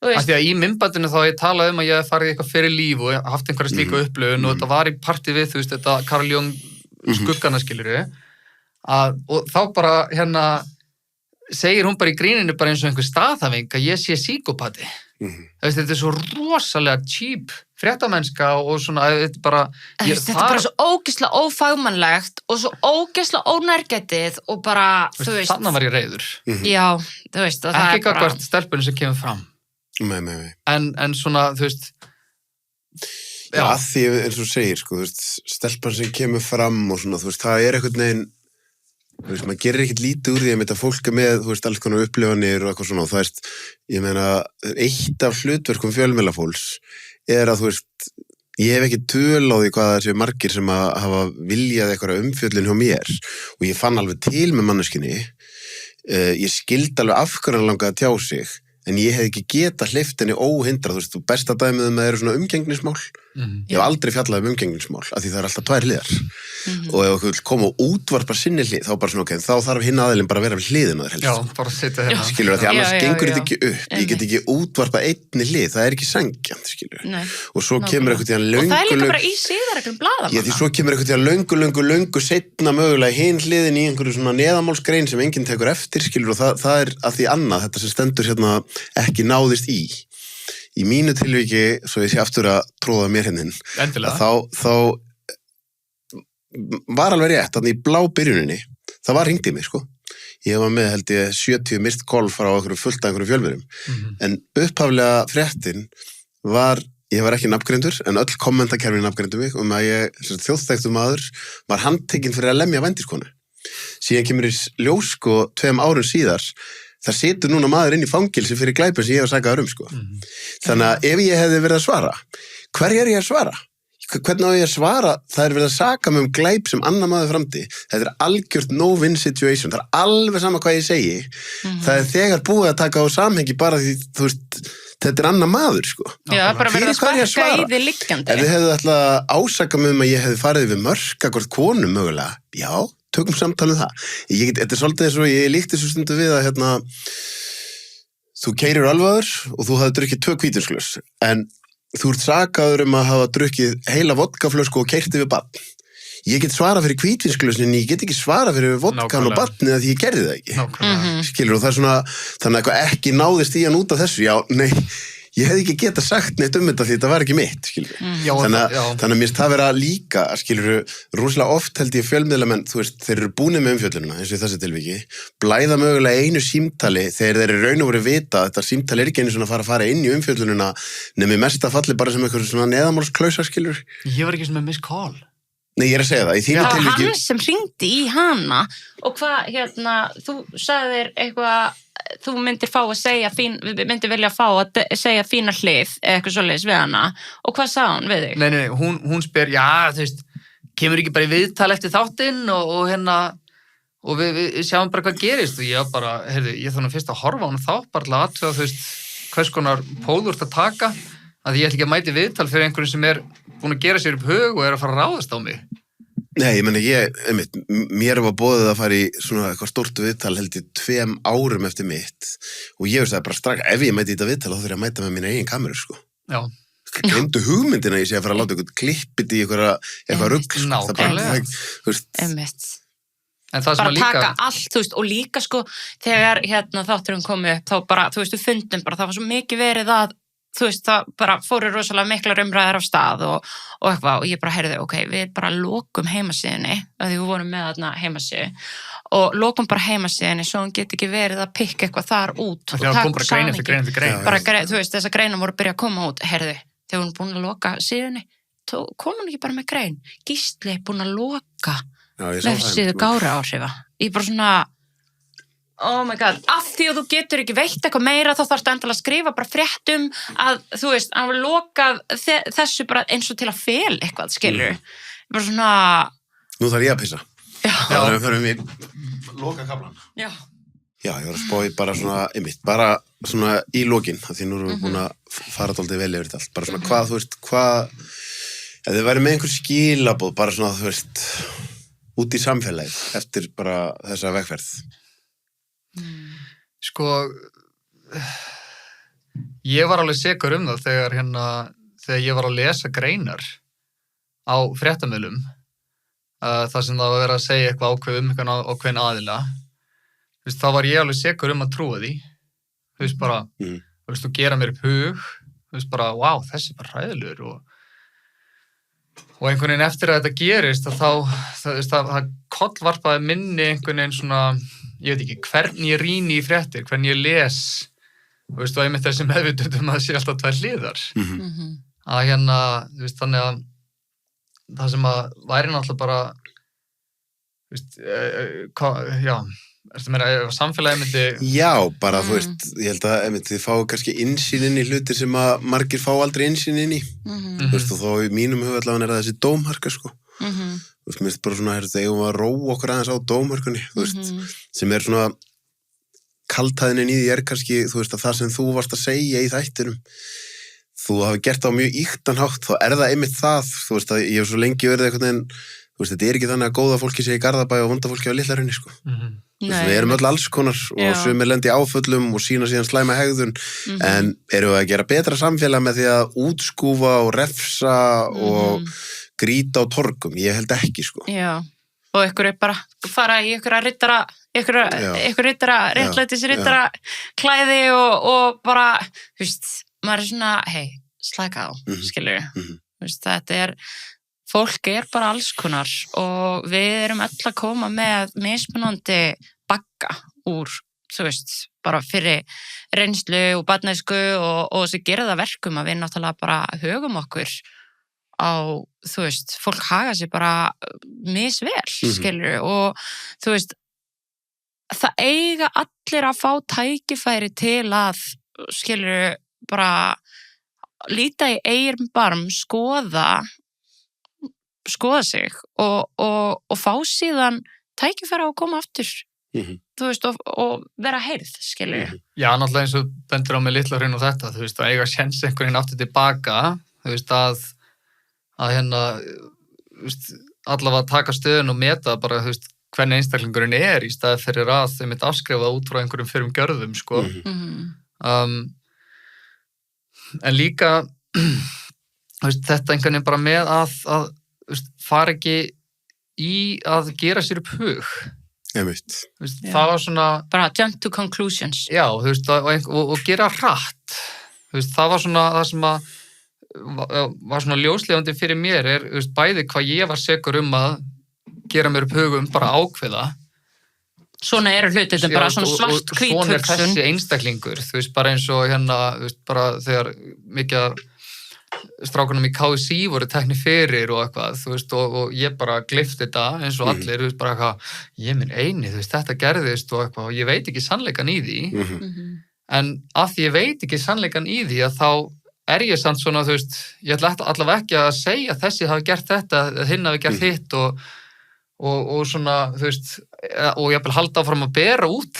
Af því að í myndbandinu þá ég talaði að ég farið eitthvað fyrir líf og haft einhverja slíka upplifun og þetta var í parti við, þú veist, þetta Karl Jón skuggana skiluru og þá bara segir hún bara í gríninu bara eins og einhver staðhæfing að ég sé síkópati. Þetta svo rosalega cheap fréttamennska og svona þetta bara þetta bara svo ógeðslega ófagmannlegt og svo ógeðslega ónærgætið og bara, þú veist þannig var ég reiður. Já, þú veist og það ekki gagnvart stelpunni sem kemur fram. Nei. En svona, þú veist Já, að því eins og segir, sko, þú veist, stelpan sem kemur fram og svona, þú veist, það einhvern veginn þú veist, maður gerir ekkert lítið úr því að fólk með, þú veist, alls konar upplifanir og eitthvað svona, og það veist, ég meina, eitt af hlutverkum fjölmiðlafólks að, þú veist, ég hef ekki töl á því hvað það séu margir sem að hafa viljað eitthvað umfjöllun hjá mér og ég fann alveg til með manneskjunni, ég skildi alveg af hverju hann langaði að tjá sig, en ég hef ekki getað hleypt henni óhindrað, þú veist, þú besta dæmið með eru svona umgengnismál. Ég hef aldrei fjallað umgengnismál, af því það alltaf 2 hliðar. Og ef þú vil koma og útvarpa sinni hlið, þá bara svona, ok, þá þarf hinn aðilinn bara að vera við hliðina þér helst. Já, bara sitja hérna. Skilur það, því annars gengur þetta ekki upp. Ég get ekki útvarpa einni hlið, það ekki sanngjarnt, skilur. Og svo kemur einhvern tíðan löngu... Og það líka bara í siðareglum blaðamanna. Já, því svo kemur einhvern tíðan löngu seinna mögulega hinn hliðin í einhverju svona neðamálsgrein sem enginn tekur eftir, skilur, og það að því annað, þetta sem stendur hérna ekki náðist í. Í mínu tilviki, svo ég sé aftur að tróða mér hennin, þá var alveg rétt, þannig í blá byrjuninni, það var hringt í mig, sko. Ég var með, held ég, 70 mist call frá fullt af einhverjum fjölmiðlum. En upphaflega fréttin var, ég var ekki nafngreindur, en öll kommentakerfin nafngreindu mig að ég, þjóðþekktur maður, var handtekinn fyrir að lemja vændiskonu. Síðan kemur í ljós, sko, 2 árum síðar, það situr núna maður inn í fangilsi fyrir glæpum sem ég hef sakaður sko. Þannig að ef ég hefði verið að svara, hverju ég að svara? Hvernig á ég að svara? Það verið að saka mig glæp sem annar maður framdi. Þetta algjört no-win situation. Það alveg sama hvað ég segi. Það þegar búið að taka á samhengi bara því, þú veist, þetta annar maður, sko. Já, bara verið að sparka í því liggjandi. Ef þið hefðu alltaf að ásaka mig að ég hefði farið við mörk akkvart konum mögulega, já, tökum samtalið það. Þetta svolítið eins og ég líkti svo stundu við að þú keyrir alvaður og þú hafði drukkið 2 hvítinsglös, en þú ert sakaður að hafa drukkið heila vodkaflösku og keyrti við barn. Ég get svarað fyrir hvítvinsglösin en ég get ekki svarað fyrir vodkan og barnið að ég gerði það ekki. Skilur, og það svona, þannig að ekki náðist í hann út af þessu, já, nei, ég hefði ekki getað sagt neitt þetta því þetta var ekki mitt, skilur. Þannig að mér það vera líka, skilur, rosalega oft held ég fjölmiðlamenn, þú veist, þeir eru búnir með umfjöllunina, eins og í þessi tilviki, blæða mögulega einu símtali þegar þeir eru raun og veru vita að þetta símtali ekki einu svona að fara inn í umfjöllunina nefnir mesta falli bara sem eitthvað svona neðamálsklausa, skilur. Ég var ekki sem með miss call. Nei, ég að segja það, í þínu tilviki... Það var hann sem hringdi í hana og hvað, þú sagðir eitthvað, þú myndir fá að segja, myndir vilja fá að segja fína hlið, eitthvað svoleiðis við hana og hvað sagði hún við þig? Nei, hún spyr, já, þú veist, kemur ekki bara í viðtal eftir þáttinn og við sjáum bara hvað gerist og ég bara, heyrðu, ég þannig fyrst að horfa á hann þá, bara aðtöða, þú veist, hvers konar pólur þetta taka, að ég ætla ekki að mæti viðtal fyrir einhverjum sem búin að gera sér upp hug og að fara að ráðast á mig. Nei, ég meni, mér var boðið að fara í svona eitthvað stórt viðtal held ég 2 árum eftir mitt og ég veist það bara strax, ef ég mæti í þetta viðtal þá þurfi ég að mæta með mína eigin kameru, sko. Já. Gleymdu hugmyndina ég sé að fara að láta eitthvað klippit í eitthvað rugl. Nákvæmlega. Einmitt. En það sem bara að líka... taka allt, þú veist, og líka sko þegar þátturinn komið upp, þá bara, þú veist, við fundum bara, það var svo mikið verið að, þú veist, það bara fóru rosalega miklar umræðar af stað og eitthvað, og ég bara heyrði, ok, við bara lokum heimasíðunni, að því við vorum með þarna heimasíðu, og lokum bara heimasíðunni, svo hún get ekki verið að pikka eitthvað þar út. Það kom bara grein eftir grein eftir grein. Bara, þú veist, þessar greinar voru að byrja að koma út, heyrðu, þegar hún er búin að loka síðunni, kom hún ekki bara með grein, Gísli búin að loka vefsíðu Gára áhrifa. Ég bara svona, oh my god, af því að þú getur ekki veitt eitthvað meira, þá þarfst endilega að skrifa bara fréttum að, þú veist, að við lokað þessu bara eins og til að fel eitthvað, skilur. Bara svona... Nú þarf ég að pissa. Já. Það er að fyrir mér loka kaflan. Já. Já, ég var að spá í bara svona, bara svona í lokin, því nú erum við búin að fara dálítið vel yfir þetta allt. Bara svona hvað, þú veist, ef þið væri með einhver skilaboð, bara svona, þú veist, út í samfélagið eftir bara þessa vegferð. Sko, ég var alveg sekur það þegar ég var að lesa greinar á fréttamiðlum, þar sem það var verið að segja eitthvað ákveðin aðila, þú veist, þá var ég alveg sekur að trúa því, þú veist, bara, þú veist, þú gera mér upp hug, þú veist, bara, wow, þessi er bara hræðilegur og einhvern veginn eftir að þetta gerist, það kollvarpaði minni einhvern veginn svona, ég veit ekki, hvernig ég rýni í fréttir, hvernig ég les, þú veist, og einmitt þessi meðvitundum að það sé alltaf tvær hliðar. Að þú veist, þannig að það sem að væri náttúrulega bara, þú veist, já, ertu meira að samfélagi myndi... Já, bara, þú veist, ég held að þið fáu kannski innsýn inn í hlutir sem að margir fá aldrei innsýn inn í. Þú veist, og þó í mínum hugallan er það þessi dómharka, sko. Þú veist, mér finnst bara svona, eigum að róa okkur aðeins á dómhörkunni, þú veist, sem er svona kaltæðinin í því er kannski, þú veist, að það sem þú varst að segja í þættinum, þú hafi gert það á mjög ýktan hátt, þá er það einmitt það, þú veist, að ég hef svo lengi verið einhvern veginn, þú veist, þetta er ekki þannig að góða fólki sé í Garðabæ og vonda fólki á Litla-Hrauni, sko. Við erum öll alls konar og sumir lendi í áföllum og sína síðan slæma hegðun, en erum við að gera betra samfélag með því að útskúfa og refsa og grýta á torgum? Ég held ekki, sko. Já, og ykkur er bara fara í ykkur rittara réttlætisrittara klæði og bara, þú veist, maður er svona, hei, slæka á, skilur þú veist, þetta er, fólk er bara alls konar og við erum öll að koma með mismunandi bagga úr, þú veist, bara fyrir reynslu og barnæsku og sem gera það verkum að við náttúrulega bara högum okkur á, þú veist, fólk haga sér bara misvel, skilur, og þú veist, það eiga allir að fá tækifæri til að, skilur, bara líta í eigin barm, skoða sig og fá síðan tækifæri á að koma aftur, þú veist, og vera heyrð, skilur. Já, náttúrulega eins og bendur á mig Litla-Hraun og þetta, þú veist, að eiga sjens einhvern veginn aftur tilbaka, þú veist, að þú veist, allavega taka stöðun og meta bara, þú veist, hvernig einstaklingurinn er í staði fyrir að þau mitt afskrifa út frá einhverjum fyrrum gjörðum, sko. En líka, þú veist, þetta einhvern veginn bara með að þú veist, fara ekki í að gera sér upp hug. Veist, það var svona... Bara jump to conclusions. Já, þú veist, og gera hratt. Þú veist, það var svona það sem að var svona ljóslefandi fyrir mér þú veist, bæði hvað ég var sekur að gera mér upp hugum, bara ákveða. Svona eru hlutir, þetta er bara svona svart hvít hugsun. Svona er þessi einstaklingur, þú veist, bara eins og þú veist, bara þegar mikið strákunum í KSI voru tekni fyrir og eitthvað, þú veist, og ég bara glyfti þetta eins og allir, þú veist, bara eitthvað, ég minn eini, þú veist, þetta gerðist og eitthvað, og ég veit ekki sannleikan í því, en af því ég veit ekki sannleikan í því að þá ég samt svona, þú veist, ég ætla allavega ekki að segja að þessi hafi gert þetta, hinn hafi gert hitt og svona, þú veist, og ég vil halda áfram að bera út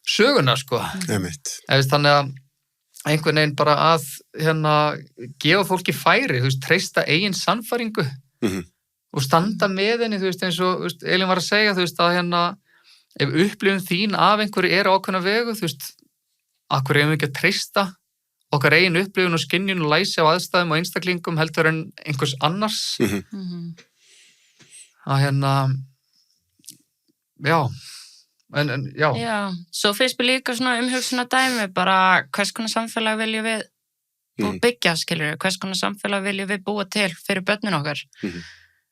söguna, sko. Þannig að einhvern veginn bara að gefa fólki færi, þú veist, treysta eigin sannfæringu og standa með henni, þú veist, eins og Elín var að segja, þú veist, að ef upplifun þín af einhverju ákveðna vegu, þú veist, af hverju eigum við ekki að treysta okkar eigin upplifun og skynjun og læsi á aðstæðum og einstaklingum heldur en einhvers annars að já, en já. Já, svo finnst mér líka svona umhugsunar dæmi bara hvers konar samfélag viljum við byggja, skilur, hvers konar samfélag viljum við búa til fyrir börnin okkar.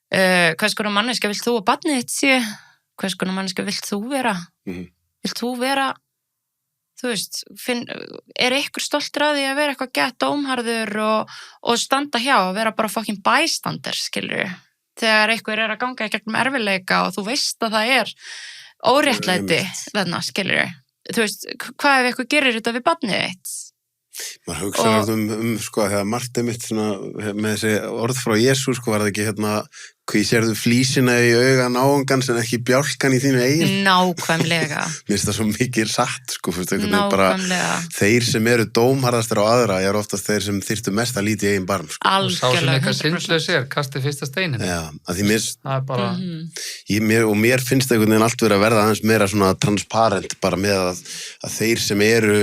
Hvers konar manneskja vilt þú að barnið þitt sé? Hvers konar manneskja vilt þú vera? Vilt þú vera, þú veist, er ykkur stoltur af því að vera eitthvað gett dómharður og standa hjá og vera bara fucking bystander, skilur, þegar einhver er að ganga í gegnum erfiðleika og þú veist að það er óréttlæti þarna, skilur, þú veist, hvað ef einhver gerir þetta við barnið þitt? Maður hugsa sko að þegar Marti mitt svona með þessi orð frá Jesú sko var það ekki hví sérðu flísina í auga náungans en ekki bjálkan í þínu eigin? Nákvæmlega. Mér finnst það svo mikið satt sko, nákvæmlega. Þeir sem eru dómharðastir á aðra eru oftast þeir sem þyrftu mest að líti í eigin barm sko. Algjörlega. Og sá sem eitthvað syndlaus kasti fyrsta steinin. Já, að því það er bara... mér finnst einhvern veginn allt verið að verða aðeins meira svona transparent bara með að þeir sem eru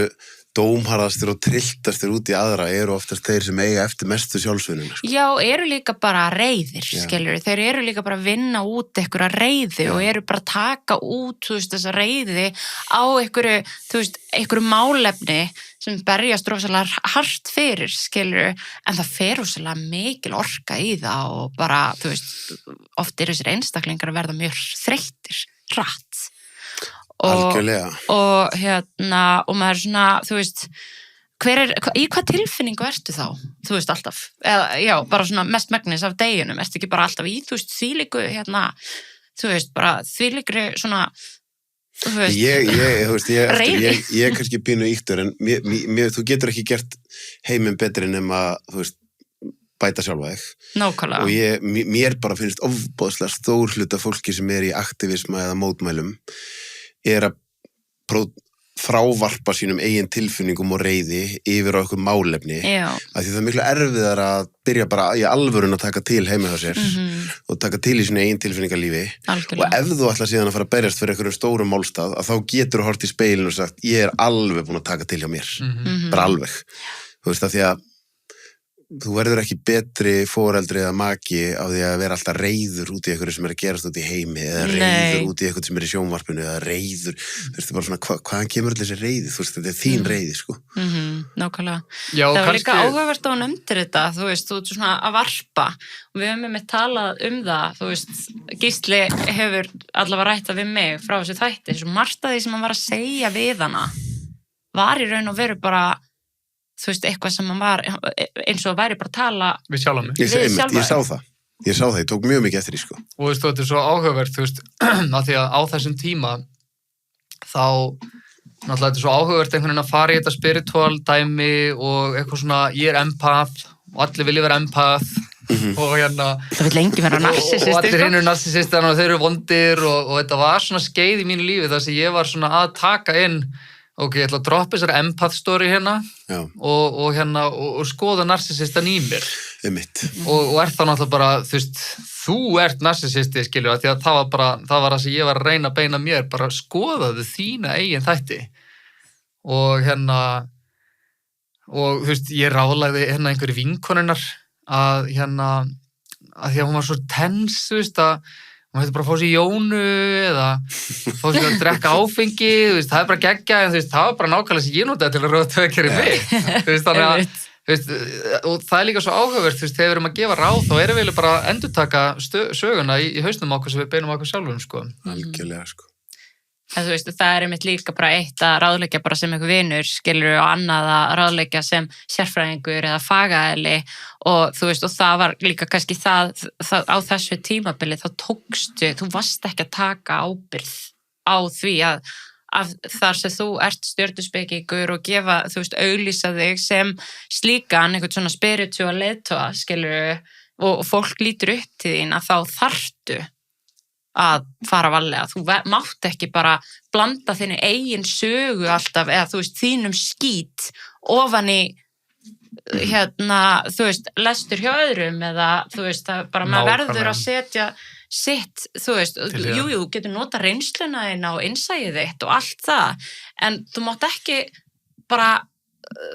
dómharðastir og trilltastir út í aðra eru oftast þeir sem eiga eftir mestu sjálfsvinnuna. Sko. Já, eru líka bara reiðir, skilur. Þeir eru líka bara að vinna út einhverja reiði og eru bara að taka út, þú veist, þessa reiði á einhverju, þú veist, einhverju málefni sem berjast rosalega hart fyrir, skilur. En það fer rosalega mikil orka í það og bara, þú veist, oft eru þessir einstaklingar að verða mjög þreyttir, hratt. Og maður svona, þú veist, í hvað tilfinningu ertu þá? Þú veist, alltaf, eða, já, bara svona mest megnis af deginum, ertu ekki bara alltaf í, þú veist, þvílíku, þú veist, bara þvílíkri svona, þú veist, ég er kannski pínu íktur, en þú getur ekki gert heiminn betri nema, þú veist, bæta sjálfa þig. Nákvæmlega. Og mér bara finnst ofboðslega stór hluta fólki sem er í aktivisma eða mótmælum er að frávarpa sínum eigin tilfinningum og reiði yfir á eitthvað málefni. Já. Af því það er miklu erfiðar að byrja bara í alvörun að taka til heima hjá sér og taka til í sínu eigin tilfinningalífi. Algjörlega. Og ef þú ætlar síðan að fara að berjast fyrir einhverjum stórum málstað að þá getur þú hort í speilin og sagt ég er alveg búin að taka til hjá mér. Bara alveg. Þú veist að því að þú verður ekki betri foreldri eða maki á því að vera alltaf reiður út í einhverju sem er að gerast út í heimi eða reiður út í einhverju sem er í sjónvarpinu eða reiður, þú veist, bara svona hvaðan kemur allir þessi reiði, þú veist, þetta er þín reiði sko. Nákvæmlega. Já, það var líka áhugavert á að nefndir þetta, þú veist, þú ert svona að varpa og við höfum með talað það, þú veist, Gísli hefur allavega rættað við mig frá þessu þætti, svo margt af því sem hann var að segja við hana var í raun og veru bara þú veist, eitthvað sem hann var eins og væri bara að tala við sjálfa mig. Ég sá það, ég tók mjög mikið eftir því, sko. Og þú veist, þetta er svo áhugavert, þú veist, að því að á þessum tíma þá, náttúrulega þetta er svo áhugavert einhvern veginn að fara í þetta spiritual dæmi og eitthvað svona, ég er empath og allir vilja vera empath og það vil lengi vera narsissist og allir hinn eru narsissistar og þeir eru vondir og þetta var svona skeið í mínu lífi þar sem ég var svona að taka inn ok, ég ætla að droppa þessari empath story hérna og skoða narsissistan í mér og er þá náttúrulega bara, þú veist, þú ert narsissisti, skilur, því að það var það sem ég var að reyna að beina mér, bara skoðaðu þína eigin þætti og og þú veist, ég ráðlagði einhverju vinkonunnar að því að hún var svo tens, þú veist, að hún hætti bara að fá sér jónu eða fá sér að drekka áfengi, þú veist, það er bara geggja en þú veist, það var bara nákvæmlega sem ég notaði til að ráða tökjari mig, þú veist, þannig að þú veist, og það er líka svo áhugavert, þú veist, þegar við erum að gefa ráð, þá erum við bara að endurtaka söguna í hausnum okkur sem við beinum okkur sjálfum, sko. Algjörlega, sko. Þú veist, það er einmitt líka bara eitt að ráðleggja bara sem einhver vinur, skilur, og annað að ráðleggja sem sérfræðingur eða fagaðili og þú veist, og það var líka kannski það á þessu tímabili þá tókstu, þú varst ekki að taka ábyrgð á því að þar sem þú ert stjörnuspekingur og gefa, þú veist, auglýsa þig sem slíkan, einhvern svona spiritual leiðtoga, skilur, og fólk lítur upp til þín að þá þarftu að fara varlega, þú mátt ekki bara blanda þinni eigin sögu alltaf, eða þú veist, þínum skít ofan í þú veist, lestur hjá öðrum eða, þú veist, það bara maður verður að setja sitt, þú veist, jú, getur nota reynsluna þína og innsæið þitt og allt það, en þú mátt ekki bara,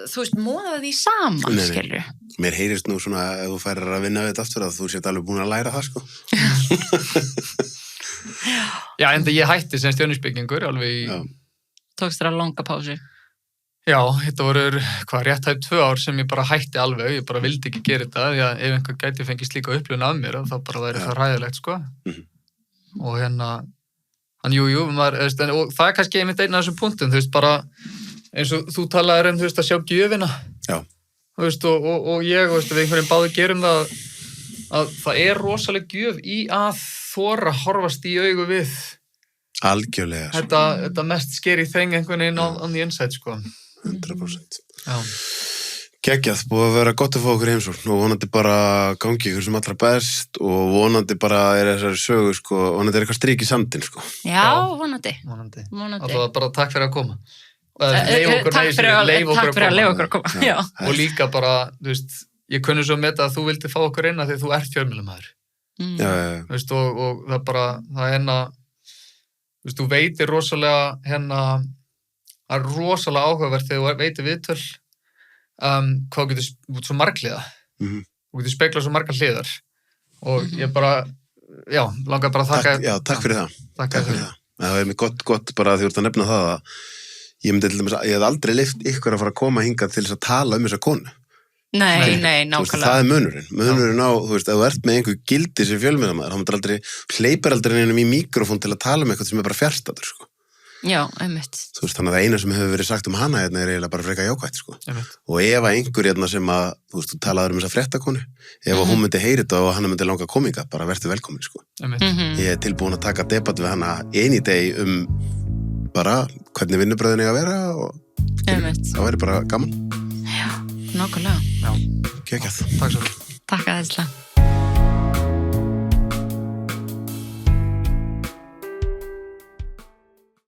þú veist, móða því saman, skilur. Mér heyrist nú svona, ef þú færir að vinna við þetta aftur, að þú sért alveg búin að læra það, sko. Já, en ég hætti sem stjörnuspekingur alveg í... Já. Tókst þér að langa pásu. Já, þetta voru, rétt hægt 2 ár sem ég bara hætti alveg, ég bara vildi ekki gera þetta, því að ef einhver gæti fengið slíka upplifun af mér, þá bara væri það hræðilegt, sko. Og jú, maður, og það kannski einmitt einn af þessum punktum, bara eins og þú talaðir að sjá gjöfina. Já. Og ég, við einhverjum báðu gerum það, að það rosaleg gjöf í að þora horfast í augu við Algjörlega. Þetta mest scary thing einhvern veginn on the inside, sko. 100%. Já. Geggjað, búið að vera gott að fá okkur heimsókn og vonandi bara gangi ykkur sem allra best og vonandi bara þessari sögu, sko, vonandi eitthvað strik í sandinn, sko. Já, vonandi. Alltaf bara takk fyrir að koma. Takk fyrir að leifa okkur að koma. Já. Og líka bara, ég kunni svo með að þú vildi fá okkur inn að því þú ert fjölmiðlamaður. Já. Og það bara, það þú veitir rosalega það er rosalega áhugavert þegar þú veitir viðtöl hvað getur svo margliða þú getur speklað svo margar hliðar og ég bara langar bara að þakka takk fyrir það. Takk fyrir það. Það mér gott bara að þú ert að nefna það að ég hef aldrei leyft ykkur að fara að koma hingað til þess að tala þessa konu. Nei, nákvæmlega. Það munurinn á, ef þú ert með einhver gildi sem fjölmiðlamaður, þá hleypir aldrei neinum í mikrofón til að tala um eitthvað sem bara fjarstæður, sko. Já, einmitt. Þannig að það eina sem hefur verið sagt hana er eiginlega bara frekar jákvætt, sko. Og ef einhver sem að, þú talaður þessa fréttakonu, ef hún myndi heyri þetta og hann myndi langa kominga, bara verður velkomin, sko. Ég tilbúin að taka debatt við hana any day bara hvernig vinnubröðin eiga að vera og það væri bara gaman. Já, nákvæmlega. Geggjað. Takk svo. Takk aðeinslega.